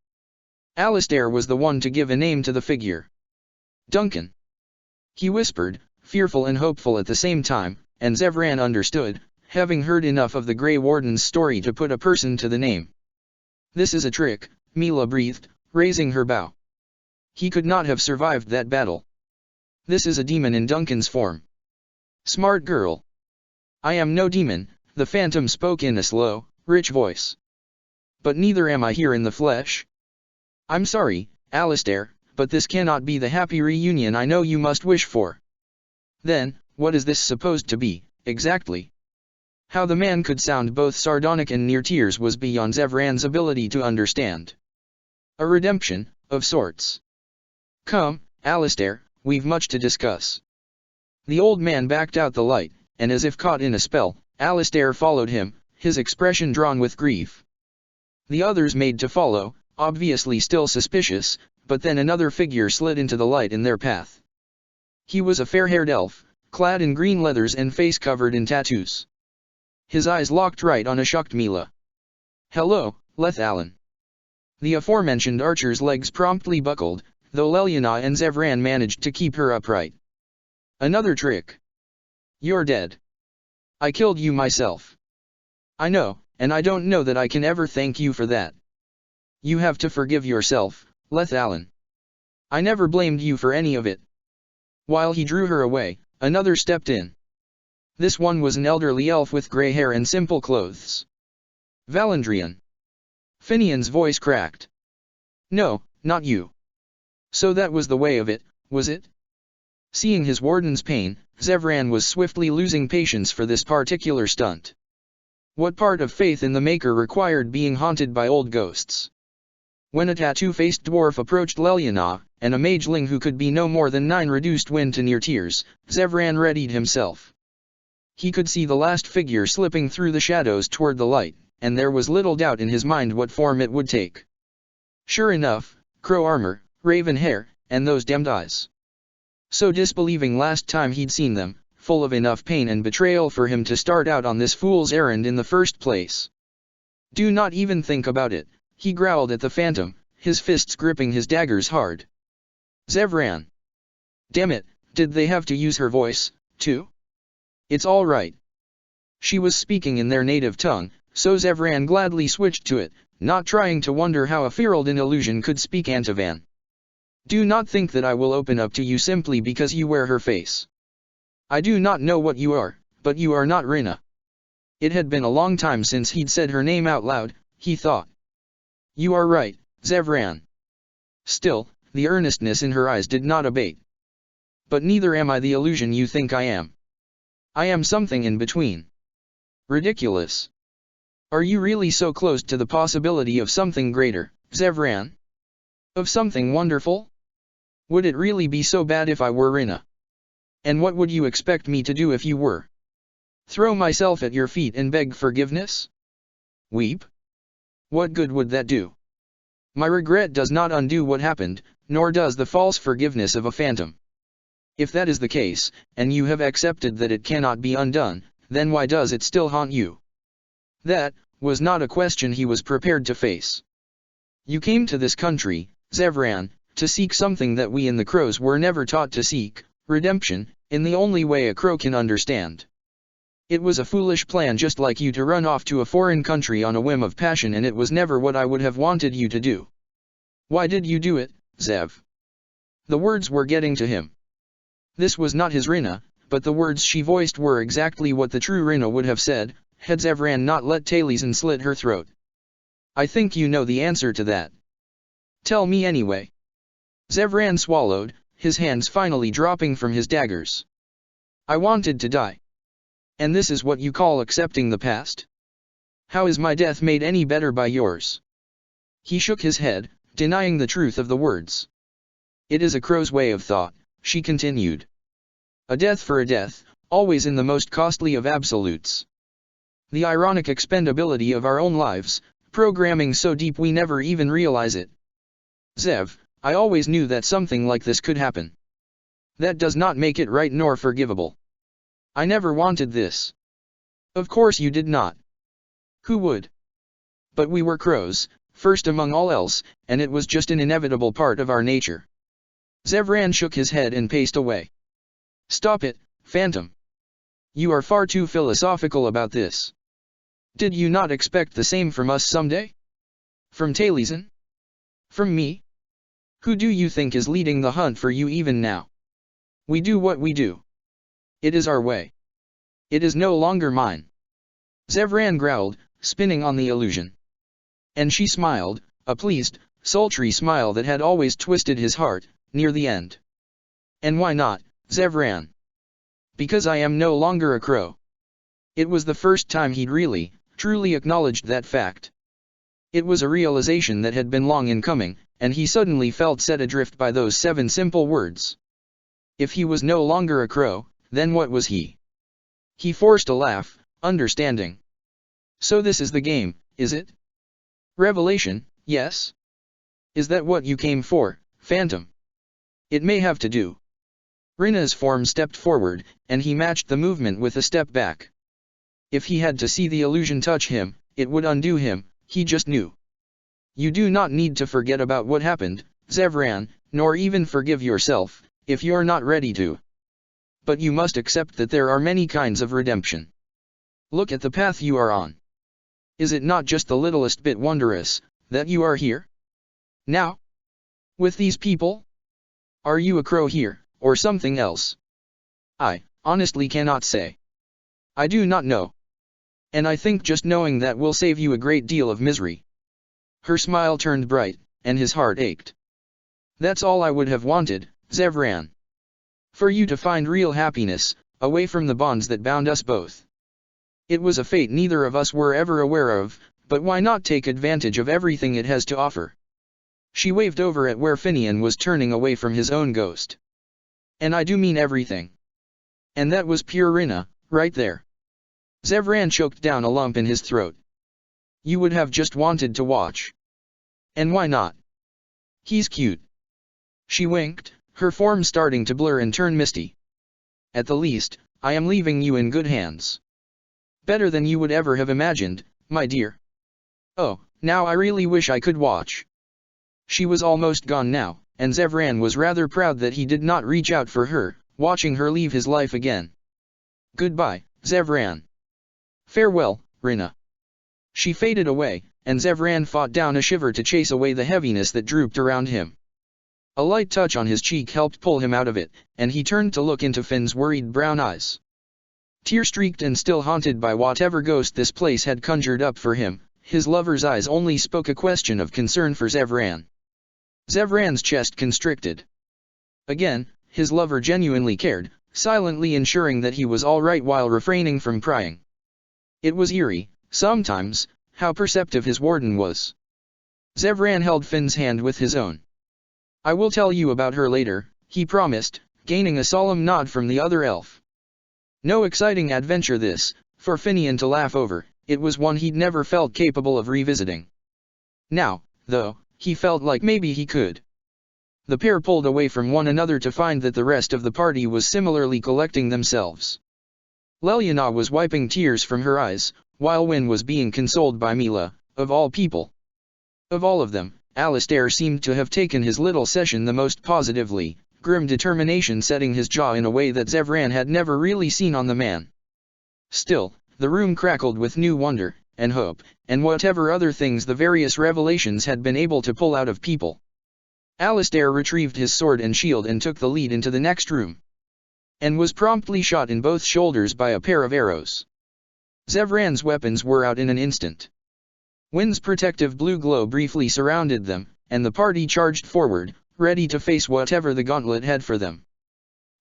Alistair was the one to give a name to the figure. Duncan. He whispered, fearful and hopeful at the same time, and Zevran understood, having heard enough of the Grey Warden's story to put a person to the name. This is a trick, Mila breathed, raising her bow. He could not have survived that battle. This is a demon in Duncan's form. Smart girl. I am no demon, the phantom spoke in a slow, rich voice. But neither am I here in the flesh. I'm sorry, Alistair, but this cannot be the happy reunion I know you must wish for. Then, what is this supposed to be, exactly? How the man could sound both sardonic and near tears was beyond Zevran's ability to understand. A redemption, of sorts. Come, Alistair, we've much to discuss. The old man backed out the light, and as if caught in a spell, Alistair followed him, his expression drawn with grief. The others made to follow, obviously still suspicious, but then another figure slid into the light in their path. He was a fair-haired elf, clad in green leathers and face covered in tattoos. His eyes locked right on a shocked Mila. Hello, Lethalin. The aforementioned archer's legs promptly buckled, though Lelyana and Zevran managed to keep her upright. Another trick. You're dead. I killed you myself. I know, and I don't know that I can ever thank you for that. You have to forgive yourself, Lethalin. I never blamed you for any of it. While he drew her away, another stepped in. This one was an elderly elf with grey hair and simple clothes. Valandrian. Finian's voice cracked. No, not you. So that was the way of it, was it? Seeing his warden's pain, Zevran was swiftly losing patience for this particular stunt. What part of faith in the Maker required being haunted by old ghosts? When a tattoo-faced dwarf approached Lelyana, and a mageling who could be no more than 9 reduced wind to near tears, Zevran readied himself. He could see the last figure slipping through the shadows toward the light, and there was little doubt in his mind what form it would take. Sure enough, crow armor, raven hair, and those damned eyes. So disbelieving last time he'd seen them, full of enough pain and betrayal for him to start out on this fool's errand in the first place. Do not even think about it, he growled at the phantom, his fists gripping his daggers hard. Zevran. Damn it, did they have to use her voice, too? It's all right. She was speaking in their native tongue, so Zevran gladly switched to it, not trying to wonder how a Ferelden illusion could speak Antivan. Do not think that I will open up to you simply because you wear her face. I do not know what you are, but you are not Rina. It had been a long time since he'd said her name out loud, he thought. You are right, Zevran. Still, the earnestness in her eyes did not abate. But neither am I the illusion you think I am. I am something in between. Ridiculous. Are you really so close to the possibility of something greater, Zevran? Of something wonderful? Would it really be so bad if I were Rina? And what would you expect me to do if you were? Throw myself at your feet and beg forgiveness? Weep? What good would that do? My regret does not undo what happened, nor does the false forgiveness of a phantom. If that is the case, and you have accepted that it cannot be undone, then why does it still haunt you? That was not a question he was prepared to face. You came to this country, Zevran, to seek something that we in the Crows were never taught to seek, redemption, in the only way a crow can understand. It was a foolish plan just like you to run off to a foreign country on a whim of passion, and it was never what I would have wanted you to do. Why did you do it, Zev? The words were getting to him. This was not his Rina, but the words she voiced were exactly what the true Rina would have said, had Zevran not let Taliesin slit her throat. I think you know the answer to that. Tell me anyway. Zevran swallowed, his hands finally dropping from his daggers. I wanted to die. And this is what you call accepting the past? How is my death made any better by yours? He shook his head, denying the truth of the words. It is a crow's way of thought, she continued. A death for a death, always in the most costly of absolutes. The ironic expendability of our own lives, programming so deep we never even realize it. Zev, I always knew that something like this could happen. That does not make it right nor forgivable. I never wanted this. Of course you did not. Who would? But we were crows, first among all else, and it was just an inevitable part of our nature. Zevran shook his head and paced away. Stop it, Phantom. You are far too philosophical about this. Did you not expect the same from us someday? From Taliesin? From me? Who do you think is leading the hunt for you even now? We do what we do. It is our way. It is no longer mine. Zevran growled, spinning on the illusion. And she smiled, a pleased, sultry smile that had always twisted his heart, near the end. And why not, Zevran? Because I am no longer a crow. It was the first time he'd really, truly acknowledged that fact. It was a realization that had been long in coming, and he suddenly felt set adrift by those 7 simple words. If he was no longer a crow, then what was he? He forced a laugh, understanding. So this is the game, is it? Revelation, yes? Is that what you came for, Phantom? It may have to do. Rina's form stepped forward, and he matched the movement with a step back. If he had to see the illusion touch him, it would undo him, he just knew. You do not need to forget about what happened, Zevran, nor even forgive yourself, if you're not ready to. But you must accept that there are many kinds of redemption. Look at the path you are on. Is it not just the littlest bit wondrous, that you are here? Now? With these people? Are you a crow here, or something else? I honestly cannot say. I do not know. And I think just knowing that will save you a great deal of misery. Her smile turned bright, and his heart ached. That's all I would have wanted, Zevran. For you to find real happiness, away from the bonds that bound us both. It was a fate neither of us were ever aware of, but why not take advantage of everything it has to offer? She waved over at where Finian was turning away from his own ghost. And I do mean everything. And that was pure Rina, right there. Zevran choked down a lump in his throat. You would have just wanted to watch. And why not? He's cute. She winked, her form starting to blur and turn misty. At the least, I am leaving you in good hands. Better than you would ever have imagined, my dear. Oh, now I really wish I could watch. She was almost gone now, and Zevran was rather proud that he did not reach out for her, watching her leave his life again. Goodbye, Zevran. Farewell, Rina. She faded away, and Zevran fought down a shiver to chase away the heaviness that drooped around him. A light touch on his cheek helped pull him out of it, and he turned to look into Finn's worried brown eyes. Tear-streaked and still haunted by whatever ghost this place had conjured up for him, his lover's eyes only spoke a question of concern for Zevran. Zevran's chest constricted. Again, his lover genuinely cared, silently ensuring that he was all right while refraining from crying. It was eerie, sometimes, how perceptive his warden was. Zevran held Finn's hand with his own. I will tell you about her later, he promised, gaining a solemn nod from the other elf. No exciting adventure this, for Finian to laugh over, it was one he'd never felt capable of revisiting. Now, though, he felt like maybe he could. The pair pulled away from one another to find that the rest of the party was similarly collecting themselves. Leliana was wiping tears from her eyes, while Wynne was being consoled by Mila, of all people. Of all of them, Alistair seemed to have taken his little session the most positively, grim determination setting his jaw in a way that Zevran had never really seen on the man. Still, the room crackled with new wonder, and hope, and whatever other things the various revelations had been able to pull out of people. Alistair retrieved his sword and shield and took the lead into the next room. And was promptly shot in both shoulders by a pair of arrows. Zevran's weapons were out in an instant. Wynne's protective blue glow briefly surrounded them, and the party charged forward, ready to face whatever the gauntlet had for them.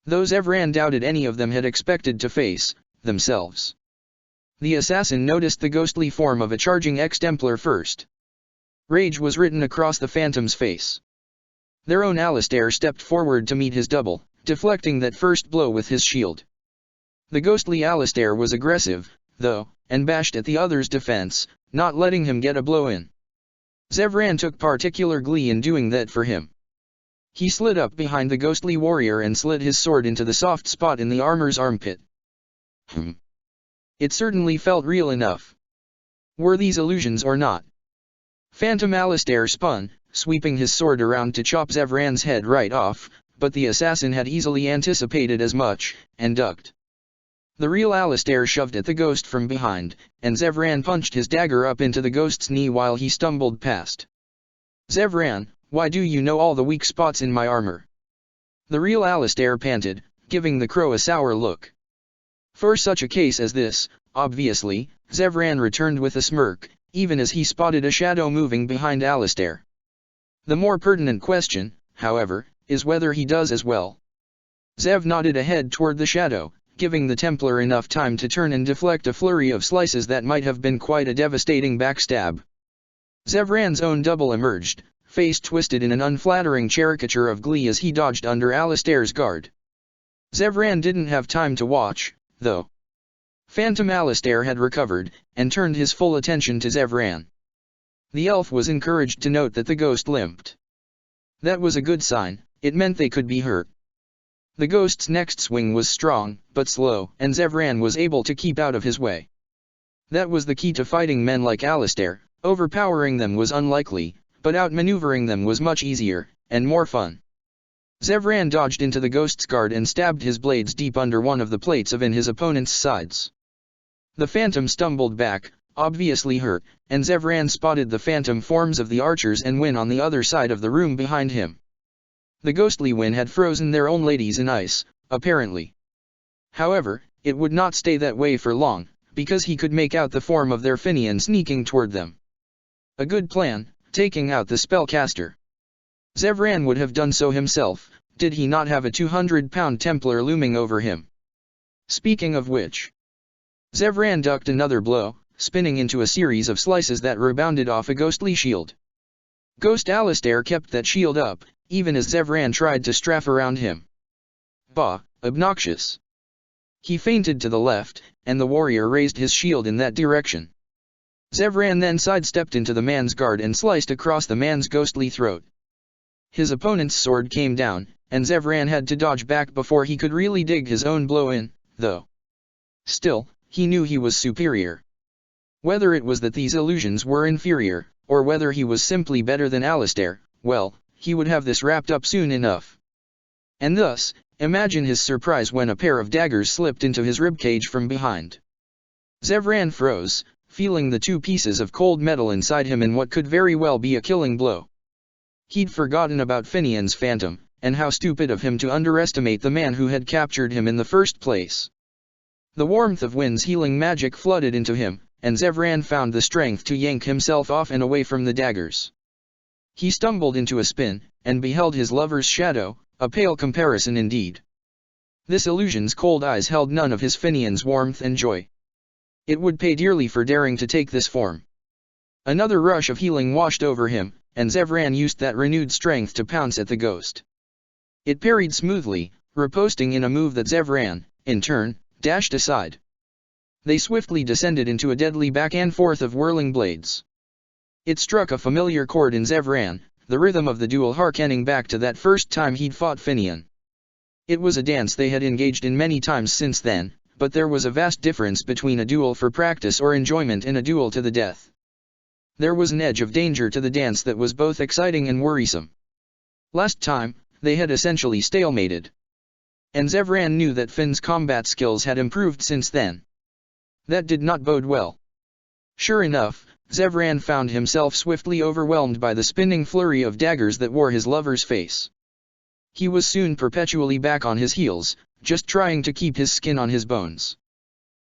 Though Zevran doubted any of them had expected to face themselves. The assassin noticed the ghostly form of a charging ex-Templar first. Rage was written across the phantom's face. Their own Alistair stepped forward to meet his double, deflecting that first blow with his shield. The ghostly Alistair was aggressive, though, and bashed at the other's defense, not letting him get a blow in. Zevran took particular glee in doing that for him. He slid up behind the ghostly warrior and slid his sword into the soft spot in the armor's armpit. It certainly felt real enough. Were these illusions or not? Phantom Alistair spun, sweeping his sword around to chop Zevran's head right off, but the assassin had easily anticipated as much, and ducked. The real Alistair shoved at the ghost from behind, and Zevran punched his dagger up into the ghost's knee while he stumbled past. Zevran, why do you know all the weak spots in my armor? The real Alistair panted, giving the crow a sour look. For such a case as this, obviously, Zevran returned with a smirk, even as he spotted a shadow moving behind Alistair. The more pertinent question, however, is whether he does as well. Zev nodded ahead toward the shadow, giving the Templar enough time to turn and deflect a flurry of slices that might have been quite a devastating backstab. Zevran's own double emerged, face twisted in an unflattering caricature of glee as he dodged under Alistair's guard. Zevran didn't have time to watch, though. Phantom Alistair had recovered, and turned his full attention to Zevran. The elf was encouraged to note that the ghost limped. That was a good sign, it meant they could be hurt. The ghost's next swing was strong, but slow, and Zevran was able to keep out of his way. That was the key to fighting men like Alistair, overpowering them was unlikely, but outmaneuvering them was much easier, and more fun. Zevran dodged into the ghost's guard and stabbed his blades deep under one of the plates of his opponent's sides. The phantom stumbled back, obviously hurt, and Zevran spotted the phantom forms of the archers and Win on the other side of the room behind him. The ghostly Win had frozen their own ladies in ice, apparently. However, it would not stay that way for long, because he could make out the form of their Finian sneaking toward them. A good plan, taking out the spellcaster. Zevran would have done so himself, did he not have a 200-pound Templar looming over him. Speaking of which, Zevran ducked another blow, spinning into a series of slices that rebounded off a ghostly shield. Ghost Alistair kept that shield up, even as Zevran tried to strafe around him. Bah, obnoxious. He feinted to the left, and the warrior raised his shield in that direction. Zevran then sidestepped into the man's guard and sliced across the man's ghostly throat. His opponent's sword came down, and Zevran had to dodge back before he could really dig his own blow in, though. Still, he knew he was superior. Whether it was that these illusions were inferior, or whether he was simply better than Alistair, well, he would have this wrapped up soon enough. And thus, imagine his surprise when a pair of daggers slipped into his ribcage from behind. Zevran froze, feeling the two pieces of cold metal inside him in what could very well be a killing blow. He'd forgotten about Finian's phantom, and how stupid of him to underestimate the man who had captured him in the first place. The warmth of Win's healing magic flooded into him, and Zevran found the strength to yank himself off and away from the daggers. He stumbled into a spin, and beheld his lover's shadow, a pale comparison indeed. This illusion's cold eyes held none of his Finian's warmth and joy. It would pay dearly for daring to take this form. Another rush of healing washed over him, and Zevran used that renewed strength to pounce at the ghost. It parried smoothly, riposting in a move that Zevran, in turn, dashed aside. They swiftly descended into a deadly back and forth of whirling blades. It struck a familiar chord in Zevran, the rhythm of the duel harkening back to that first time he'd fought Finian. It was a dance they had engaged in many times since then, but there was a vast difference between a duel for practice or enjoyment and a duel to the death. There was an edge of danger to the dance that was both exciting and worrisome. Last time, they had essentially stalemated. And Zevran knew that Finn's combat skills had improved since then. That did not bode well. Sure enough, Zevran found himself swiftly overwhelmed by the spinning flurry of daggers that wore his lover's face. He was soon perpetually back on his heels, just trying to keep his skin on his bones.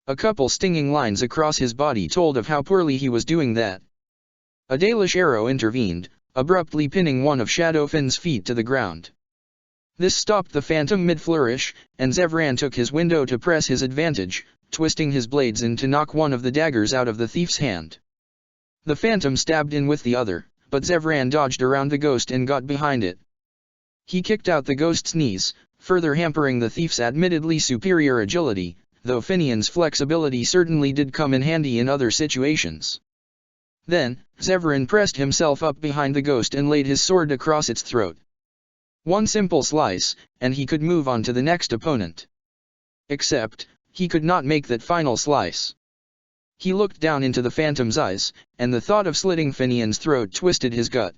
A couple stinging lines across his body told of how poorly he was doing that. A Dalish arrow intervened, abruptly pinning one of Shadow Finn's feet to the ground. This stopped the phantom mid-flourish, and Zevran took his window to press his advantage, twisting his blades in to knock one of the daggers out of the thief's hand. The phantom stabbed in with the other, but Zevran dodged around the ghost and got behind it. He kicked out the ghost's knees, further hampering the thief's admittedly superior agility, though Finian's flexibility certainly did come in handy in other situations. Then, Zevran pressed himself up behind the ghost and laid his sword across its throat. One simple slice, and he could move on to the next opponent. Except, he could not make that final slice. He looked down into the phantom's eyes, and the thought of slitting Finian's throat twisted his gut.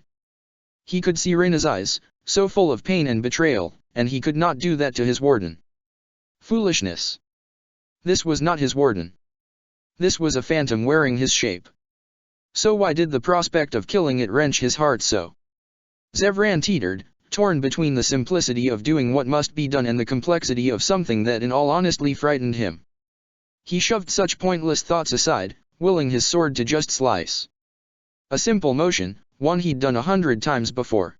He could see Rina's eyes, so full of pain and betrayal, and he could not do that to his warden. Foolishness. This was not his warden. This was a phantom wearing his shape. So why did the prospect of killing it wrench his heart so? Zevran teetered, torn between the simplicity of doing what must be done and the complexity of something that in all honesty frightened him. He shoved such pointless thoughts aside, willing his sword to just slice. A simple motion, one he'd done 100 times before.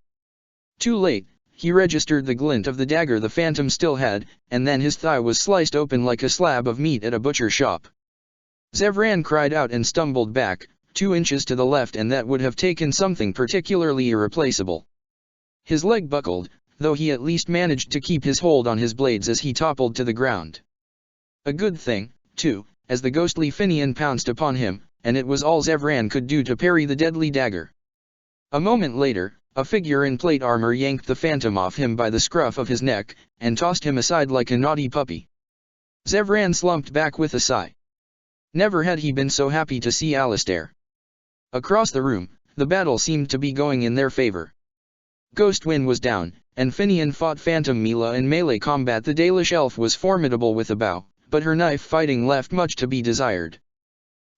Too late, he registered the glint of the dagger the phantom still had, and then his thigh was sliced open like a slab of meat at a butcher shop. Zevran cried out and stumbled back, 2 inches to the left, and that would have taken something particularly irreplaceable. His leg buckled, though he at least managed to keep his hold on his blades as he toppled to the ground. A good thing, too, as the ghostly Finian pounced upon him, and it was all Zevran could do to parry the deadly dagger. A moment later, a figure in plate armor yanked the phantom off him by the scruff of his neck, and tossed him aside like a naughty puppy. Zevran slumped back with a sigh. Never had he been so happy to see Alistair. Across the room, the battle seemed to be going in their favor. Ghost Wind was down, and Finian fought Phantom Mila in melee combat. The Dalish elf was formidable with a bow, but her knife fighting left much to be desired.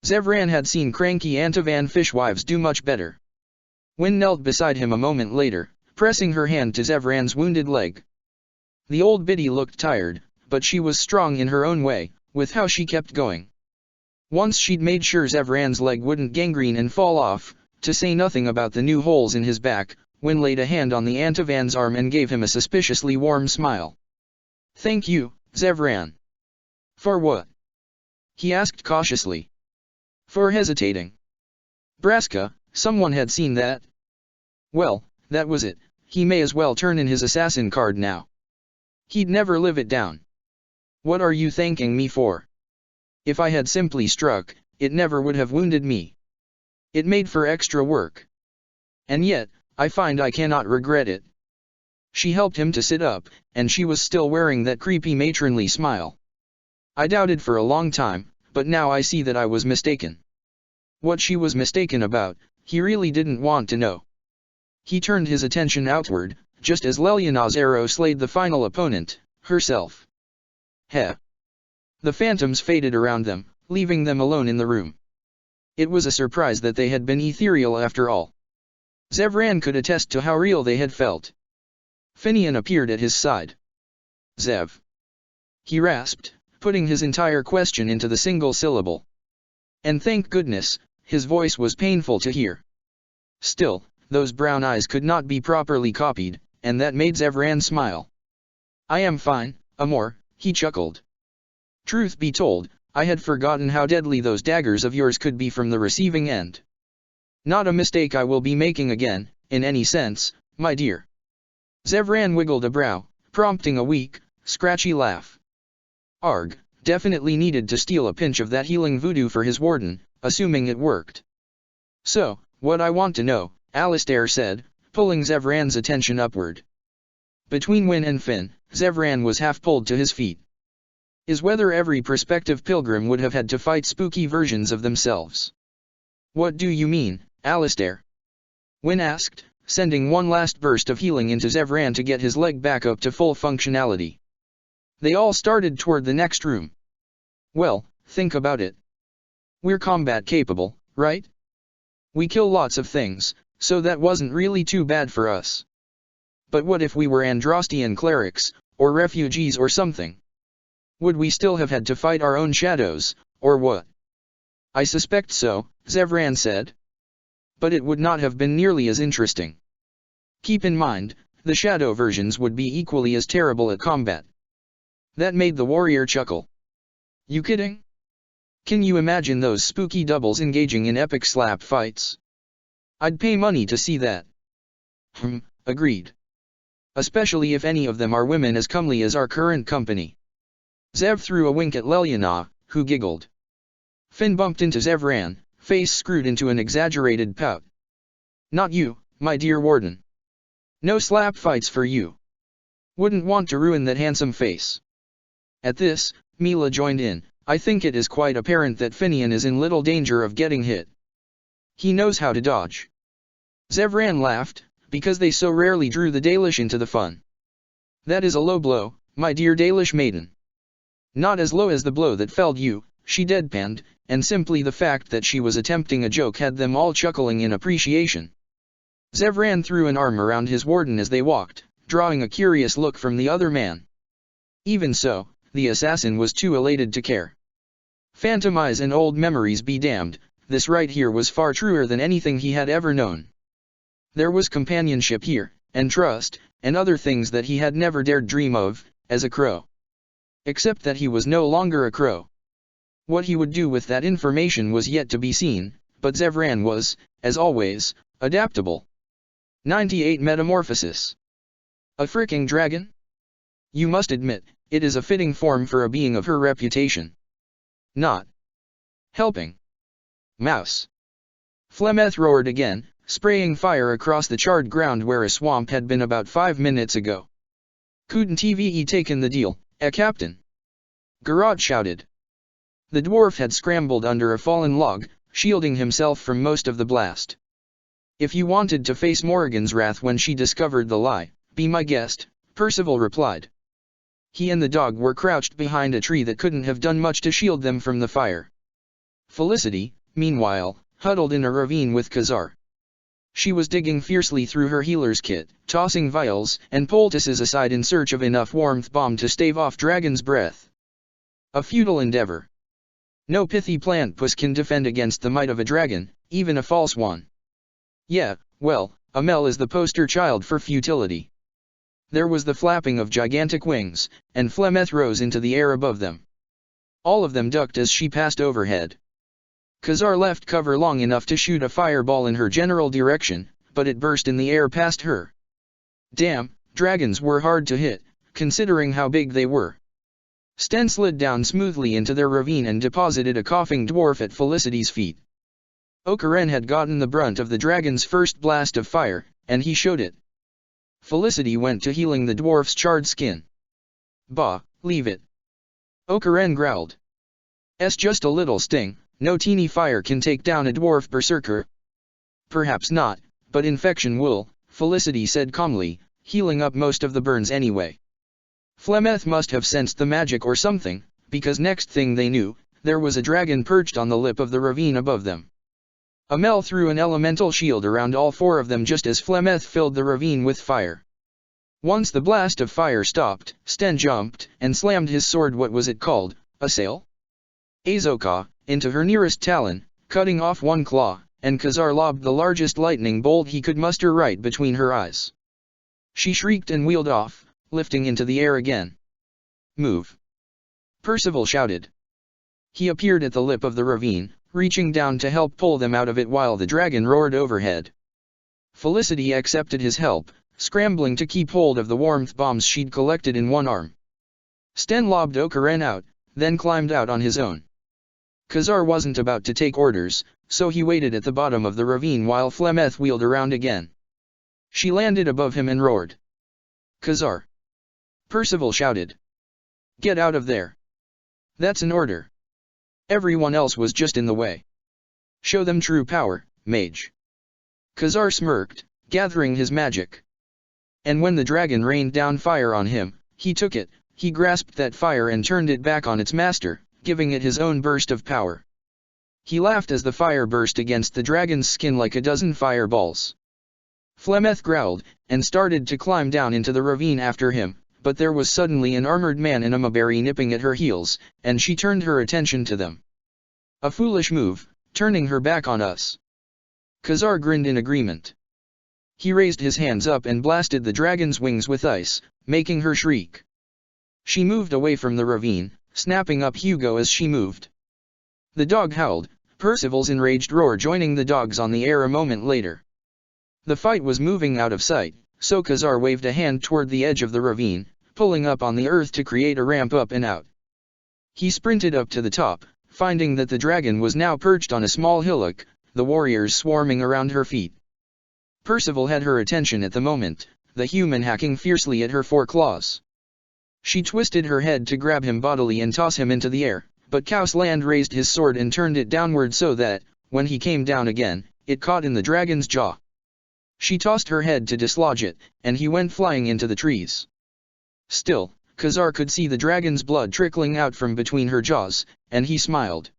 Zevran had seen cranky Antivan fishwives do much better. Wynn knelt beside him a moment later, pressing her hand to Zevran's wounded leg. The old biddy looked tired, but she was strong in her own way, with how she kept going. Once she'd made sure Zevran's leg wouldn't gangrene and fall off, to say nothing about the new holes in his back, Wynn laid a hand on the Antivan's arm and gave him a suspiciously warm smile. "Thank you, Zevran." "For what?" he asked cautiously. "For hesitating." Braska, someone had seen that. Well, that was it, he may as well turn in his assassin card now. He'd never live it down. "What are you thanking me for? If I had simply struck, it never would have wounded me. It made for extra work. And yet, I find I cannot regret it." She helped him to sit up, and she was still wearing that creepy matronly smile. "I doubted for a long time, but now I see that I was mistaken." What she was mistaken about, he really didn't want to know. He turned his attention outward, just as Leliana's arrow slayed the final opponent, herself. Heh. The phantoms faded around them, leaving them alone in the room. It was a surprise that they had been ethereal after all. Zevran could attest to how real they had felt. Finian appeared at his side. "Zev," he rasped, putting his entire question into the single syllable. And thank goodness, his voice was painful to hear. Still, those brown eyes could not be properly copied, and that made Zevran smile. "I am fine, Amor," he chuckled. "Truth be told, I had forgotten how deadly those daggers of yours could be from the receiving end. Not a mistake I will be making again, in any sense, my dear." Zevran wiggled a brow, prompting a weak, scratchy laugh. Arg, definitely needed to steal a pinch of that healing voodoo for his warden, assuming it worked. "So, what I want to know," Alistair said, pulling Zevran's attention upward. Between Wynn and Finn, Zevran was half pulled to his feet. "Is whether every prospective pilgrim would have had to fight spooky versions of themselves." "What do you mean, Alistair?" Wynn asked, sending one last burst of healing into Zevran to get his leg back up to full functionality. They all started toward the next room. "Well, think about it. We're combat capable, right? We kill lots of things, so that wasn't really too bad for us. But what if we were Androstian clerics, or refugees or something? Would we still have had to fight our own shadows, or what?" "I suspect so," Zevran said. "But it would not have been nearly as interesting. Keep in mind, the shadow versions would be equally as terrible at combat." That made the warrior chuckle. "You kidding? Can you imagine those spooky doubles engaging in epic slap fights? I'd pay money to see that." Agreed. "Especially if any of them are women as comely as our current company." Zev threw a wink at Leliana, who giggled. Finn bumped into Zevran, face screwed into an exaggerated pout. "Not you, my dear warden. No slap fights for you. Wouldn't want to ruin that handsome face." At this, Mila joined in. "I think it is quite apparent that Finian is in little danger of getting hit. He knows how to dodge." Zevran laughed, because they so rarely drew the Dalish into the fun. "That is a low blow, my dear Dalish maiden. Not as low as the blow that felled you," she deadpanned, and simply the fact that she was attempting a joke had them all chuckling in appreciation. Zevran threw an arm around his warden as they walked, drawing a curious look from the other man. Even so, the assassin was too elated to care. Phantom eyes and old memories be damned, this right here was far truer than anything he had ever known. There was companionship here, and trust, and other things that he had never dared dream of, as a crow. Except that he was no longer a crow. What he would do with that information was yet to be seen, but Zevran was, as always, adaptable. 98 Metamorphosis. A fricking dragon? You must admit, it is a fitting form for a being of her reputation. Not helping. Mouse. Flemeth roared again, spraying fire across the charred ground where a swamp had been about 5 minutes ago. "Couldn't TVE taken the deal, Captain?" Garrot shouted. The dwarf had scrambled under a fallen log, shielding himself from most of the blast. If you wanted to face Morrigan's wrath when she discovered the lie, be my guest, Percival replied. He and the dog were crouched behind a tree that couldn't have done much to shield them from the fire. Felicity, meanwhile, huddled in a ravine with Khazar. She was digging fiercely through her healer's kit, tossing vials and poultices aside in search of enough warmth bomb to stave off Dragon's breath. A futile endeavor. No pithy plant puss can defend against the might of a dragon, even a false one. Yeah, well, Amel is the poster child for futility. There was the flapping of gigantic wings, and Flemeth rose into the air above them. All of them ducked as she passed overhead. Khazar left cover long enough to shoot a fireball in her general direction, but it burst in the air past her. Damn, dragons were hard to hit, considering how big they were. Sten slid down smoothly into their ravine and deposited a coughing dwarf at Felicity's feet. Okaren had gotten the brunt of the dragon's first blast of fire, and he showed it. Felicity went to healing the dwarf's charred skin. Bah, leave it. Okaren growled. "It's just a little sting, no teeny fire can take down a dwarf berserker." "Perhaps not, but infection will," Felicity said calmly, healing up most of the burns anyway. Flemeth must have sensed the magic or something, because next thing they knew, there was a dragon perched on the lip of the ravine above them. Amel threw an elemental shield around all four of them just as Flemeth filled the ravine with fire. Once the blast of fire stopped, Sten jumped and slammed his sword, what was it called, a sail? Azoka, into her nearest talon, cutting off one claw, and Khazar lobbed the largest lightning bolt he could muster right between her eyes. She shrieked and wheeled off, lifting into the air again. "Move!" Percival shouted. He appeared at the lip of the ravine, reaching down to help pull them out of it while the dragon roared overhead. Felicity accepted his help, scrambling to keep hold of the warmth bombs she'd collected in one arm. Sten lobbed Okaren out, then climbed out on his own. Khazar wasn't about to take orders, so he waited at the bottom of the ravine while Flemeth wheeled around again. She landed above him and roared. "Khazar!" Percival shouted. "Get out of there! That's an order. Everyone else was just in the way. Show them true power, mage." Khazar smirked, gathering his magic. And when the dragon rained down fire on him, he took it. He grasped that fire and turned it back on its master, giving it his own burst of power. He laughed as the fire burst against the dragon's skin like a dozen fireballs. Flemeth growled, and started to climb down into the ravine after him, but there was suddenly an armored man in a maberry nipping at her heels, and she turned her attention to them. "A foolish move, turning her back on us." Khazar grinned in agreement. He raised his hands up and blasted the dragon's wings with ice, making her shriek. She moved away from the ravine, snapping up Hugo as she moved. The dog howled, Percival's enraged roar joining the dogs on the air a moment later. The fight was moving out of sight, so Khazar waved a hand toward the edge of the ravine, pulling up on the earth to create a ramp up and out. He sprinted up to the top, finding that the dragon was now perched on a small hillock, the warriors swarming around her feet. Percival had her attention at the moment, the human hacking fiercely at her foreclaws. She twisted her head to grab him bodily and toss him into the air, but Kausland raised his sword and turned it downward so that, when he came down again, it caught in the dragon's jaw. She tossed her head to dislodge it, and he went flying into the trees. Still, Khazar could see the dragon's blood trickling out from between her jaws, and he smiled.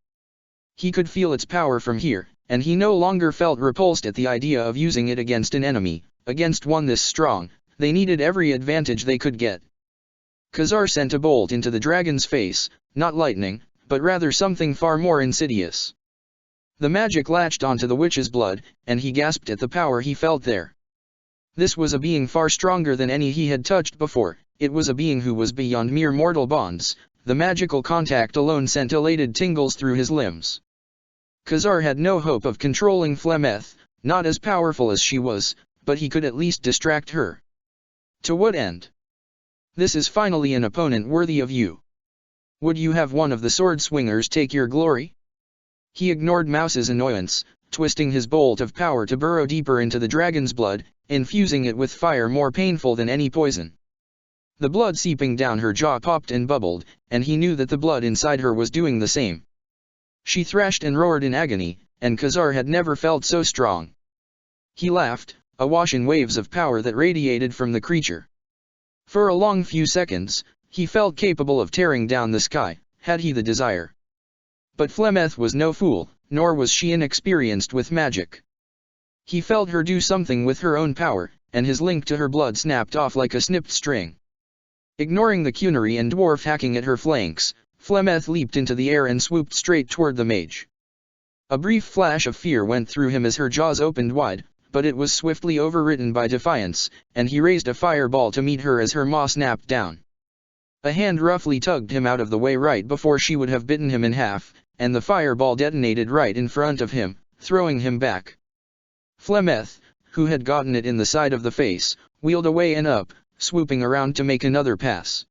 He could feel its power from here, and he no longer felt repulsed at the idea of using it against an enemy. Against one this strong, they needed every advantage they could get. Khazar sent a bolt into the dragon's face, not lightning, but rather something far more insidious. The magic latched onto the witch's blood, and he gasped at the power he felt there. This was a being far stronger than any he had touched before. It was a being who was beyond mere mortal bonds. The magical contact alone sent elated tingles through his limbs. Khazar had no hope of controlling Flemeth, not as powerful as she was, but he could at least distract her. To what end? This is finally an opponent worthy of you. Would you have one of the sword swingers take your glory? He ignored Mouse's annoyance, twisting his bolt of power to burrow deeper into the dragon's blood, infusing it with fire more painful than any poison. The blood seeping down her jaw popped and bubbled, and he knew that the blood inside her was doing the same. She thrashed and roared in agony, and Khazar had never felt so strong. He laughed, awash in waves of power that radiated from the creature. For a long few seconds, he felt capable of tearing down the sky, had he the desire. But Flemeth was no fool, nor was she inexperienced with magic. He felt her do something with her own power, and his link to her blood snapped off like a snipped string. Ignoring the Cunary and dwarf hacking at her flanks, Flemeth leaped into the air and swooped straight toward the mage. A brief flash of fear went through him as her jaws opened wide, but it was swiftly overwritten by defiance, and he raised a fireball to meet her as her maw snapped down. A hand roughly tugged him out of the way right before she would have bitten him in half, and the fireball detonated right in front of him, throwing him back. Flemeth, who had gotten it in the side of the face, wheeled away and up, swooping around to make another pass.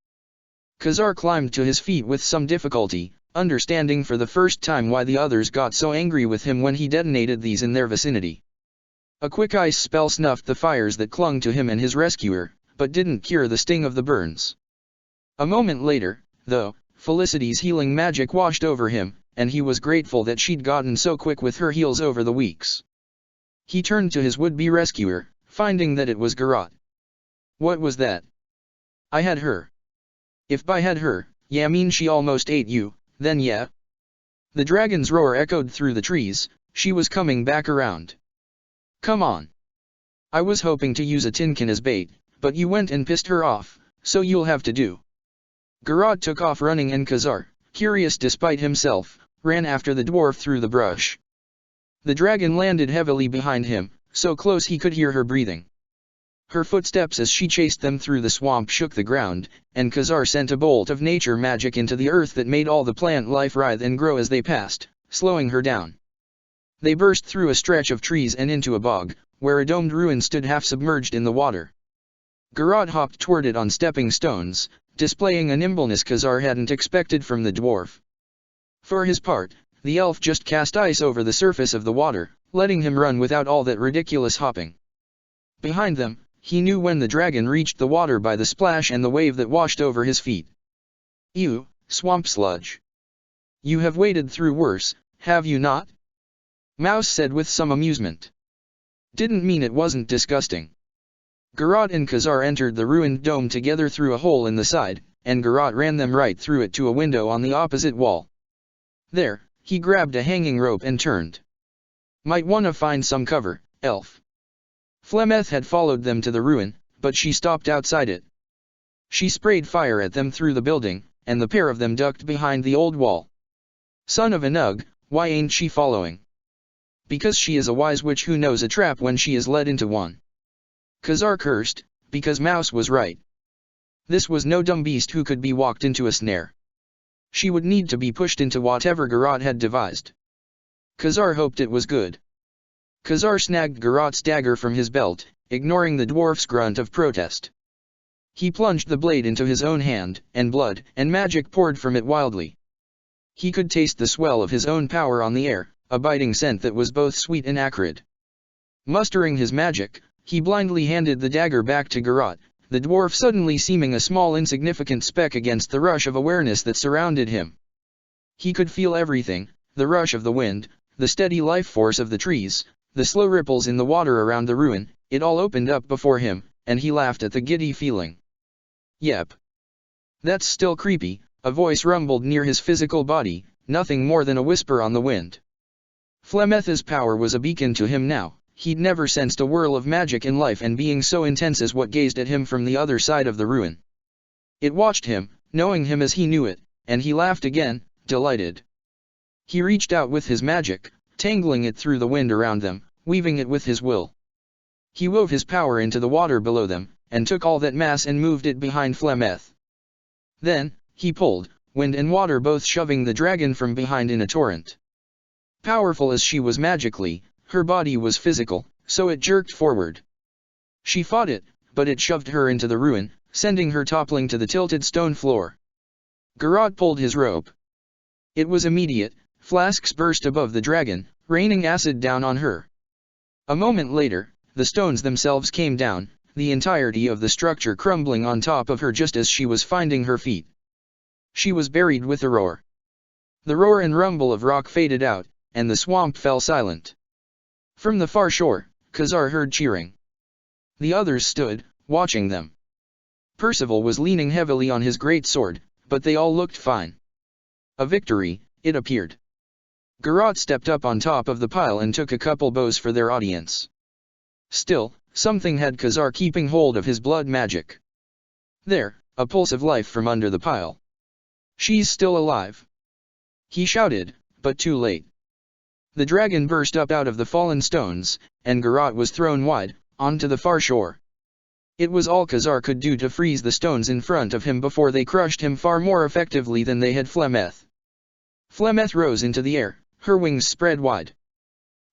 Khazar climbed to his feet with some difficulty, understanding for the first time why the others got so angry with him when he detonated these in their vicinity. A quick ice spell snuffed the fires that clung to him and his rescuer, but didn't cure the sting of the burns. A moment later, though, Felicity's healing magic washed over him, and he was grateful that she'd gotten so quick with her heals over the weeks. He turned to his would-be rescuer, finding that it was Garrote. "What was that?" "I had her." "If by had her, yeah mean she almost ate you, then yeah?" The dragon's roar echoed through the trees. She was coming back around. "Come on. I was hoping to use a tinkin as bait, but you went and pissed her off, so you'll have to do." Garrote took off running and Khazar, curious despite himself, ran after the dwarf through the brush. The dragon landed heavily behind him, so close he could hear her breathing. Her footsteps as she chased them through the swamp shook the ground, and Khazar sent a bolt of nature magic into the earth that made all the plant life writhe and grow as they passed, slowing her down. They burst through a stretch of trees and into a bog, where a domed ruin stood half submerged in the water. Garrote hopped toward it on stepping stones, displaying a nimbleness Khazar hadn't expected from the dwarf. For his part, the elf just cast ice over the surface of the water, letting him run without all that ridiculous hopping. Behind them, he knew when the dragon reached the water by the splash and the wave that washed over his feet. "Ew, swamp sludge. You have waded through worse, have you not?" Mouse said with some amusement. "Didn't mean it wasn't disgusting." Garrote and Khazar entered the ruined dome together through a hole in the side, and Garrote ran them right through it to a window on the opposite wall. There, he grabbed a hanging rope and turned. "Might wanna find some cover, elf." Flemeth had followed them to the ruin, but she stopped outside it. She sprayed fire at them through the building, and the pair of them ducked behind the old wall. "Son of a nug, why ain't she following?" "Because she is a wise witch who knows a trap when she is led into one." Khazar cursed, because Mouse was right. This was no dumb beast who could be walked into a snare. She would need to be pushed into whatever Garrote had devised. Khazar hoped it was good. Khazar snagged Garrote's dagger from his belt, ignoring the dwarf's grunt of protest. He plunged the blade into his own hand, and blood and magic poured from it wildly. He could taste the swell of his own power on the air, a biting scent that was both sweet and acrid. Mustering his magic, he blindly handed the dagger back to Garrote, the dwarf suddenly seeming a small insignificant speck against the rush of awareness that surrounded him. He could feel everything, the rush of the wind, the steady life force of the trees, the slow ripples in the water around the ruin. It all opened up before him, and he laughed at the giddy feeling. "Yep. That's still creepy," a voice rumbled near his physical body, nothing more than a whisper on the wind. Flemeth's power was a beacon to him now. He'd never sensed a whirl of magic in life and being so intense as what gazed at him from the other side of the ruin. It watched him, knowing him as he knew it, and he laughed again, delighted. He reached out with his magic, tangling it through the wind around them, weaving it with his will. He wove his power into the water below them, and took all that mass and moved it behind Flemeth. Then, he pulled, wind and water both shoving the dragon from behind in a torrent. Powerful as she was magically, her body was physical, so it jerked forward. She fought it, but it shoved her into the ruin, sending her toppling to the tilted stone floor. Garrote pulled his rope. It was immediate. Flasks burst above the dragon, raining acid down on her. A moment later, the stones themselves came down, the entirety of the structure crumbling on top of her just as she was finding her feet. She was buried with a roar. The roar and rumble of rock faded out, and the swamp fell silent. From the far shore, Khazar heard cheering. The others stood, watching them. Percival was leaning heavily on his great sword, but they all looked fine. A victory, it appeared. Garrote stepped up on top of the pile and took a couple bows for their audience. Still, something had Khazar keeping hold of his blood magic. There, a pulse of life from under the pile. She's still alive. He shouted, but too late. The dragon burst up out of the fallen stones, and Garrote was thrown wide, onto the far shore. It was all Khazar could do to freeze the stones in front of him before they crushed him far more effectively than they had Flemeth. Flemeth rose into the air, her wings spread wide.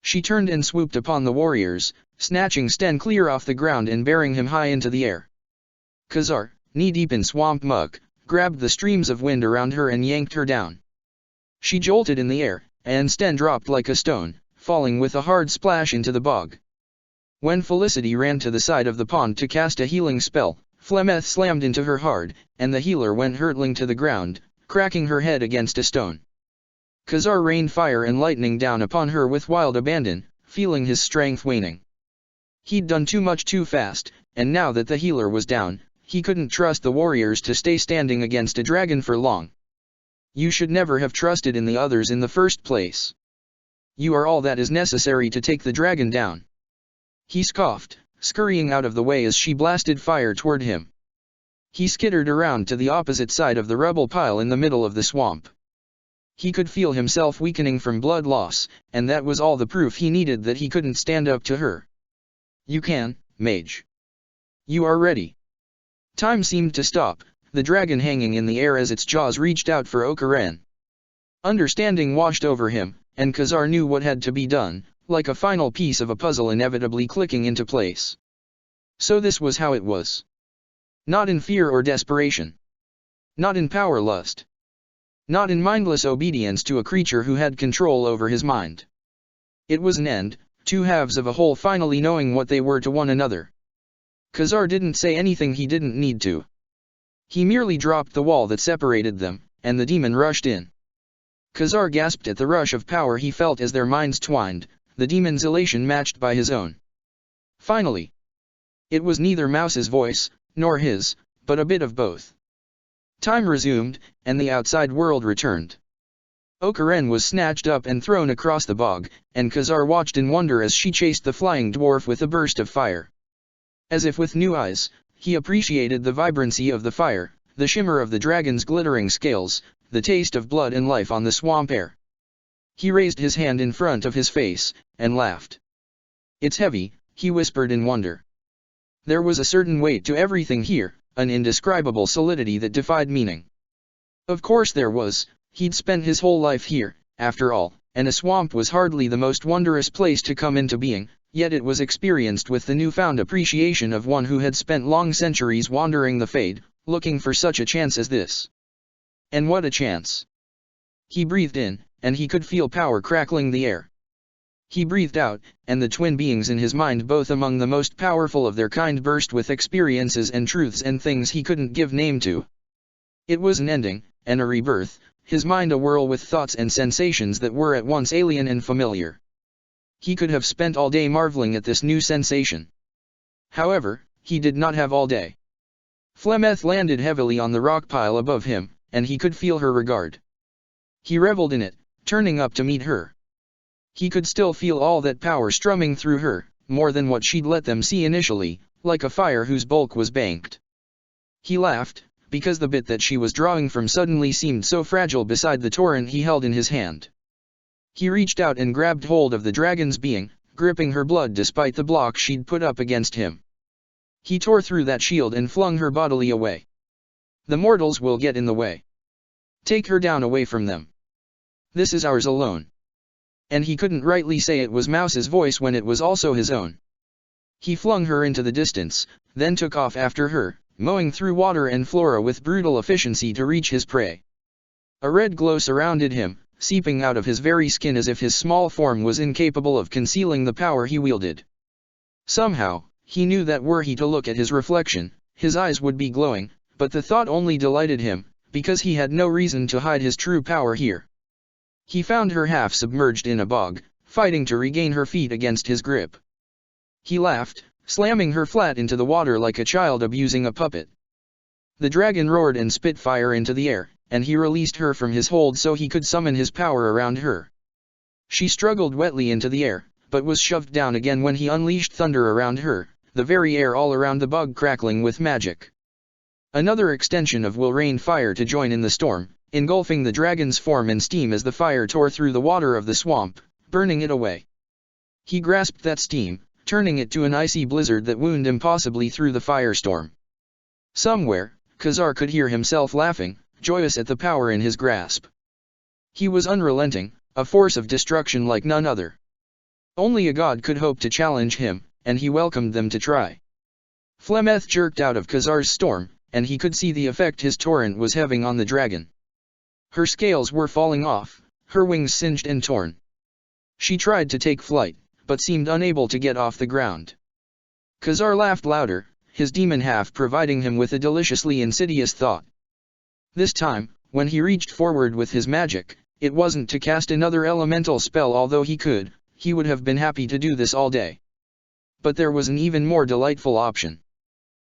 She turned and swooped upon the warriors, snatching Sten clear off the ground and bearing him high into the air. Khazar, knee-deep in swamp muck, grabbed the streams of wind around her and yanked her down. She jolted in the air, and Sten dropped like a stone, falling with a hard splash into the bog. When Felicity ran to the side of the pond to cast a healing spell, Flemeth slammed into her hard, and the healer went hurtling to the ground, cracking her head against a stone. Khazar rained fire and lightning down upon her with wild abandon, feeling his strength waning. He'd done too much too fast, and now that the healer was down, he couldn't trust the warriors to stay standing against a dragon for long. You should never have trusted in the others in the first place. You are all that is necessary to take the dragon down. He scoffed, scurrying out of the way as she blasted fire toward him. He skittered around to the opposite side of the rubble pile in the middle of the swamp. He could feel himself weakening from blood loss, and that was all the proof he needed that he couldn't stand up to her. You can, mage. You are ready. Time seemed to stop, the dragon hanging in the air as its jaws reached out for Okaren. Understanding washed over him, and Khazar knew what had to be done, like a final piece of a puzzle inevitably clicking into place. So this was how it was. Not in fear or desperation. Not in power lust. Not in mindless obedience to a creature who had control over his mind. It was an end, two halves of a whole finally knowing what they were to one another. Khazar didn't say anything he didn't need to. He merely dropped the wall that separated them, and the demon rushed in. Khazar gasped at the rush of power he felt as their minds twined, the demon's elation matched by his own. Finally. It was neither Mouse's voice, nor his, but a bit of both. Time resumed, and the outside world returned. Okaren was snatched up and thrown across the bog, and Khazar watched in wonder as she chased the flying dwarf with a burst of fire. As if with new eyes, he appreciated the vibrancy of the fire, the shimmer of the dragon's glittering scales, the taste of blood and life on the swamp air. He raised his hand in front of his face, and laughed. It's heavy, he whispered in wonder. There was a certain weight to everything here, an indescribable solidity that defied meaning. Of course there was, he'd spent his whole life here, after all, and a swamp was hardly the most wondrous place to come into being, yet it was experienced with the newfound appreciation of one who had spent long centuries wandering the Fade, looking for such a chance as this. And what a chance! He breathed in, and he could feel power crackling the air. He breathed out, and the twin beings in his mind, both among the most powerful of their kind, burst with experiences and truths and things he couldn't give name to. It was an ending, and a rebirth, his mind awhirl with thoughts and sensations that were at once alien and familiar. He could have spent all day marveling at this new sensation. However, he did not have all day. Flemeth landed heavily on the rock pile above him, and he could feel her regard. He reveled in it, turning up to meet her. He could still feel all that power strumming through her, more than what she'd let them see initially, like a fire whose bulk was banked. He laughed, because the bit that she was drawing from suddenly seemed so fragile beside the torrent he held in his hand. He reached out and grabbed hold of the dragon's being, gripping her blood despite the block she'd put up against him. He tore through that shield and flung her bodily away. The mortals will get in the way. Take her down away from them. This is ours alone. And he couldn't rightly say it was Mouse's voice when it was also his own. He flung her into the distance, then took off after her, mowing through water and flora with brutal efficiency to reach his prey. A red glow surrounded him, seeping out of his very skin as if his small form was incapable of concealing the power he wielded. Somehow, he knew that were he to look at his reflection, his eyes would be glowing, but the thought only delighted him, because he had no reason to hide his true power here. He found her half submerged in a bog, fighting to regain her feet against his grip. He laughed, slamming her flat into the water like a child abusing a puppet. The dragon roared and spit fire into the air, and he released her from his hold so he could summon his power around her. She struggled wetly into the air, but was shoved down again when he unleashed thunder around her, the very air all around the bug crackling with magic. Another extension of will rained fire to join in the storm, engulfing the dragon's form in steam as the fire tore through the water of the swamp, burning it away. He grasped that steam, turning it to an icy blizzard that wound impossibly through the firestorm. Somewhere, Khazar could hear himself laughing, joyous at the power in his grasp. He was unrelenting, a force of destruction like none other. Only a god could hope to challenge him, and he welcomed them to try. Flemeth jerked out of Khazar's storm, and he could see the effect his torrent was having on the dragon. Her scales were falling off, her wings singed and torn. She tried to take flight, but seemed unable to get off the ground. Khazar laughed louder, his demon half providing him with a deliciously insidious thought. This time, when he reached forward with his magic, it wasn't to cast another elemental spell, although he would have been happy to do this all day. But there was an even more delightful option.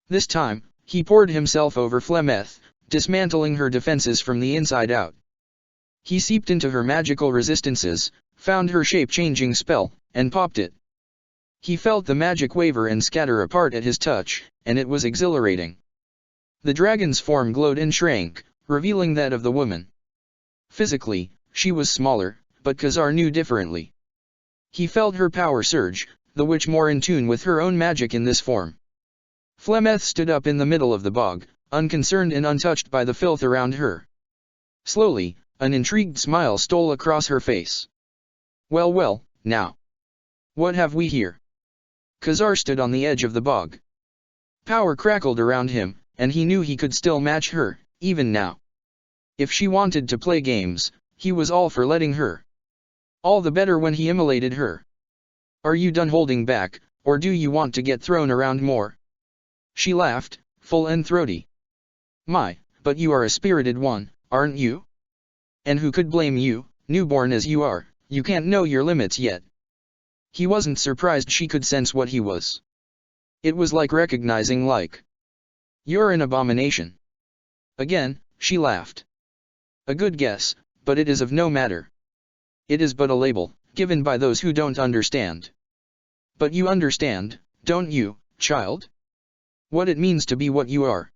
This time, he poured himself over Flemeth, dismantling her defenses from the inside out. He seeped into her magical resistances, found her shape-changing spell, and popped it. He felt the magic waver and scatter apart at his touch, and it was exhilarating. The dragon's form glowed and shrank, revealing that of the woman. Physically, she was smaller, but Khazar knew differently. He felt her power surge, the witch more in tune with her own magic in this form. Flemeth stood up in the middle of the bog, unconcerned and untouched by the filth around her. Slowly, an intrigued smile stole across her face. Well well, now. What have we here? Khazar stood on the edge of the bog. Power crackled around him, and he knew he could still match her, even now. If she wanted to play games, he was all for letting her. All the better when he immolated her. Are you done holding back, or do you want to get thrown around more? She laughed, full and throaty. My, but you are a spirited one, aren't you? And who could blame you, newborn as you are, you can't know your limits yet. He wasn't surprised she could sense what he was. It was like recognizing like. You're an abomination. Again, she laughed. A good guess, but it is of no matter. It is but a label, given by those who don't understand. But you understand, don't you, child? What it means to be what you are.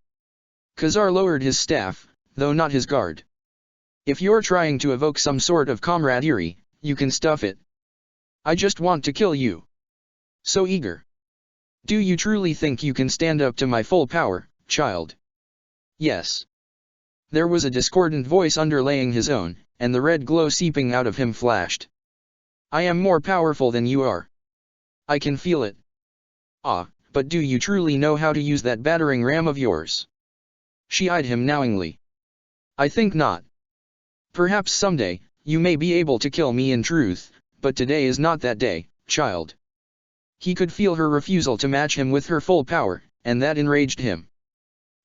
Khazar lowered his staff, though not his guard. If you're trying to evoke some sort of camaraderie, you can stuff it. I just want to kill you. So eager. Do you truly think you can stand up to my full power, child? Yes. There was a discordant voice underlaying his own, and the red glow seeping out of him flashed. I am more powerful than you are. I can feel it. Ah, but do you truly know how to use that battering ram of yours? She eyed him knowingly. I think not. Perhaps someday, you may be able to kill me in truth, but today is not that day, child. He could feel her refusal to match him with her full power, and that enraged him.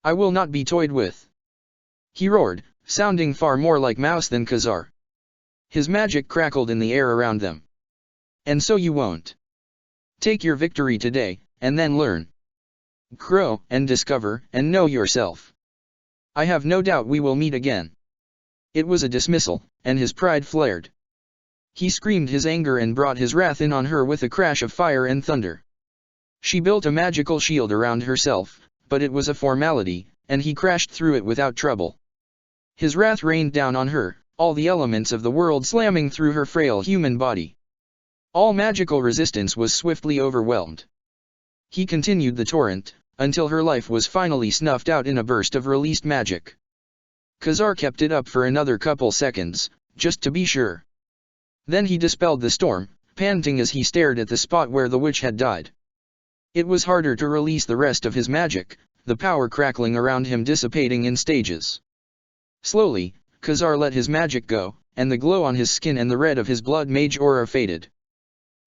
I will not be toyed with. He roared, sounding far more like Mouse than Khazar. His magic crackled in the air around them. And so you won't. Take your victory today, and then learn. Grow, and discover, and know yourself. I have no doubt we will meet again. It was a dismissal, and his pride flared. He screamed his anger and brought his wrath in on her with a crash of fire and thunder. She built a magical shield around herself, but it was a formality, and he crashed through it without trouble. His wrath rained down on her, all the elements of the world slamming through her frail human body. All magical resistance was swiftly overwhelmed. He continued the torrent, until her life was finally snuffed out in a burst of released magic. Khazar kept it up for another couple seconds, just to be sure. Then he dispelled the storm, panting as he stared at the spot where the witch had died. It was harder to release the rest of his magic, the power crackling around him dissipating in stages. Slowly, Khazar let his magic go, and the glow on his skin and the red of his blood mage aura faded.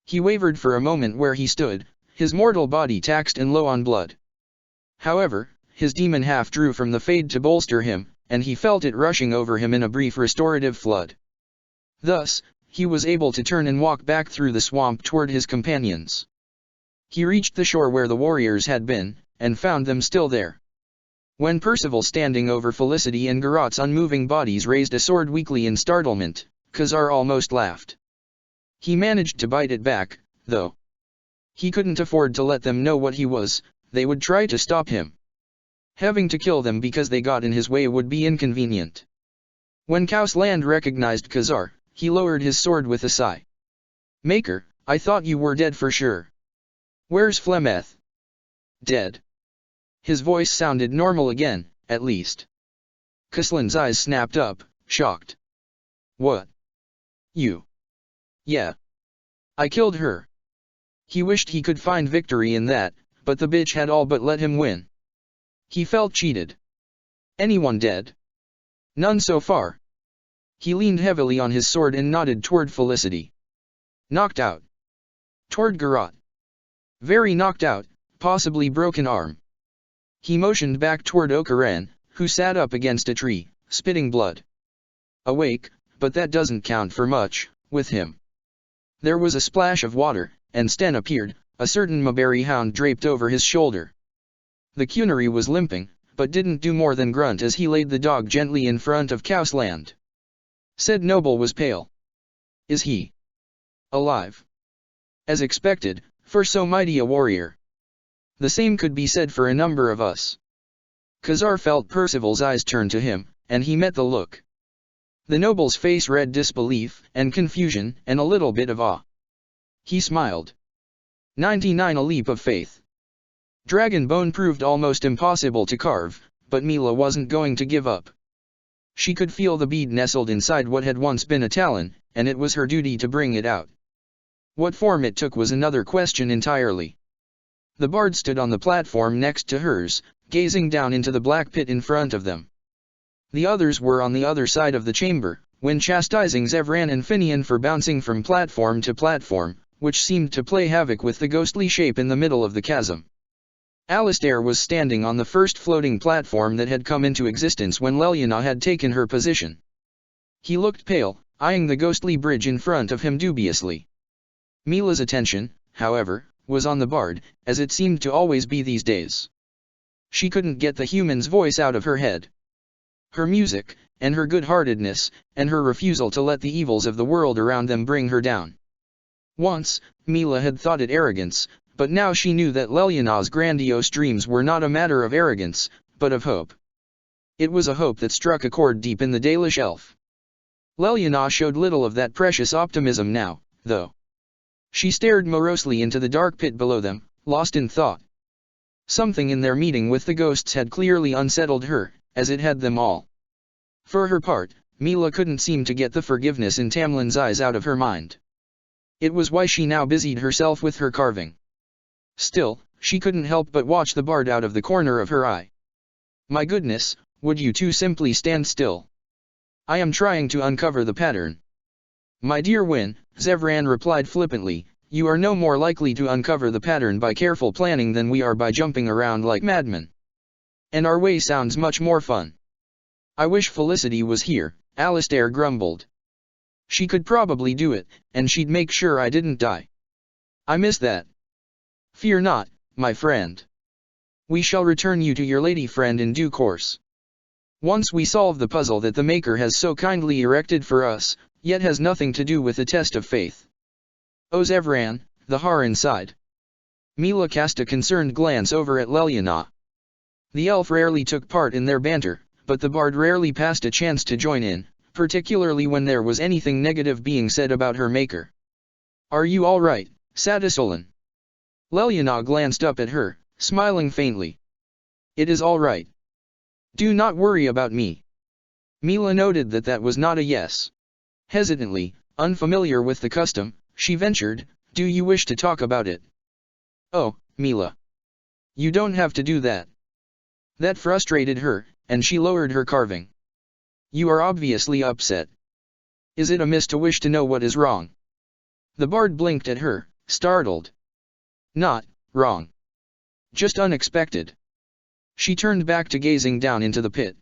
He wavered for a moment where he stood, his mortal body taxed and low on blood. However, his demon half drew from the fade to bolster him, and he felt it rushing over him in a brief restorative flood. Thus, he was able to turn and walk back through the swamp toward his companions. He reached the shore where the warriors had been, and found them still there. When Percival, standing over Felicity and Garot's unmoving bodies, raised a sword weakly in startlement, Khazar almost laughed. He managed to bite it back, though. He couldn't afford to let them know what he was. They would try to stop him. Having to kill them because they got in his way would be inconvenient. When Kausland recognized Khazar, he lowered his sword with a sigh. "Maker, I thought you were dead for sure. Where's Flemeth?" "Dead." His voice sounded normal again, at least. Kausland's eyes snapped up, shocked. "What? You?" "Yeah. I killed her." He wished he could find victory in that, but the bitch had all but let him win. He felt cheated. "Anyone dead?" "None so far." He leaned heavily on his sword and nodded toward Felicity. "Knocked out." "Toward Garot." "Very knocked out, possibly broken arm." He motioned back toward Okaran, who sat up against a tree, spitting blood. "Awake, but that doesn't count for much, with him." There was a splash of water, and Sten appeared, a certain Maberry hound draped over his shoulder. The Cunary was limping, but didn't do more than grunt as he laid the dog gently in front of Kausland. Said Noble was pale. "Is he alive?" "As expected, for so mighty a warrior." "The same could be said for a number of us." Khazar felt Percival's eyes turn to him, and he met the look. The noble's face read disbelief, and confusion, and a little bit of awe. He smiled. 99 a leap of faith. Dragon bone proved almost impossible to carve, but Mila wasn't going to give up. She could feel the bead nestled inside what had once been a talon, and it was her duty to bring it out. What form it took was another question entirely. The bard stood on the platform next to hers, gazing down into the black pit in front of them. The others were on the other side of the chamber, when chastising Zevran and Finian for bouncing from platform to platform, which seemed to play havoc with the ghostly shape in the middle of the chasm. Alistair was standing on the first floating platform that had come into existence when Leliana had taken her position. He looked pale, eyeing the ghostly bridge in front of him dubiously. Mila's attention, however, was on the bard, as it seemed to always be these days. She couldn't get the human's voice out of her head. Her music, and her good-heartedness, and her refusal to let the evils of the world around them bring her down. Once, Mila had thought it arrogance, but now she knew that Leliana's grandiose dreams were not a matter of arrogance, but of hope. It was a hope that struck a chord deep in the Dalish elf. Leliana showed little of that precious optimism now, though. She stared morosely into the dark pit below them, lost in thought. Something in their meeting with the ghosts had clearly unsettled her, as it had them all. For her part, Mila couldn't seem to get the forgiveness in Tamlin's eyes out of her mind. It was why she now busied herself with her carving. Still, she couldn't help but watch the bard out of the corner of her eye. "My goodness, would you two simply stand still? I am trying to uncover the pattern." "My dear Win," Zevran replied flippantly, "you are no more likely to uncover the pattern by careful planning than we are by jumping around like madmen. And our way sounds much more fun." "I wish Felicity was here," Alistair grumbled. "She could probably do it, and she'd make sure I didn't die. I miss that." "Fear not, my friend. We shall return you to your lady friend in due course. Once we solve the puzzle that the Maker has so kindly erected for us, yet has nothing to do with the test of faith." "Oh Zevran," the Haran sighed. Mila cast a concerned glance over at Leliana. The elf rarely took part in their banter, but the bard rarely passed a chance to join in, particularly when there was anything negative being said about her Maker. "Are you all right, Sadisolan?" Leliana glanced up at her, smiling faintly. "It is all right. Do not worry about me." Mila noted that that was not a yes. Hesitantly, unfamiliar with the custom, she ventured, "Do you wish to talk about it?" "Oh, Mila. You don't have to do that." That frustrated her, and she lowered her carving. "You are obviously upset. Is it amiss to wish to know what is wrong?" The bard blinked at her, startled. "Not wrong. Just unexpected." She turned back to gazing down into the pit.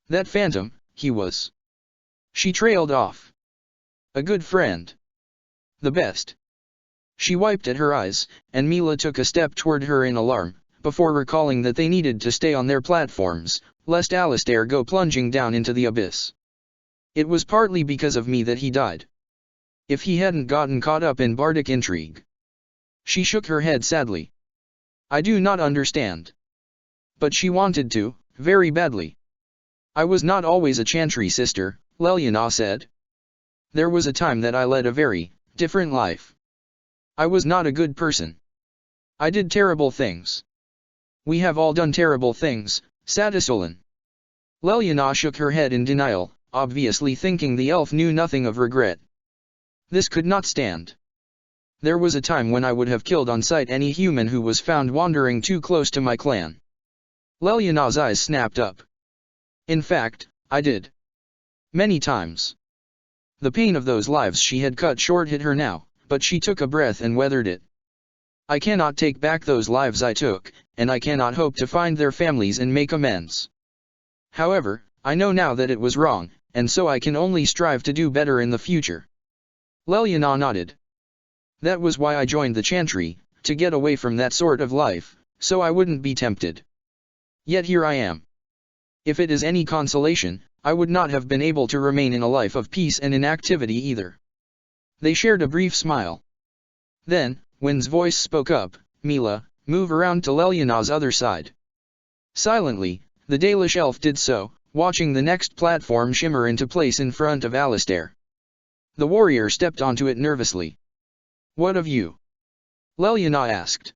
"That phantom, he was." She trailed off. "A good friend. The best." She wiped at her eyes, and Mila took a step toward her in alarm, before recalling that they needed to stay on their platforms, lest Alistair go plunging down into the abyss. It was partly because of me that he died. If he hadn't gotten caught up in bardic intrigue. She shook her head sadly. I do not understand. But she wanted to, very badly. I was not always a chantry sister, Leliana said. There was a time that I led a very different life. I was not a good person. I did terrible things. We have all done terrible things, Sadisolan. Leliana shook her head in denial, obviously thinking the elf knew nothing of regret. This could not stand. There was a time when I would have killed on sight any human who was found wandering too close to my clan. Leliana's eyes snapped up. In fact, I did. Many times. The pain of those lives she had cut short hit her now, but she took a breath and weathered it. I cannot take back those lives I took, and I cannot hope to find their families and make amends. However, I know now that it was wrong, and so I can only strive to do better in the future. Leliana nodded. That was why I joined the chantry, to get away from that sort of life, so I wouldn't be tempted. Yet here I am. If it is any consolation, I would not have been able to remain in a life of peace and inactivity either. They shared a brief smile. Then, Wynn's voice spoke up, Mila, move around to Leliana's other side. Silently, the Dalish elf did so, watching the next platform shimmer into place in front of Alistair. The warrior stepped onto it nervously. What of you? Leliana asked.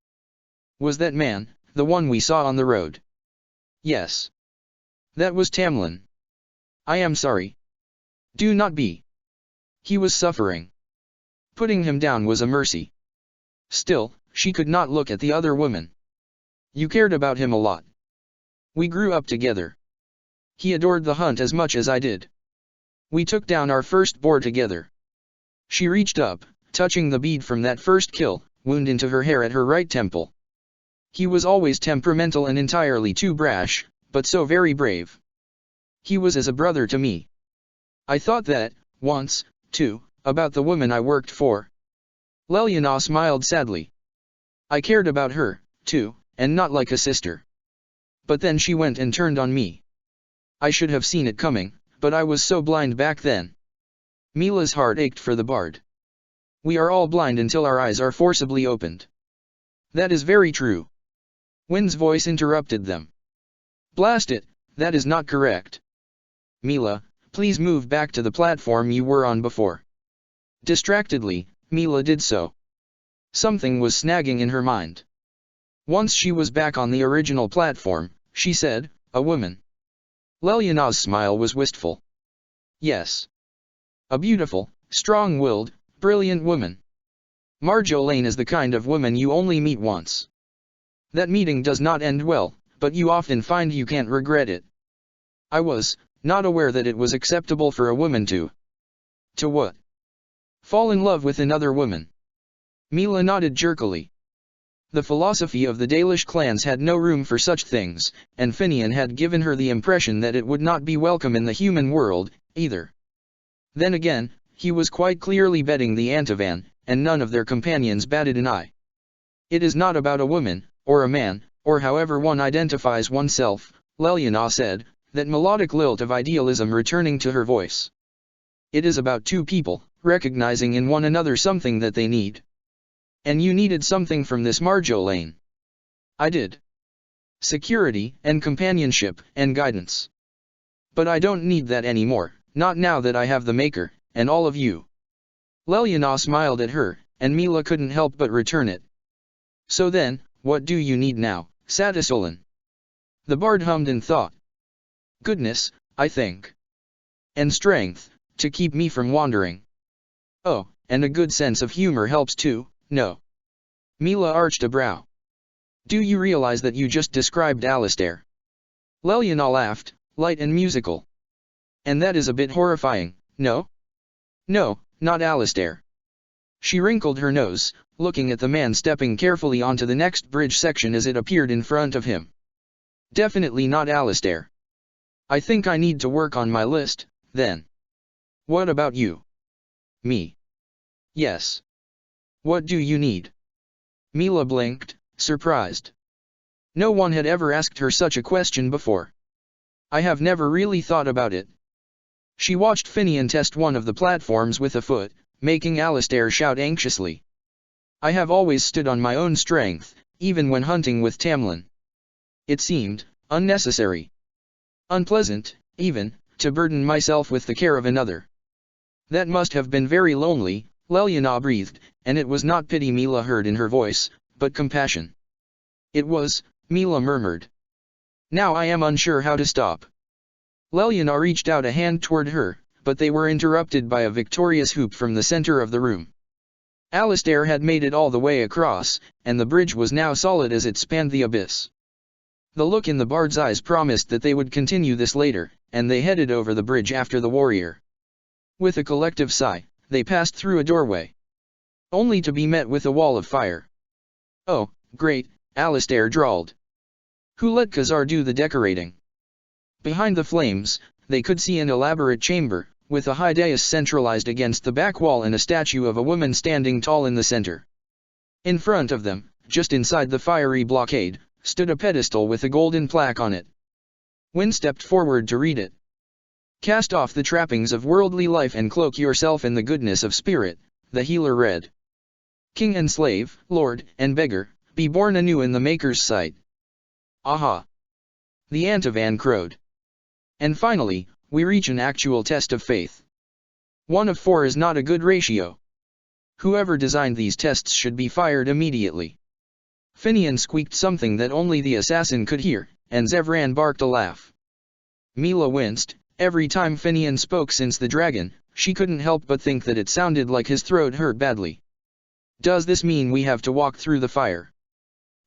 Was that man, the one we saw on the road? Yes. That was Tamlin. I am sorry. Do not be. He was suffering. Putting him down was a mercy. Still, she could not look at the other woman. You cared about him a lot. We grew up together. He adored the hunt as much as I did. We took down our first boar together. She reached up, touching the bead from that first kill, wound into her hair at her right temple. He was always temperamental and entirely too brash, but so very brave. He was as a brother to me. I thought that, once, too, about the woman I worked for. Leliana smiled sadly. I cared about her, too, and not like a sister. But then she went and turned on me. I should have seen it coming, but I was so blind back then. Mila's heart ached for the bard. We are all blind until our eyes are forcibly opened. That is very true. Wynn's voice interrupted them. Blast it, that is not correct. Mila, please move back to the platform you were on before. Distractedly, Mila did so. Something was snagging in her mind. Once she was back on the original platform, she said, a woman. Leliana's smile was wistful. Yes. A beautiful, strong-willed, brilliant woman. Marjolaine is the kind of woman you only meet once. That meeting does not end well, but you often find you can't regret it. I was not aware that it was acceptable for a woman to what? Fall in love with another woman. Mila nodded jerkily. The philosophy of the Dalish clans had no room for such things, and Finian had given her the impression that it would not be welcome in the human world, either. Then again, he was quite clearly betting the Antivan, and none of their companions batted an eye. It is not about a woman, or a man, or however one identifies oneself, Leliana said, that melodic lilt of idealism returning to her voice. It is about two people, recognizing in one another something that they need. And you needed something from this Marjolaine. I did. Security, and companionship, and guidance. But I don't need that anymore, not now that I have the Maker, and all of you. Leliana smiled at her, and Mila couldn't help but return it. So then, what do you need now, Sadisolan? The bard hummed in thought. Goodness, I think. And strength, to keep me from wandering. Oh, and a good sense of humor helps too, no. Mila arched a brow. Do you realize that you just described Alistair? Leliana laughed, light and musical. And that is a bit horrifying, no? No, not Alistair. She wrinkled her nose, looking at the man stepping carefully onto the next bridge section as it appeared in front of him. Definitely not Alistair. I think I need to work on my list, then. What about you? Me. Yes. What do you need? Mila blinked, surprised. No one had ever asked her such a question before. I have never really thought about it. She watched Finian test one of the platforms with a foot, making Alistair shout anxiously. I have always stood on my own strength, even when hunting with Tamlin. It seemed unnecessary. Unpleasant, even, to burden myself with the care of another. That must have been very lonely, Leliana breathed, and it was not pity Mila heard in her voice, but compassion. It was, Mila murmured. Now I am unsure how to stop. Leliana reached out a hand toward her, but they were interrupted by a victorious whoop from the center of the room. Alistair had made it all the way across, and the bridge was now solid as it spanned the abyss. The look in the bard's eyes promised that they would continue this later, and they headed over the bridge after the warrior. With a collective sigh, they passed through a doorway. Only to be met with a wall of fire. Oh, great, Alistair drawled. Who let Khazar do the decorating? Behind the flames, they could see an elaborate chamber, with a high dais centralized against the back wall and a statue of a woman standing tall in the center. In front of them, just inside the fiery blockade, stood a pedestal with a golden plaque on it. Wynne stepped forward to read it. Cast off the trappings of worldly life and cloak yourself in the goodness of spirit, the healer read. King and slave, lord and beggar, be born anew in the Maker's sight. Aha! The Antivan crowed. And finally, we reach an actual test of faith. 1 of 4 is not a good ratio. Whoever designed these tests should be fired immediately. Finian squeaked something that only the assassin could hear, and Zevran barked a laugh. Mila winced. Every time Finian spoke since the dragon, she couldn't help but think that it sounded like his throat hurt badly. Does this mean we have to walk through the fire?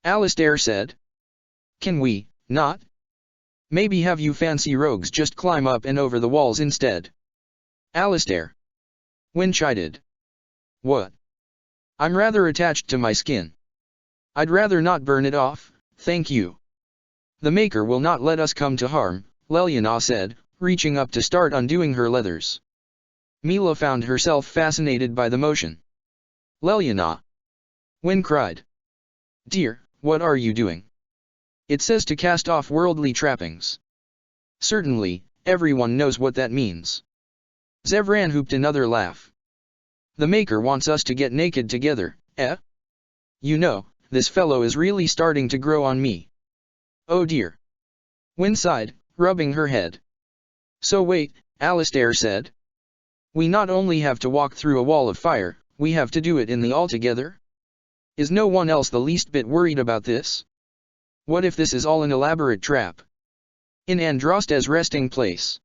Alistair said. Can we, not? Maybe have you fancy rogues just climb up and over the walls instead. Alistair. Wynne chided. What? I'm rather attached to my skin. I'd rather not burn it off, thank you. The Maker will not let us come to harm, Leliana said, reaching up to start undoing her leathers. Mila found herself fascinated by the motion. Leliana! Wynne cried. Dear, what are you doing? It says to cast off worldly trappings. Certainly, everyone knows what that means. Zevran hooped another laugh. The Maker wants us to get naked together, eh? You know, this fellow is really starting to grow on me. Oh dear. Wynne sighed, rubbing her head. So wait, Alistair said. We not only have to walk through a wall of fire, we have to do it in the all together? Is no one else the least bit worried about this? What if this is all an elaborate trap? In Androsta's resting place.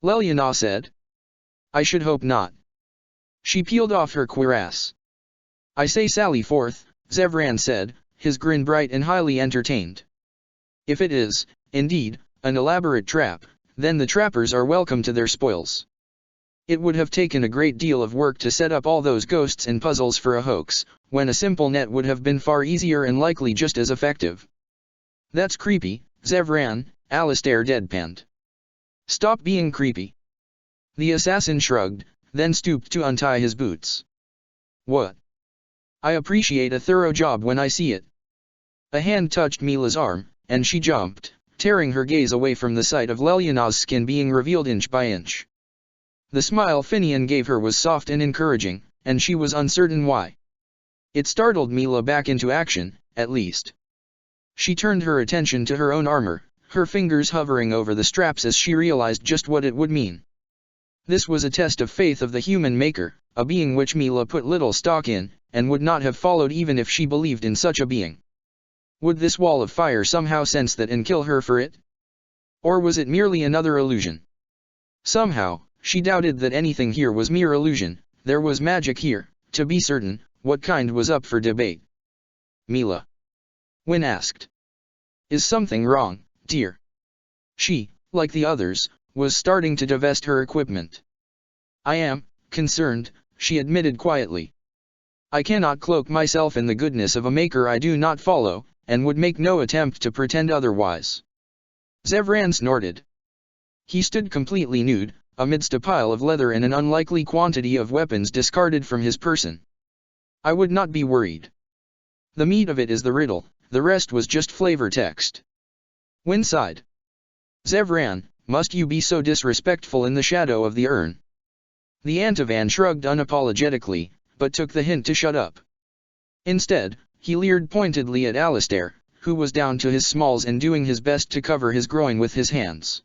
Leliana said. I should hope not. She peeled off her cuirass. I say sally forth, Zevran said, his grin bright and highly entertained. If it is, indeed, an elaborate trap, then the trappers are welcome to their spoils. It would have taken a great deal of work to set up all those ghosts and puzzles for a hoax, when a simple net would have been far easier and likely just as effective. That's creepy, Zevran, Alistair deadpanned. Stop being creepy. The assassin shrugged, then stooped to untie his boots. What? I appreciate a thorough job when I see it. A hand touched Mila's arm, and she jumped, tearing her gaze away from the sight of Leliana's skin being revealed inch by inch. The smile Finian gave her was soft and encouraging, and she was uncertain why. It startled Mila back into action, at least. She turned her attention to her own armor, her fingers hovering over the straps as she realized just what it would mean. This was a test of faith of the human Maker, a being which Mila put little stock in, and would not have followed even if she believed in such a being. Would this wall of fire somehow sense that and kill her for it? Or was it merely another illusion? Somehow, she doubted that anything here was mere illusion. There was magic here, to be certain. What kind was up for debate? Mila. Wynne asked. Is something wrong, dear? She, like the others, was starting to divest her equipment. I am concerned, she admitted quietly. I cannot cloak myself in the goodness of a Maker I do not follow, and would make no attempt to pretend otherwise. Zevran snorted. He stood completely nude, amidst a pile of leather and an unlikely quantity of weapons discarded from his person. I would not be worried. The meat of it is the riddle, the rest was just flavor text. Win sighed. Zevran, must you be so disrespectful in the shadow of the urn? The Antivan shrugged unapologetically, but took the hint to shut up. Instead, he leered pointedly at Alistair, who was down to his smalls and doing his best to cover his groin with his hands.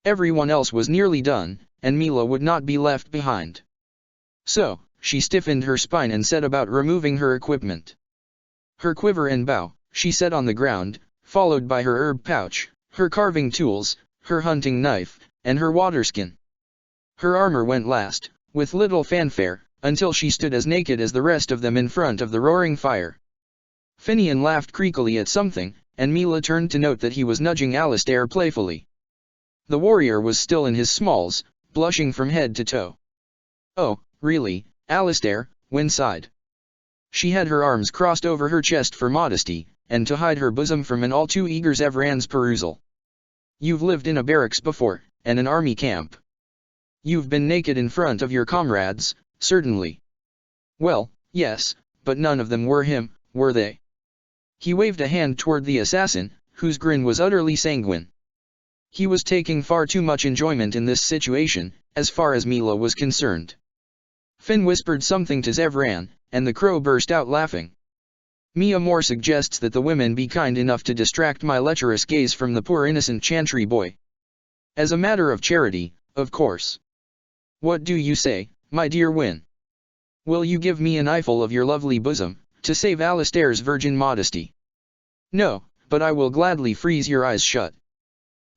Everyone else was nearly done, and Mila would not be left behind. So, she stiffened her spine and set about removing her equipment. Her quiver and bow, she set on the ground, followed by her herb pouch, her carving tools, her hunting knife, and her waterskin. Her armor went last, with little fanfare, until she stood as naked as the rest of them in front of the roaring fire. Finian laughed creakily at something, and Mila turned to note that he was nudging Alistair playfully. The warrior was still in his smalls, blushing from head to toe. Oh, really, Alistair, Wynne sighed. She had her arms crossed over her chest for modesty, and to hide her bosom from an all too eager Zevran's perusal. You've lived in a barracks before, and an army camp. You've been naked in front of your comrades, certainly. Well, yes, but none of them were him, were they? He waved a hand toward the assassin, whose grin was utterly sanguine. He was taking far too much enjoyment in this situation, as far as Mila was concerned. Finn whispered something to Zevran, and the crow burst out laughing. Mia Moore suggests that the women be kind enough to distract my lecherous gaze from the poor innocent chantry boy. As a matter of charity, of course. What do you say, my dear Wynne? Will you give me an eyeful of your lovely bosom, to save Alistair's virgin modesty? No, but I will gladly freeze your eyes shut.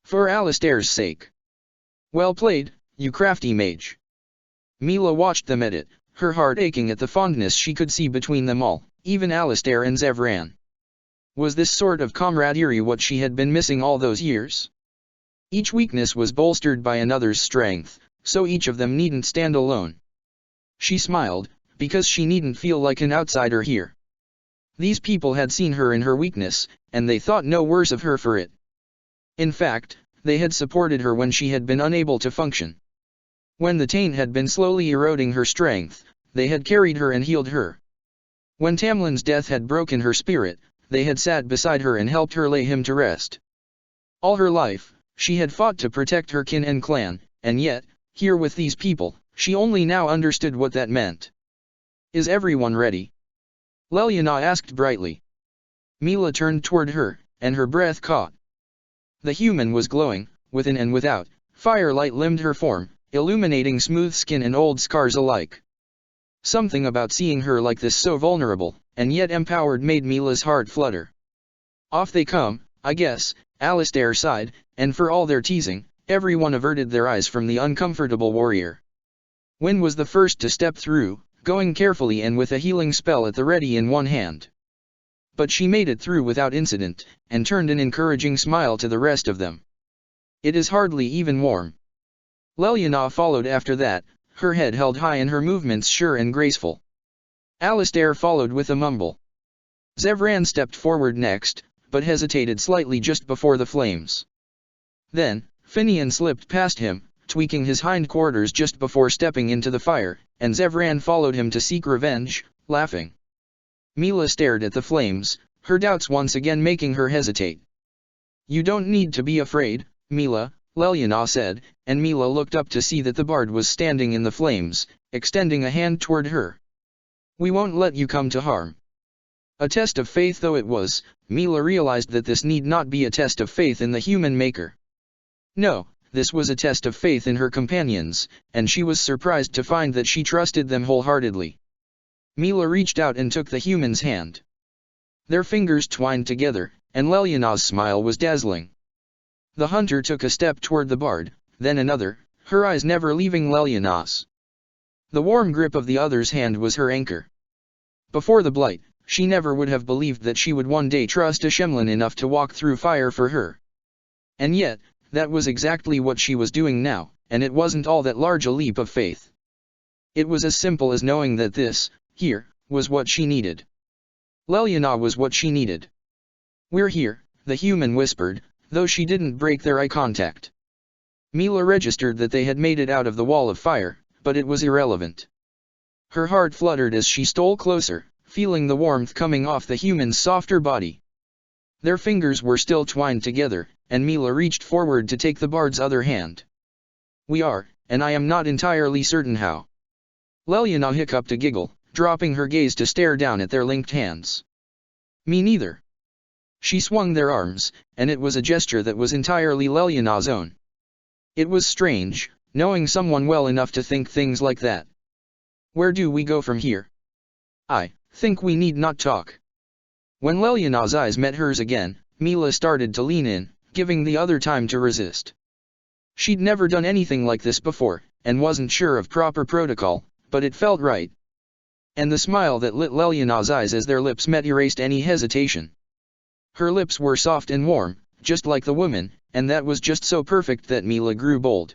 For Alistair's sake. Well played, you crafty mage. Mila watched them at it, her heart aching at the fondness she could see between them all, even Alistair and Zevran. Was this sort of camaraderie what she had been missing all those years? Each weakness was bolstered by another's strength, so each of them needn't stand alone. She smiled, because she needn't feel like an outsider here. These people had seen her in her weakness, and they thought no worse of her for it. In fact, they had supported her when she had been unable to function. When the taint had been slowly eroding her strength, they had carried her and healed her. When Tamlin's death had broken her spirit, they had sat beside her and helped her lay him to rest. All her life, she had fought to protect her kin and clan, and yet, here with these people, she only now understood what that meant. Is everyone ready? Leliana asked brightly. Mila turned toward her, and her breath caught. The human was glowing, within and without, firelight limned her form, illuminating smooth skin and old scars alike. Something about seeing her like this so vulnerable, and yet empowered made Mila's heart flutter. Off they come, I guess, Alistair sighed, and for all their teasing, everyone averted their eyes from the uncomfortable warrior. Wynne was the first to step through, going carefully and with a healing spell at the ready in one hand. But she made it through without incident, and turned an encouraging smile to the rest of them. It is hardly even warm. Leliana followed after that, her head held high and her movements sure and graceful. Alistair followed with a mumble. Zevran stepped forward next, but hesitated slightly just before the flames. Then, Finian slipped past him, tweaking his hindquarters just before stepping into the fire, and Zevran followed him to seek revenge, laughing. Mila stared at the flames, her doubts once again making her hesitate. You don't need to be afraid, Mila, Leliana said, and Mila looked up to see that the bard was standing in the flames, extending a hand toward her. We won't let you come to harm. A test of faith though it was, Mila realized that this need not be a test of faith in the human maker. No, this was a test of faith in her companions, and she was surprised to find that she trusted them wholeheartedly. Mila reached out and took the human's hand. Their fingers twined together, and Leliana's smile was dazzling. The hunter took a step toward the bard, then another, her eyes never leaving Leliana's. The warm grip of the other's hand was her anchor. Before the blight, she never would have believed that she would one day trust a Shemlin enough to walk through fire for her. And yet, that was exactly what she was doing now, and it wasn't all that large a leap of faith. It was as simple as knowing that this, here, was what she needed. Leliana was what she needed. We're here, the human whispered, though she didn't break their eye contact. Mila registered that they had made it out of the wall of fire, but it was irrelevant. Her heart fluttered as she stole closer, feeling the warmth coming off the human's softer body. Their fingers were still twined together, and Mila reached forward to take the bard's other hand. "We are, and I am not entirely certain how." Leliana hiccuped a giggle, dropping her gaze to stare down at their linked hands. "Me neither." She swung their arms, and it was a gesture that was entirely Leliana's own. It was strange, knowing someone well enough to think things like that. "Where do we go from here?" "I think we need not talk." When Leliana's eyes met hers again, Mila started to lean in, giving the other time to resist. She'd never done anything like this before, and wasn't sure of proper protocol, but it felt right. And the smile that lit Leliana's eyes as their lips met erased any hesitation. Her lips were soft and warm, just like the woman, and that was just so perfect that Mila grew bold.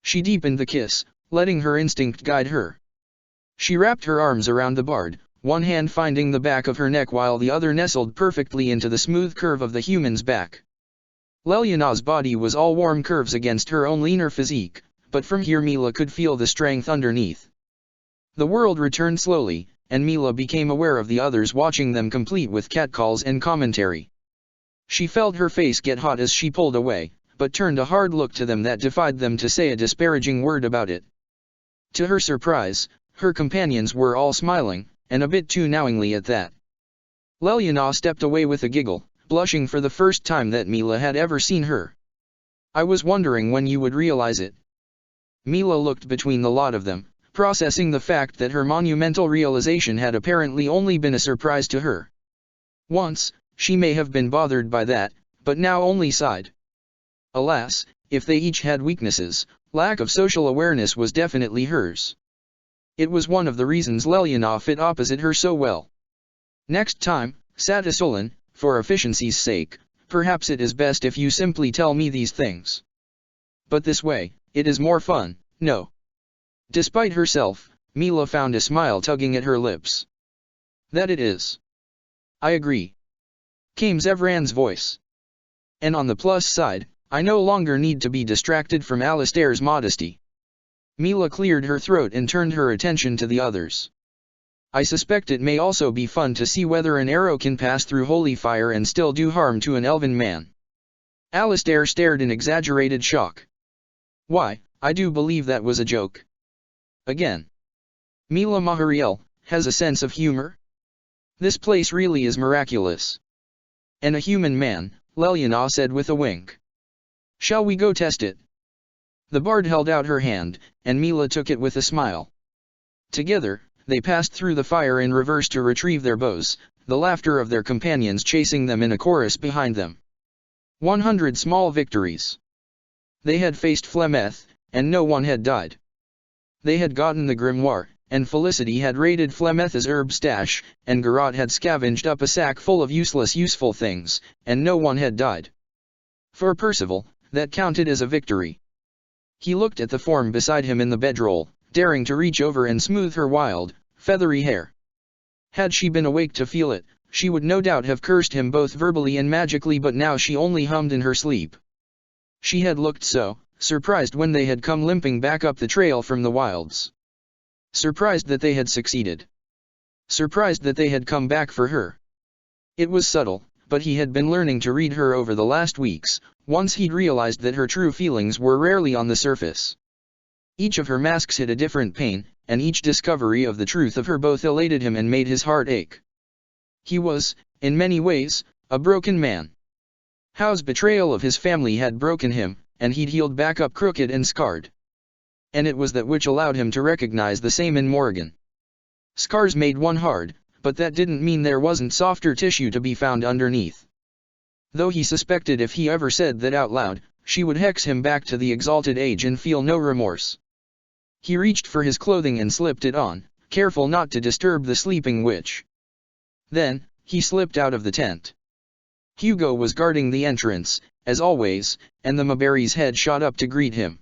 She deepened the kiss, letting her instinct guide her. She wrapped her arms around the bard, one hand finding the back of her neck while the other nestled perfectly into the smooth curve of the human's back. Leliana's body was all warm curves against her own leaner physique, but from here Mila could feel the strength underneath. The world returned slowly, and Mila became aware of the others watching them, complete with catcalls and commentary. She felt her face get hot as she pulled away, but turned a hard look to them that defied them to say a disparaging word about it. To her surprise, her companions were all smiling, and a bit too knowingly at that. Leliana stepped away with a giggle, blushing for the first time that Mila had ever seen her. "I was wondering when you would realize it." Mila looked between the lot of them, processing the fact that her monumental realization had apparently only been a surprise to her. Once, she may have been bothered by that, but now only sighed. Alas, if they each had weaknesses, lack of social awareness was definitely hers. It was one of the reasons Leliana fit opposite her so well. "Next time, Satasolan, for efficiency's sake, perhaps it is best if you simply tell me these things. But this way, it is more fun, no?" Despite herself, Mila found a smile tugging at her lips. "That it is. I agree," came Zevran's voice. "And on the plus side, I no longer need to be distracted from Alistair's modesty." Mila cleared her throat and turned her attention to the others. "I suspect it may also be fun to see whether an arrow can pass through holy fire and still do harm to an elven man." Alistair stared in exaggerated shock. "Why, I do believe that was a joke." Again. Mila Mahariel has a sense of humor. This place really is miraculous. "And a human man," Leliana said with a wink. "Shall we go test it?" The bard held out her hand, and Mila took it with a smile. Together, they passed through the fire in reverse to retrieve their bows, the laughter of their companions chasing them in a chorus behind them. 100 small victories. They had faced Flemeth, and no one had died. They had gotten the grimoire, and Felicity had raided Flemeth's herb stash, and Garrot had scavenged up a sack full of useless useful things, and no one had died. For Percival, that counted as a victory. He looked at the form beside him in the bedroll, daring to reach over and smooth her wild, feathery hair. Had she been awake to feel it, she would no doubt have cursed him both verbally and magically, but now she only hummed in her sleep. She had looked so surprised when they had come limping back up the trail from the wilds. Surprised that they had succeeded. Surprised that they had come back for her. It was subtle, but he had been learning to read her over the last weeks, once he'd realized that her true feelings were rarely on the surface. Each of her masks hid a different pain, and each discovery of the truth of her both elated him and made his heart ache. He was, in many ways, a broken man. Howe's betrayal of his family had broken him, and he'd healed back up crooked and scarred. And it was that which allowed him to recognize the same in Morrigan. Scars made one hard, but that didn't mean there wasn't softer tissue to be found underneath. Though he suspected if he ever said that out loud, she would hex him back to the exalted age and feel no remorse. He reached for his clothing and slipped it on, careful not to disturb the sleeping witch. Then, he slipped out of the tent. Hugo was guarding the entrance, as always, and the Maberry's head shot up to greet him.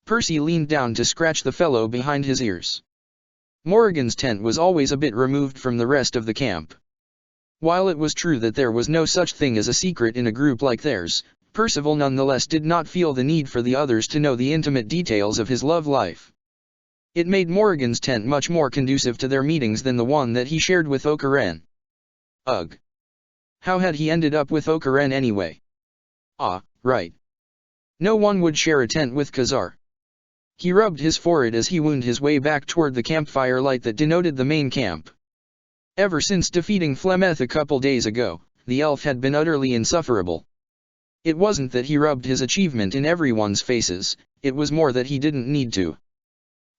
Percy leaned down to scratch the fellow behind his ears. Morrigan's tent was always a bit removed from the rest of the camp. While it was true that there was no such thing as a secret in a group like theirs, Percival nonetheless did not feel the need for the others to know the intimate details of his love life. It made Morrigan's tent much more conducive to their meetings than the one that he shared with Okaren. Ugh. How had he ended up with Okaren anyway? Ah, right. No one would share a tent with Khazar. He rubbed his forehead as he wound his way back toward the campfire light that denoted the main camp. Ever since defeating Flemeth a couple days ago, the elf had been utterly insufferable. It wasn't that he rubbed his achievement in everyone's faces, it was more that he didn't need to.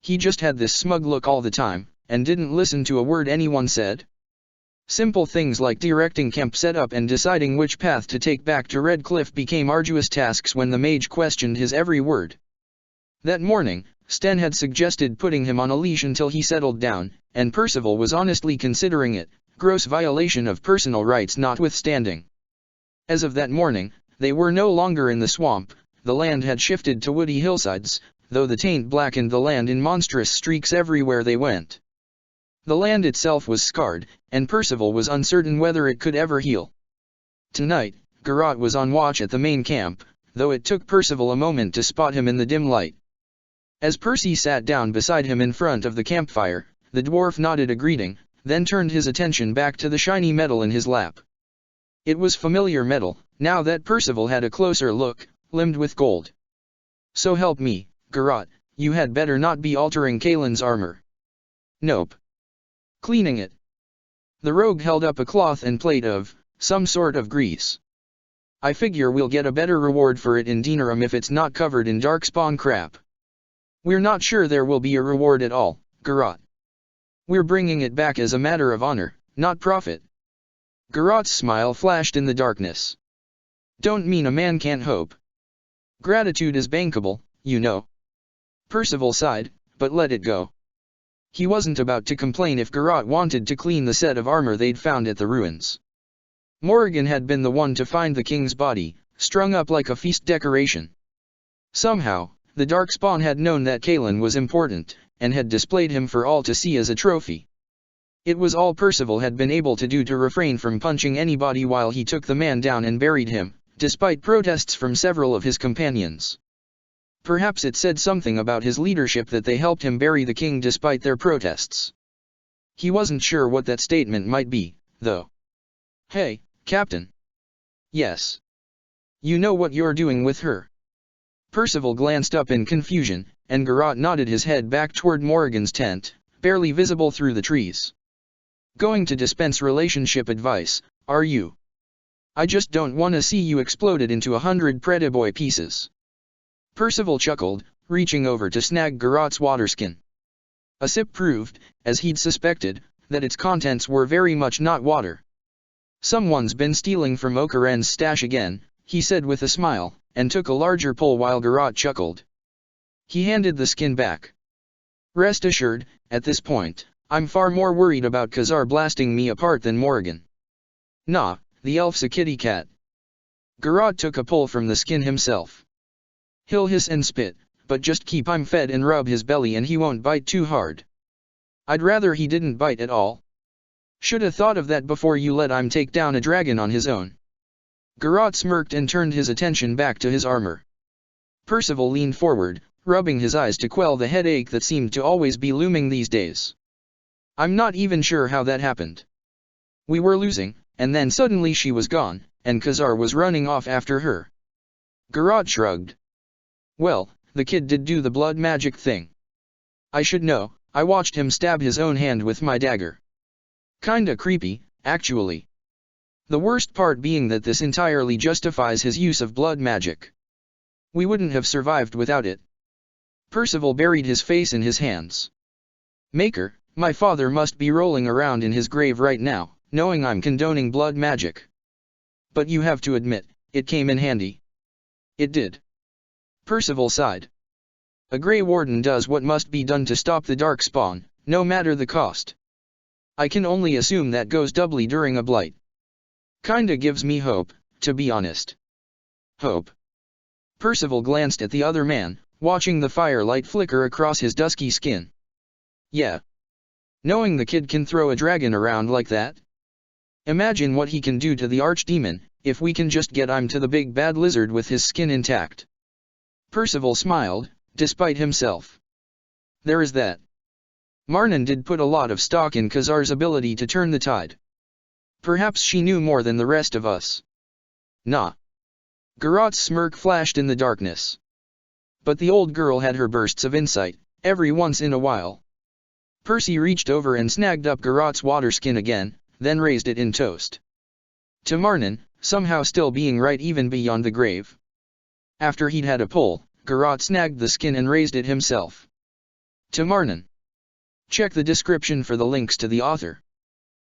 He just had this smug look all the time, and didn't listen to a word anyone said. Simple things like directing camp setup and deciding which path to take back to Red Cliff became arduous tasks when the mage questioned his every word. That morning, Sten had suggested putting him on a leash until he settled down, and Percival was honestly considering it, gross violation of personal rights notwithstanding. As of that morning, they were no longer in the swamp, the land had shifted to woody hillsides, though the taint blackened the land in monstrous streaks everywhere they went. The land itself was scarred, and Percival was uncertain whether it could ever heal. Tonight, Garrot was on watch at the main camp, though it took Percival a moment to spot him in the dim light. As Percy sat down beside him in front of the campfire, the dwarf nodded a greeting, then turned his attention back to the shiny metal in his lap. It was familiar metal, now that Percival had a closer look, limned with gold. So help me, Garrot, you had better not be altering Kaelin's armor. Nope. Cleaning it. The rogue held up a cloth and plate of some sort of grease. I figure we'll get a better reward for it in Denerim if it's not covered in darkspawn crap. We're not sure there will be a reward at all, Garrot. We're bringing it back as a matter of honor, not profit. Garrot's smile flashed in the darkness. Don't mean a man can't hope. Gratitude is bankable, you know. Percival sighed, but let it go. He wasn't about to complain if Garrot wanted to clean the set of armor they'd found at the ruins. Morrigan had been the one to find the king's body, strung up like a feast decoration. Somehow, the Darkspawn had known that Kaelin was important, and had displayed him for all to see as a trophy. It was all Percival had been able to do to refrain from punching anybody while he took the man down and buried him, despite protests from several of his companions. Perhaps it said something about his leadership that they helped him bury the king despite their protests. He wasn't sure what that statement might be, though. Hey, Captain. Yes. You know what you're doing with her? Percival glanced up in confusion, and Garrot nodded his head back toward Morrigan's tent, barely visible through the trees. Going to dispense relationship advice, are you? I just don't want to see you exploded into 100 Prediboy pieces. Percival chuckled, reaching over to snag Garrot's waterskin. A sip proved, as he'd suspected, that its contents were very much not water. Someone's been stealing from Okaren's stash again, he said with a smile, and took a larger pull while Garrot chuckled. He handed the skin back. Rest assured, at this point, I'm far more worried about Khazar blasting me apart than Morrigan. Nah, the elf's a kitty cat. Garrot took a pull from the skin himself. He'll hiss and spit, but just keep him fed and rub his belly and he won't bite too hard. I'd rather he didn't bite at all. Shoulda thought of that before you let him take down a dragon on his own. Garrot smirked and turned his attention back to his armor. Percival leaned forward, rubbing his eyes to quell the headache that seemed to always be looming these days. I'm not even sure how that happened. We were losing, and then suddenly she was gone, and Khazar was running off after her. Garrot shrugged. Well, the kid did do the blood magic thing. I should know, I watched him stab his own hand with my dagger. Kinda creepy, actually. The worst part being that this entirely justifies his use of blood magic. We wouldn't have survived without it. Percival buried his face in his hands. Maker, my father must be rolling around in his grave right now, knowing I'm condoning blood magic. But you have to admit, it came in handy. It did. Percival sighed. A Grey Warden does what must be done to stop the Darkspawn, no matter the cost. I can only assume that goes doubly during a blight. Kinda gives me hope, to be honest. Hope. Percival glanced at the other man, watching the firelight flicker across his dusky skin. Yeah. Knowing the kid can throw a dragon around like that? Imagine what he can do to the archdemon, if we can just get him to the big bad lizard with his skin intact. Percival smiled, despite himself. there is that. Marnan did put a lot of stock in Khazar's ability to turn the tide. Perhaps she knew more than the rest of us. Nah. Garot's smirk flashed in the darkness. But the old girl had her bursts of insight, every once in a while. Percy reached over and snagged up Garot's water skin again, then raised it in toast. To Marnan, somehow still being right even beyond the grave. After he'd had a pull, Garot snagged the skin and raised it himself. To Marnan. Check the description for the links to the author.